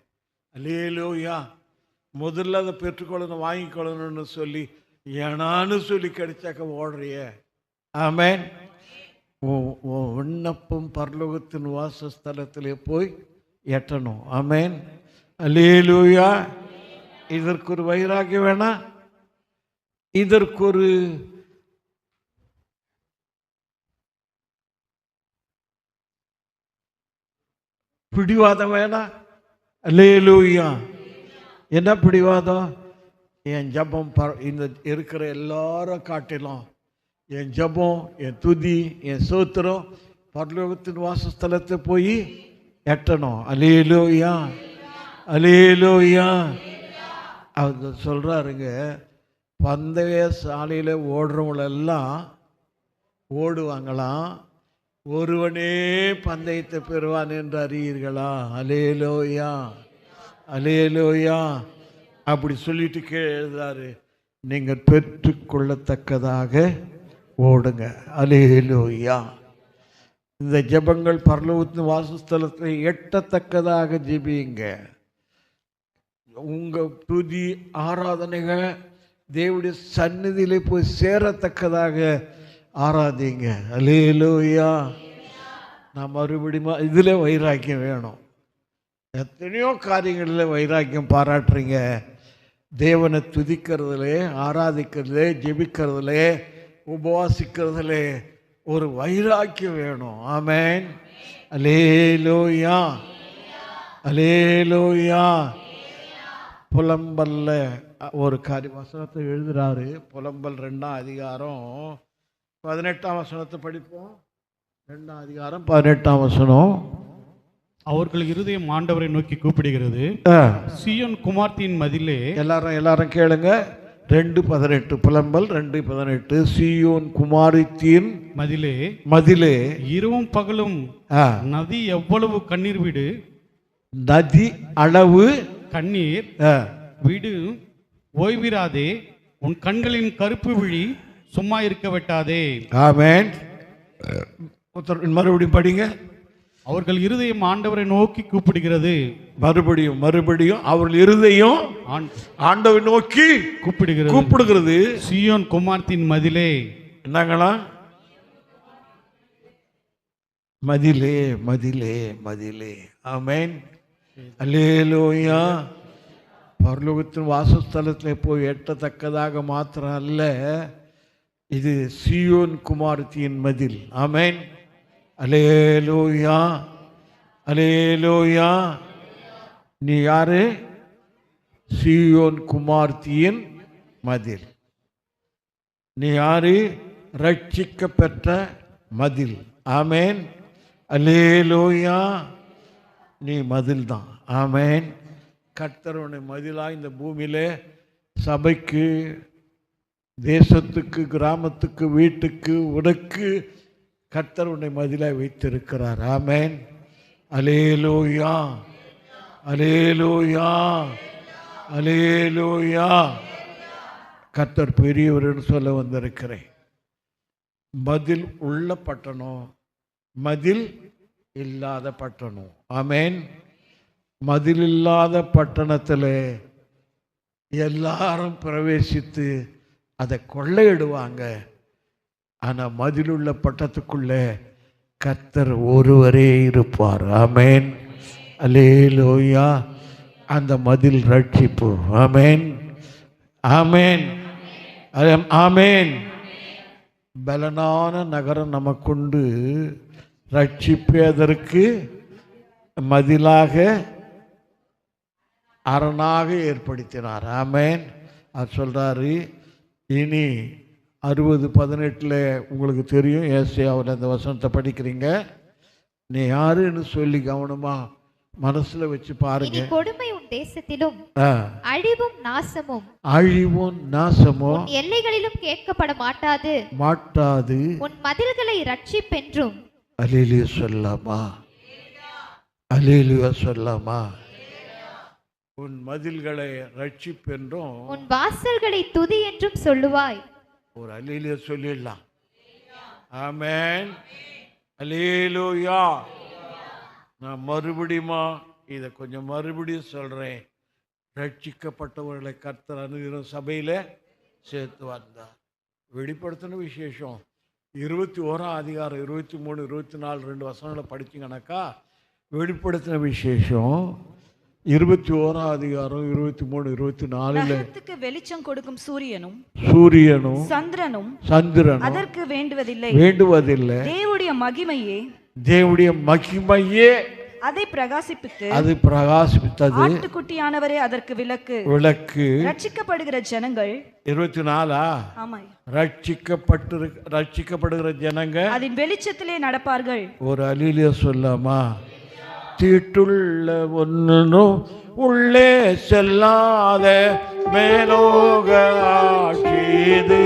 C: அல்லேலூயா. முதல்ல அதை பெற்றுக்கொள்ளணும், வாங்கிக்கொள்ளணும்னு சொல்லி ஏனான்னு சொல்லி கிடைச்சாக்க ஓடுறியே. ஆமென். விண்ணப்பம் பரலோகத்தின் வாசஸ்தலத்திலே போய் எட்டணும். ஆமென். அல்லேலூயா. இதற்கு ஒரு வைராகியம் வேணாம், இதற்கு ஒரு பிடிவாதம் வேணாம். அல்லேலூயா. என்ன பிடிவாதம்? என் ஜபம் இந்த இருக்கிற எல்லாரும் காட்டிலும் என் ஜபம், என் துதி, என் சோத்திரம் பரலோகத்தின் வாசஸ்தலத்தை போய் எட்டணும். அல்லேலூயா. அல்லேலூயா. அவர் சொல்கிறாருங்க, பந்தய சாலையில் ஓடுறவங்களெல்லாம் ஓடுவாங்களாம், ஒருவனே பந்தயத்தை பெறுவான் என்று அறியீர்களா? அல்லேலூயா. அல்லேலூயா. அப்படி சொல்லிட்டு கீழே எழுதுறாரு, நீங்கள் பெற்றுக்கொள்ளத்தக்கதாக ஓடுங்க. அல்லேலூயா. இந்த ஜெபங்கள் பரலோகத்தின் வாசஸ்தலத்தை எட்டத்தக்கதாக ஜெபியுங்க. உங்கள் துதி ஆராதனைகள் தேவனுடைய சந்நிதியிலே போய் சேரத்தக்கதாக ஆராதிங்க. அல்லேலூயா. நான் மறுபடியும் இதில் வைராக்கியம் வேணும். எத்தனையோ காரியங்களில் வைராக்கியம் பாராட்டுறீங்க. தேவனை துதிக்கிறதுலே, ஆராதிக்கிறதுலே, ஜெபிக்கிறதுலே, உபவாசிக்கிறதுலே ஒரு வைராக்கியம் வேணும். ஆமென். அல்லேலூயா. அல்லேலூயா. புலம்பல்ல ஒரு வசனத்தை எழுதுறாரு. புலம்பல் 2ஆம் அதிகாரம் 18ஆம் வசனத்தை படிப்போம். 2ஆம் அதிகாரம் 18ஆம் வசனம்.
G: அவர்கள் இருதயம் ஆண்டவரை நோக்கி கூப்பிடுகிறது. சீயோன் குமார்த்தியின் மதிலே.
C: எல்லாரும் கேளுங்க. 2:18 புலம்பல் 2:18 சீயோன் குமாரத்தியின் மதிலே
G: இரவும் பகலும் நதி எவ்வளவு கண்ணீர் விடு,
C: நதி அளவு
G: கண்ணீர் விடு, ஓய்விராதே, உன் கண்களின் கருப்பு விழி சும்மா இருக்க வெட்டாதே.
C: ஆமென். மறுபடியும் படிங்க.
G: அவர்கள் இருதயம் ஆண்டவரை நோக்கி கூப்பிடுகிறது.
C: மறுபடியும் அவர்கள் இருதயம் ஆண்டவரை நோக்கி கூப்பிடுகிறது.
G: சீயோன் குமார்த்தின் மதிலே.
C: என்னங்களா? மதிலே மதிலே மதிலே. ஆமென். அல்லேலூயா. பரலோகத்தின் வாசஸ்தலத்தில் போய் எட்டத்தக்கதாக மாத்திரம் அல்ல, இது சீயோன் குமாரத்தியின் மதில். ஆமென். அல்லேலூயா அல்லேலூயா. நீ யாரு? சீயோன் குமாரத்தியின் மதில். நீ யாரு? ரட்சிக்க பெற்ற மதில். ஆமென். அல்லேலூயா. நீ மதில் தான். ஆமென். கர்த்தருடைய மதிலா இந்த பூமியிலே சபைக்கு, தேசத்துக்கு, கிராமத்துக்கு, வீட்டுக்கு, உனக்கு கர்த்தருடைய மதிலை வைத்திருக்கிறார். ஆமென். அல்லேலூயா அல்லேலூயா அல்லேலூயா. கர்த்தர் பெரியவர்னு சொல்ல வந்திருக்கிறேன். மதில் உள்ள பட்டணம், மதில் இல்லாத பட்டணம். ஆமென். மதில் இல்லாத பட்டணத்தில் எல்லாரும் பிரவேசித்து அதை கொள்ளையிடுவாங்க. ஆனால் மதிலுள்ள பட்டத்துக்குள்ள கர்த்தர் ஒருவரே இருப்பார். ஆமென். அல்லேலூயா. அந்த மதில் ரட்சிப்பு. ஆமென் ஆமென் ஆமென். பலனான நகரம் நமக்குண்டு, ரட்சிப்பதற்கு மதிலாக அரணாக ஏற்படுத்தினார். ஆமென். அது சொல்றாரு. இனி 60:18 உங்களுக்கு தெரியும். ஏசாயாவில் அந்த வசனத்தை படிக்கிறீங்க. நீ யாருன்னு சொல்லி கவனமா மனசுல வச்சு பாருங்க.
D: கொடுமை உன் தேசத்திலும் அழிவும் நாசமும் எல்லைகளிலும் கேட்கப்பட மாட்டாது. உன் மதில்களை ரட்சிப்பென்றும்.
C: அல்லேலூயா சொல்லாமா? அல்லேலூயா சொல்லாமா? உன் மதில்களை ரட்சிப்பென்றும்
D: உன் வாசல்களை துதி என்றும் சொல்லுவாய்.
C: ஒரு அல்லேலூயா சொல்லிடலாம். ஆமென். அல்லேலூயா. நான் மறுபடியுமா இதை கொஞ்சம் மறுபடியும் சொல்றேன். ரட்சிக்கப்பட்டவர்களை கர்த்தர் அனுதினம் சபையில சேர்த்து வந்தார். வெளிப்படுத்தின விசேஷம் 21ஆம் அதிகாரம் 23, 24 2 வசனங்களை படிச்சிங்கனாக்கா, வெளிப்படுத்தின விசேஷம் 21ஆம் அதிகாரம் 23, 24
F: வெளிச்சம் கொடுக்கும் சூரியனும் சந்திரனும் அதற்கு வேண்டுவதில்லை.
C: தேவனுடைய மகிமையே
F: அதை பிரகாசிப்பித்தது.
C: ஆட்டுக்குட்டியானவரே
F: அதற்கு விளக்கு. ரட்சிக்கப்படுகிற ஜனங்கள்
C: 24.
F: ஆமாம்.
C: ரட்சிக்கப்படுகிற ஜனங்கள்
F: அதன் வெளிச்சத்திலே நடப்பார்கள்.
C: ஒரு அல்லேலூயா சொல்லாமா? தீட்டுள்ள ஒன்னும் உள்ளே செல்லாத மேலோக ஆட்சிது.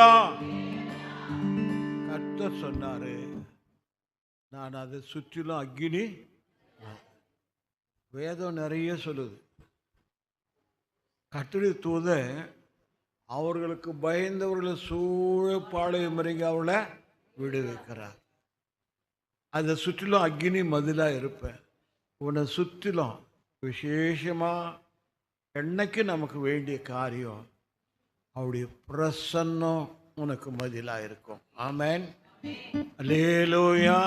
C: அல்லேலூயா. கர்த்தர் சொன்னாரு, நான் அதை சுற்றிலும் அக்கினி. வேதம் நிறைய சொல்லுது. கர்த்தருடைய தூதன் அவர்களுக்கு பயந்தவர்களை சூழ பாளையம் இறங்கி அவளை விடுவிக்கிறார். அதை சுற்றிலும் அக்கினி மதிலா இருப்பேன். உன்னை சுற்றிலும் விசேஷமா என்னைக்கு நமக்கு வேண்டிய காரியம் அவருடைய பிரசன்னம் உனக்கு மதிலா இருக்கும். ஆமென். அல்லேலூயா,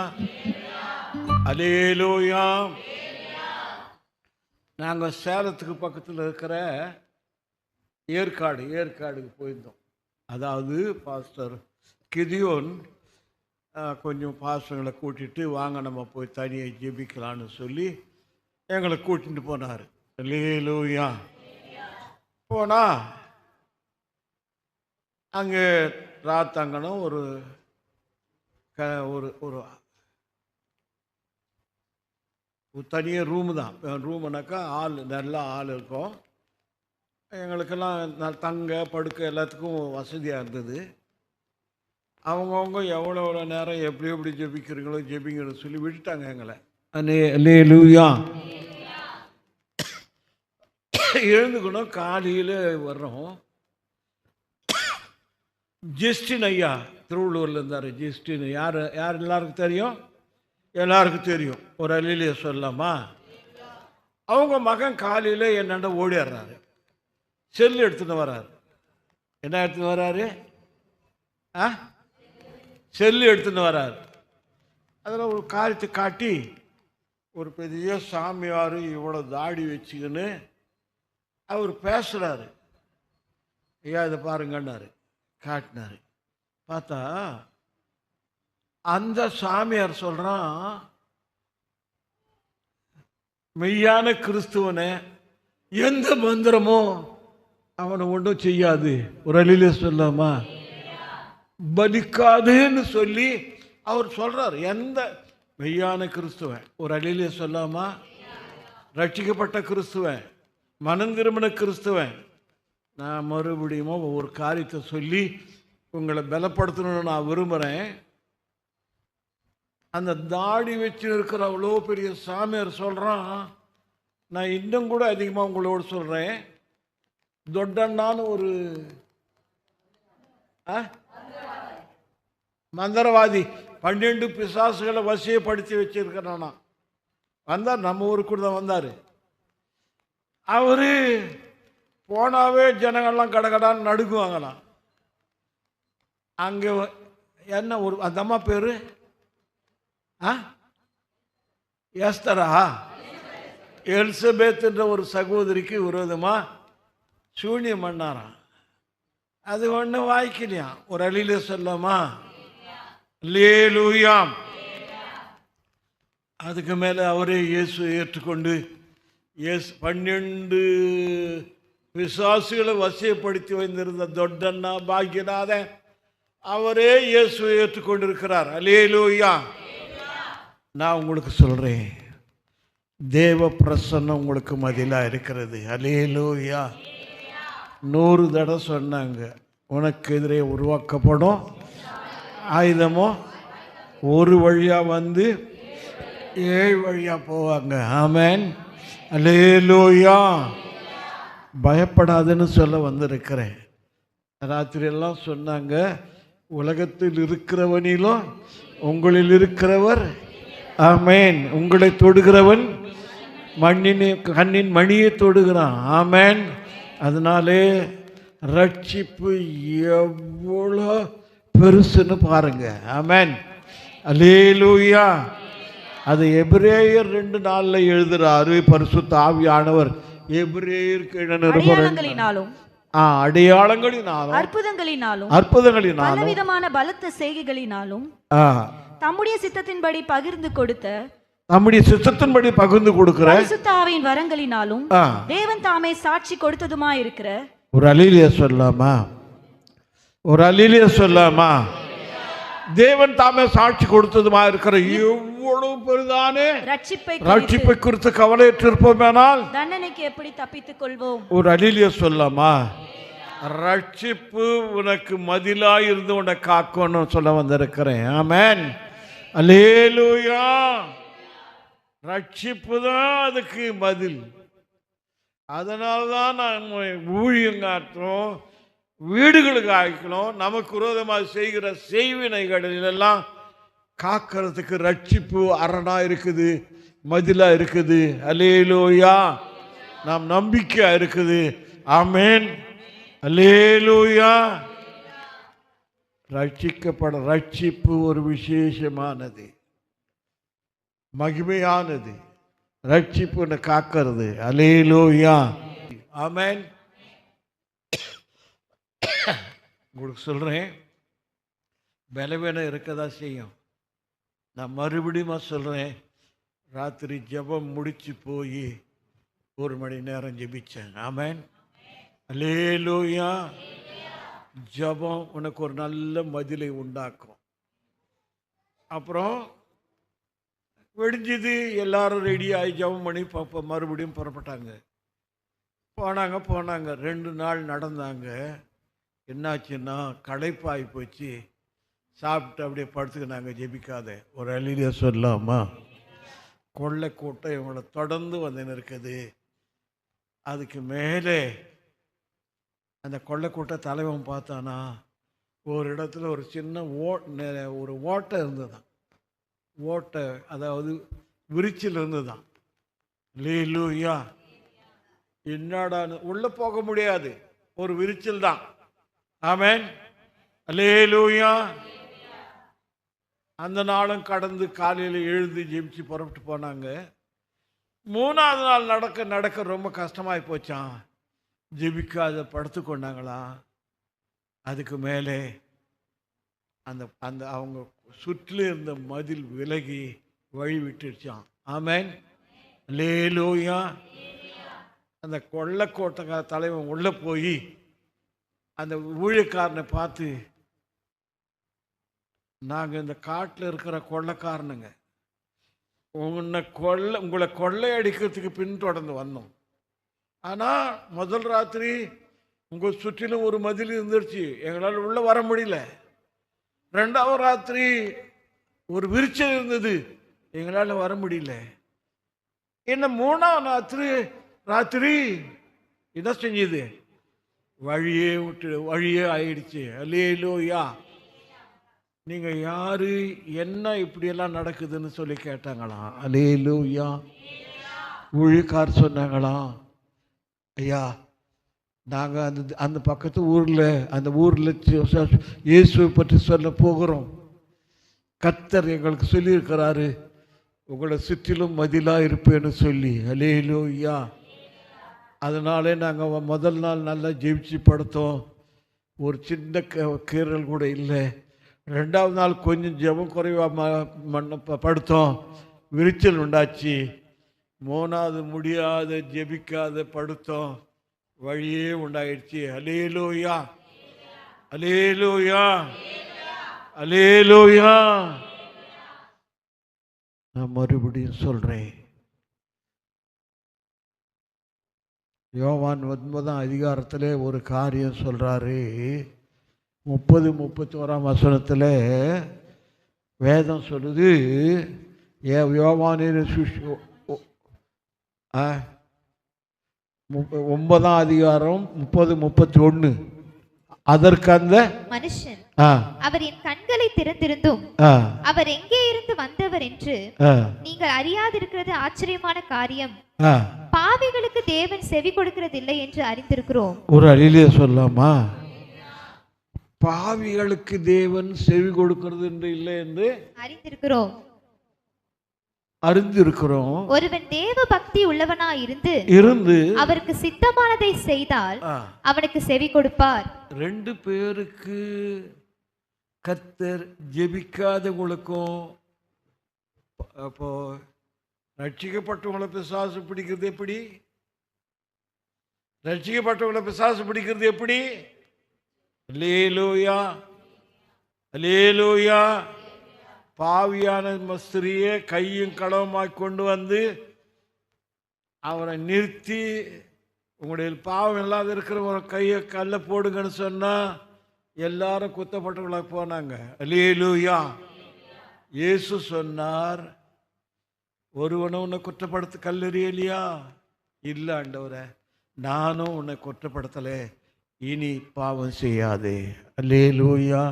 C: அல்லேலூயா. நாங்கள் சேலத்துக்கு பக்கத்தில் இருக்கிற ஏற்காடுக்கு போயிருந்தோம். அதாவது பாஸ்டர் கிதியோன் கொஞ்சம் பாஸ்டர்களை கூட்டிகிட்டு வாங்க நம்ம போய் தனியாக ஜெபிக்கலான்னு சொல்லி எங்களை கூட்டிகிட்டு போனார். அல்லேலூயா. போனால் அங்கே ராத்தங்கனம் ஒரு ஒரு தனியாக ரூமு தான். ரூமுனாக்கா நல்லா ஆள் இருக்கும். எங்களுக்கெல்லாம் தங்க படுக்க எல்லாத்துக்கும் வசதியாக இருந்தது. அவங்கவுங்க எவ்வளோ நேரம் எப்படி ஜெபிக்கிறீங்களோ ஜெபிங்கன்னு சொல்லி விட்டுட்டாங்க எங்களை. அல்லேலூயா. எழுந்துக்கணும். காலையில் வர்றோம். ஜஸ்டின் ஐயா திருவள்ளூரில் இருந்தார். ஜஸ்டின் யார் எல்லாருக்கும் தெரியும்? எல்லாருக்கும் தெரியும். ஒரு அல்லேலூயா சொல்லலாமா? அவங்க மகன் காலையில் என்னென்ன ஓடிடுறாரு. செல்லு எடுத்துன்னு வர்றாரு. என்ன எடுத்துன்னு வர்றாரு? செல்லு எடுத்துன்னு வர்றாரு. அதில் ஒரு காரியத்தை காட்டி ஒரு பெரிய சாமியார் இவ்வளோ தாடி வச்சுக்கின்னு அவர் பேசுகிறாரு. ஐயா இதை பாருங்கன்னாரு. காட்டினார். பார்த்தா அந்த சாமியார் சொல்கிறான், மெய்யான கிறிஸ்துவனை எந்த மந்திரமோ அவனை ஒன்றும் செய்யாது. ஒரு அல்லேலூயா சொல்லாமா? பலிக்காதுன்னு சொல்லி அவர் சொல்றார். எந்த மெய்யான கிறிஸ்துவன், ஒரு அல்லேலூயா சொல்லாமா? ரட்சிக்கப்பட்ட கிறிஸ்துவன், மனம் திரும்பின கிறிஸ்துவன். நான் மறுபடியும் ஒரு காரியத்தை சொல்லி உங்களை பலப்படுத்தணும்னு நான் விரும்புகிறேன். அந்த தாடி வச்சு இருக்கிற அவ்வளோ பெரிய சாமியார் சொல்கிறான், நான் இன்னும் கூட அதிகமாக உங்களோடு சொல்கிறேன். தொட்டண்ணான்னு ஒரு மந்திரவாதி 12 பிசாசுகளை வசியப்படுத்தி வச்சிருக்கிறானா வந்தார். நம்ம ஊருக்கு கூட தான் வந்தார். அவரு போனாவே ஜனங்கள்லாம் கடகடான்னு நடுக்குவாங்களாம். அங்கே என்ன ஒரு அந்த அம்மா பேரு எஸ்தரா, எலிசபெத் என்ற ஒரு சகோதரிக்கு விரோதமா சூனியம் பண்ணாராம். அது ஒண்ணு வாய்க்கலையாம். ஒரு அல்லேலூயா சொல்லாமா? அல்லேலூயா. அதுக்கு மேல அவரே இயேசு ஏற்றுக்கொண்டு 12 பிசாசுகளை வசியப்படுத்தி வைத்திருந்த தொட்டண்ணா பாக்கியநாதன் அவரே இயேசுவை ஏற்றுக்கொண்டிருக்கிறார். அல்லேலூயா. நான் உங்களுக்கு சொல்றேன், தேவ பிரசன்னம் உங்களுக்கு மதிலா இருக்கிறது. அல்லேலூயா. 100 தடவை சொன்னாங்க, உனக்கு எதிரே உருவாக்கப்படும் ஆயுதமோ ஒரு வழியா வந்து 7 வழியா போவாங்க. ஆமென். அல்லேலூயா. பயப்படாதுன்னு சொல்ல வந்திருக்கிறேன். ராத்திரியெல்லாம் சொன்னாங்க, உலகத்தில் இருக்கிறவனிலும் உங்களில் இருக்கிறவர். ஆமென். உங்களை தொடுகிறவன் கண்ணின் மணியை தொடுகிறான். ஆமென். அதனாலே ரட்சிப்பு எவ்வளோ பெருசுன்னு பாருங்க. ஆமென். அல்லேலூயா. அது எபிரேயர் 2:4 எழுதுறாரு பரிசுத்த ஆவியானவர். எபிரேயருக்கு
F: அடையாளங்களினாலும்
C: அற்புதங்களினாலும்
F: பலவிதமான பலத்த செய்கைகளினாலும் தம்முடைய சித்தத்தின்படி பகிர்ந்து கொடுக்கிற பரிசுத்த ஆவியின் வரங்களினாலும் தேவன் தாமே சாட்சி கொடுத்ததுமாயிருக்கிற.
C: ஒரு அல்லேலூயா சொல்லாமா? ஒரு அல்லேலூயா சொல்லாமா? தேவன் தாமே சாட்சி கொடுத்ததுமா இருக்கிற எவ்வளவு பெரிதானே ரட்சிப்பை குறித்து கவலையற்றிருப்போமேனால்
F: தண்டனைக்கு எப்படி தப்பித்துக் கொள்வோம்?
C: ஒரு அல்லேலூயா சொல்லாமா? ரட்சிப்பு உனக்கு மதிலாய் இருந்து உன்னை காக்கணும் சொல்ல வந்திருக்கிறேன். ஆமென். அல்லேலூயா. ரட்சிப்பு தான் அதுக்கு பதில். அதனால்தான் நான் ஊழியங்காற்றோம், வீடுகளுக்கு ஆய்க்கணும். நமக்கு விரோதமாக செய்கிற செய்வினைகளிலெல்லாம் காக்கிறதுக்கு ரட்சிப்பு அரணா இருக்குது, மதிலா இருக்குது. அல்லேலூயா. நாம் நம்பிக்கையா இருக்குது. ஆமென். அல்லேலூயா. ரட்சிப்பு ஒரு விசேஷமானது, மகிமையானது. ரட்சிப்பு காக்கிறது. அல்லேலூயா. ஆமென். உங்களுக்கு சொல்றேன், பலவீனம் இருக்கதா செய்யும். நான் மறுபடியும் சொல்றேன், ராத்திரி ஜெபம் முடிச்சு போய் 1 மணி நேரம் ஜெபிச்சேன். ஆமென். அல்லேலூயா. ஜெபம் உனக்கு ஒரு நல்ல மதிலை உண்டாக்கும். அப்புறம் வெடிஞ்சது, எல்லாரும் ரெடி ஆகி ஜெபம் பண்ணி மறுபடியும் புறப்பட்டாங்க. போனாங்க 2 நாள் நடந்தாங்க. என்னாச்சுன்னா களைப்பாகி போச்சு. சாப்பிட்டு அப்படியே படுத்துக்கினாங்க ஜெபிக்காத. ஒரு அழிலியா சொல்லலாமா? கொள்ளை கூட்டம் இவங்களை தொடர்ந்து வந்து இருக்குது. அதுக்கு மேலே அந்த கொள்ளை கூட்ட தலைவன் பார்த்தானா, ஒரு இடத்துல ஒரு சின்ன ஒரு ஓட்டை இருந்ததுதான். ஓட்டை, அதாவது விரிச்சில் இருந்ததுதான். அல்லேலூயா. என்னடா, உள்ள போக முடியாது, ஒரு விரிச்சல் தான். ஆமென். அல்லேலூயா. அந்த நாளும் கடந்து காலையில் எழுந்து ஜெபிச்சு புறப்பட்டு போனாங்க. 3ஆவது நாள் நடக்க ரொம்ப கஷ்டமாய் போச்சான். ஜெபிக்காத படுத்து கொண்டாங்களா. அதுக்கு மேலே அந்த அந்த அவங்க சுற்றிலும் இருந்த மதில் விலகி வழி விட்டுடுச்சான். ஆமென். அல்லேலூயா. அந்த கொள்ளைக்கோட்டை தலைவன் உள்ள போய் அந்த ஊழியக்காரனை பார்த்து, நாங்கள் இந்த காட்டில் இருக்கிற கொள்ளைக்காரனுங்க, உங்களை கொள்ளையடிக்கிறதுக்கு பின்தொடர்ந்து வந்தோம். ஆனால் முதல் ராத்திரி உங்கள் சுற்றிலும் ஒரு மதில் இருந்துருச்சு, எங்களால் உள்ளே வர முடியல. 2வது ராத்திரி ஒரு விரிச்சல் இருந்தது, எங்களால் வர முடியல. என்ன 3வது ராத்திரி என்ன செஞ்சது? வழியே ஆயிடுச்சு. அல்லேலூயா. நீங்கள் யாரு, என்ன இப்படியெல்லாம் நடக்குதுன்னு சொல்லி கேட்டாங்களாம். அல்லேலூயா. ஊழியக்கார் சொன்னாங்களாம், ஐயா நாங்கள் அந்த பக்கத்து ஊரில் இயேசுவை பற்றி சொல்ல போகிறோம். கர்த்தர் எங்களுக்கு சொல்லியிருக்கிறாரு, உங்களை சுற்றிலும் மதிலாக இருப்பேன்னு சொல்லி. அல்லேலூயா. அதனாலே நாங்கள் முதல் நாள் நல்லா ஜெபிச்சு படுத்தோம், ஒரு சின்ன கீறல் கூட இல்லை. 2வது நாள் கொஞ்சம் ஜெபம் குறைவாக படுத்தோம், விரிச்சல் உண்டாச்சு. 3வது முடியாத ஜெபிக்காத படுத்தோம், வழியே உண்டாயிடுச்சு. அல்லேலூயா. அல்லேலூயா. அல்லேலூயா. நான் மறுபடியும் சொல்றேன், யோவான் 9ஆம் அதிகாரத்தில் ஒரு காரியம் சொல்றாரு. 30-31ஆம் வசனத்தில் வேதம் சொல்லுது, யோவானின் 9ஆம் அதிகாரம் 30-31. அதற்கு அந்த
D: மனுஷன், அவர் என் கண்களை திறந்திருந்தும் அவர் எங்கே இருந்து வந்தவர் என்று நீங்கள் அறியாதிருக்கிறது ஆச்சரியமான காரியம். பாவிகளுக்கு தேவன் செவி கொடுக்கிறதில்லை என்று அறிந்திருக்கிறோம்.
C: ஒரு அழிலிய சொல்லலாமா? பாவிகளுக்கு தேவன் செவி கொடுக்கிறது என்று இல்லை என்று அறிந்திருக்கிறோம்.
D: ஒருவன் தேவ பக்தி உள்ளவனா இருந்து அவருக்கு சித்தமானதை செய்தால் அவனுக்கு செவி கொடுப்பார்.
C: 2 பேருக்கு கர்த்தர் ஜெபிக்காதவங்களுக்கும், அப்போ ரட்சிக்கப்பட்டவங்களை பிசாசு பிடிக்கிறது எப்படி? ரட்சிக்கப்பட்டவங்களை பிசாசு பிடிக்கிறது எப்படி? அல்லேலூயா. அல்லேலூயா. பாவியான ஸ்திரியை கையும் களவுமாய் கொண்டு வந்து அவரை நிறுத்தி உங்களுடைய பாவம் இல்லாத இருக்கிற ஒரு கையை கல்ல போடுங்கன்னு சொன்னா எல்லாரும் குத்தப்பட்டவர்களாக போனாங்க. அல்லேலூயா. இயேசு சொன்னார், ஒருவனும் உன்னை குற்றப்படுத்த கல்லெறியலையா? இல்லை ஆண்டவரே, நானும் உன்னை குற்றப்படுத்தலை, இனி பாவம் செய்யாதே. அல்லேலூயா,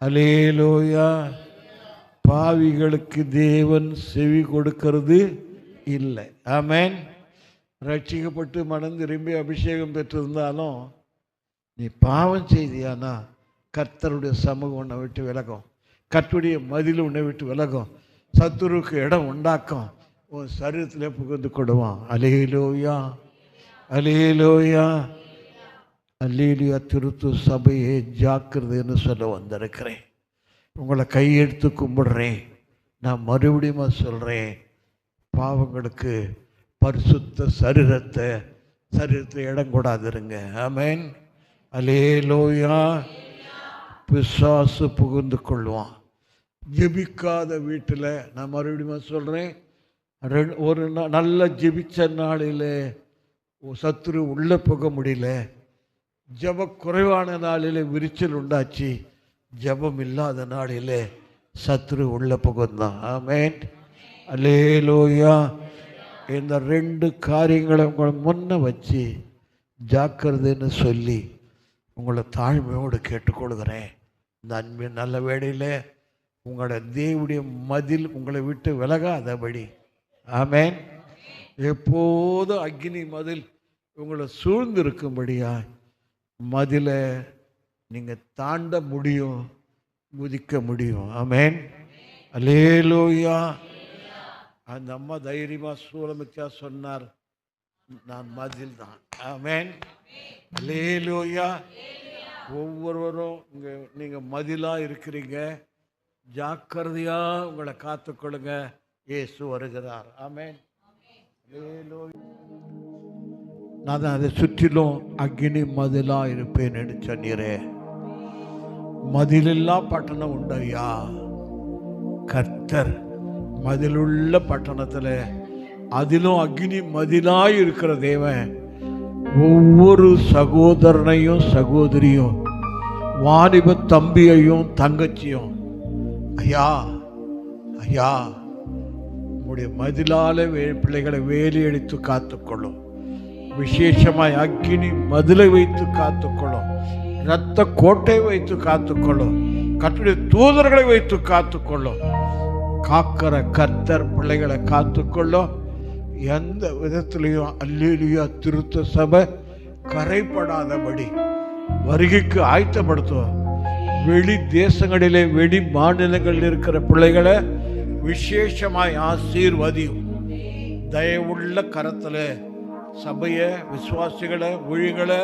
C: அல்லேலூயா. பாவிகளுக்கு தேவன் செவி கொடுக்கிறது இல்லை. ஆமென். ரட்சிக்கப்பட்டு மனம் திரும்பி அபிஷேகம் பெற்றிருந்தாலும் நீ பாவம் செய்தியானா கர்த்தருடைய சமூகம் உன்னை விட்டு விலகும், கர்த்தருடைய மதில் உன்னை விட்டு விலகும், சத்துருவுக்கு இடம் உண்டாக்கும், உன் சரீரத்தில் புகுந்து கொடுவான். அல்லேலூயா, அல்லேலூயா, அல்லேலூயா. திருத்து சபையை ஜாக்கிரதைன்னு சொல்ல வந்திருக்கிறேன். உங்களை கையெடுத்து கும்பிடுறேன். நான் மறுபடியும் சொல்கிறேன், பாவங்களுக்கு பரிசுத்த சரீரத்தில் இடம் கூடாதுருங்க. ஆமென். அல்லேலூயா. பிசாசு புகுந்து கொள்வான். ஜெபிக்காத வீட்டில், நான் மறுபடியும் சொல்கிறேன், ஒரு நல்ல ஜெபிச்ச நாளில் சத்துரு உள்ளே போக முடியல, ஜப குறைவான நாளில் விரிச்சல் உண்டாச்சு, ஜபம் இல்லாத நாளில் சத்துரு உள்ளே புகுந்தான். ஆமென். அல்லேலூயா. இந்த ரெண்டு காரியங்களை உங்களை முன்ன வச்சு ஜாக்கிரதைன்னு சொல்லி உங்களை தாழ்மையோடு கேட்டுக்கொள்கிறேன். இந்த அன்பின் நல்ல வேளையில் உங்களோட தேவனுடைய மதில் உங்களை விட்டு விலகாதபடி. ஆமென். எப்போதும் அக்னி மதில் உங்களை சூழ்ந்திருக்கும்படியா மதிலை நீங்கள் தாண்ட முடியும், குதிக்க முடியும். ஆமென். அல்லேலூயா. அந்த அம்மா தைரியமாக சூலமிச்சா சொன்னார், நான் மதில் தான். ஆமென். அல்லேலூயா. ஒவ்வொருவரும் இங்கே நீங்கள் மதிலாக இருக்கிறீங்க. ஜாக்கிரதையாக உங்களை காத்துக்கொள்ளுங்க. இயேசு வருகிறார். ஆமென். நான் அதை சுற்றிலும் அக்னி மதிலாக இருப்பேன்னு சொன்னீரே. மதிலில்லா பட்டணம் உண்டையா? கர்த்தர் மதிலுள்ள பட்டணத்தில், அதிலும் அக்னி மதிலாய் இருக்கிற தேவன் ஒவ்வொரு சகோதரனையும் சகோதரியும், வாலிப தம்பியையும் தங்கச்சியும், ஐயா ஐயா உங்களுடைய மதிலால பிள்ளைகளை வேலி அடித்து காத்துக்கொள்ளும். விசேஷமாய் அக்னி மதிலை வைத்து காத்துக்கொள்ளும், இரத்த கோட்டை வைத்து காத்துக்கொள்ளும், கர்த்தருடைய தூதர்களை வைத்து காத்துக்கொள்ளும். காக்கிற கர்த்தர் பிள்ளைகளை காத்துக்கொள்ளும். எந்த விதத்திலையும் அல்லேலூயா திருத்த சபை கரைப்படாதபடி வருகைக்கு ஆயத்தப்படுத்துவோம். வெளி தேசங்களிலே, வெளி மாநிலங்களில் இருக்கிற பிள்ளைகளை விசேஷமாய் ஆசீர்வதியும். தயவுள்ள கரத்தில் சபையை, விசுவாசிகளை, ஊழியர்களை,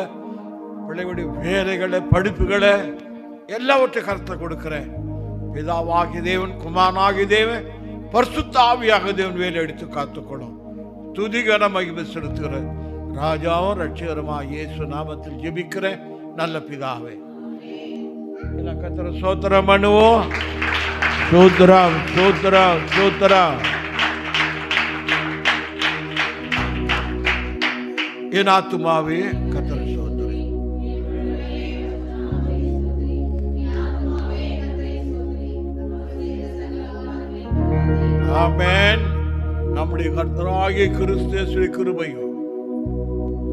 C: பிள்ளைகளுடைய வேலைகளை, படிப்புகளை எல்லாவற்றை கருத்தை கொடுக்கிறேன். பிதாவாகிய தேவன், குமாரனாகிய தேவன், பரிசுத்த ஆவியாக தேவன் வேலை எடுத்து காத்துக்கொள்ளும். துதிகர மகிமை செலுத்துகிற ராஜாவும் ரட்சகருமாய் இயேசு நாமத்தில் ஜெபிக்கிறேன் நல்ல பிதாவே. கர்த்தரை ஸ்தோத்திரம் பண்ணுவோம். ஸ்தோத்திரம், ஸ்தோத்திரம், ஸ்தோத்திரம். என் ஆத்துமாவே கர்த்தரை ஸ்தோத்திரம். ஆமென். நம்முடைய கர்த்தராகிய கிறிஸ்து கிருபையும்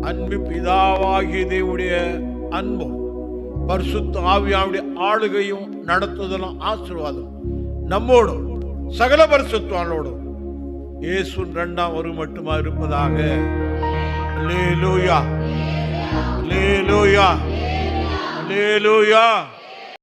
C: அன்பு பிதாவாகிய தேவனுடைய அன்பும் பரிசுத்த ஆவியானுடைய ஆளுகையும் நடத்துதலும் ஆசீர்வாதம் நம்மோடும் சகல பரிசுத்தவான்களோடும் இயேசு இரண்டாம் வரும் மட்டுமா இருப்பதாக. அல்லேலூயா, அல்லேலூயா, அல்லேலூயா.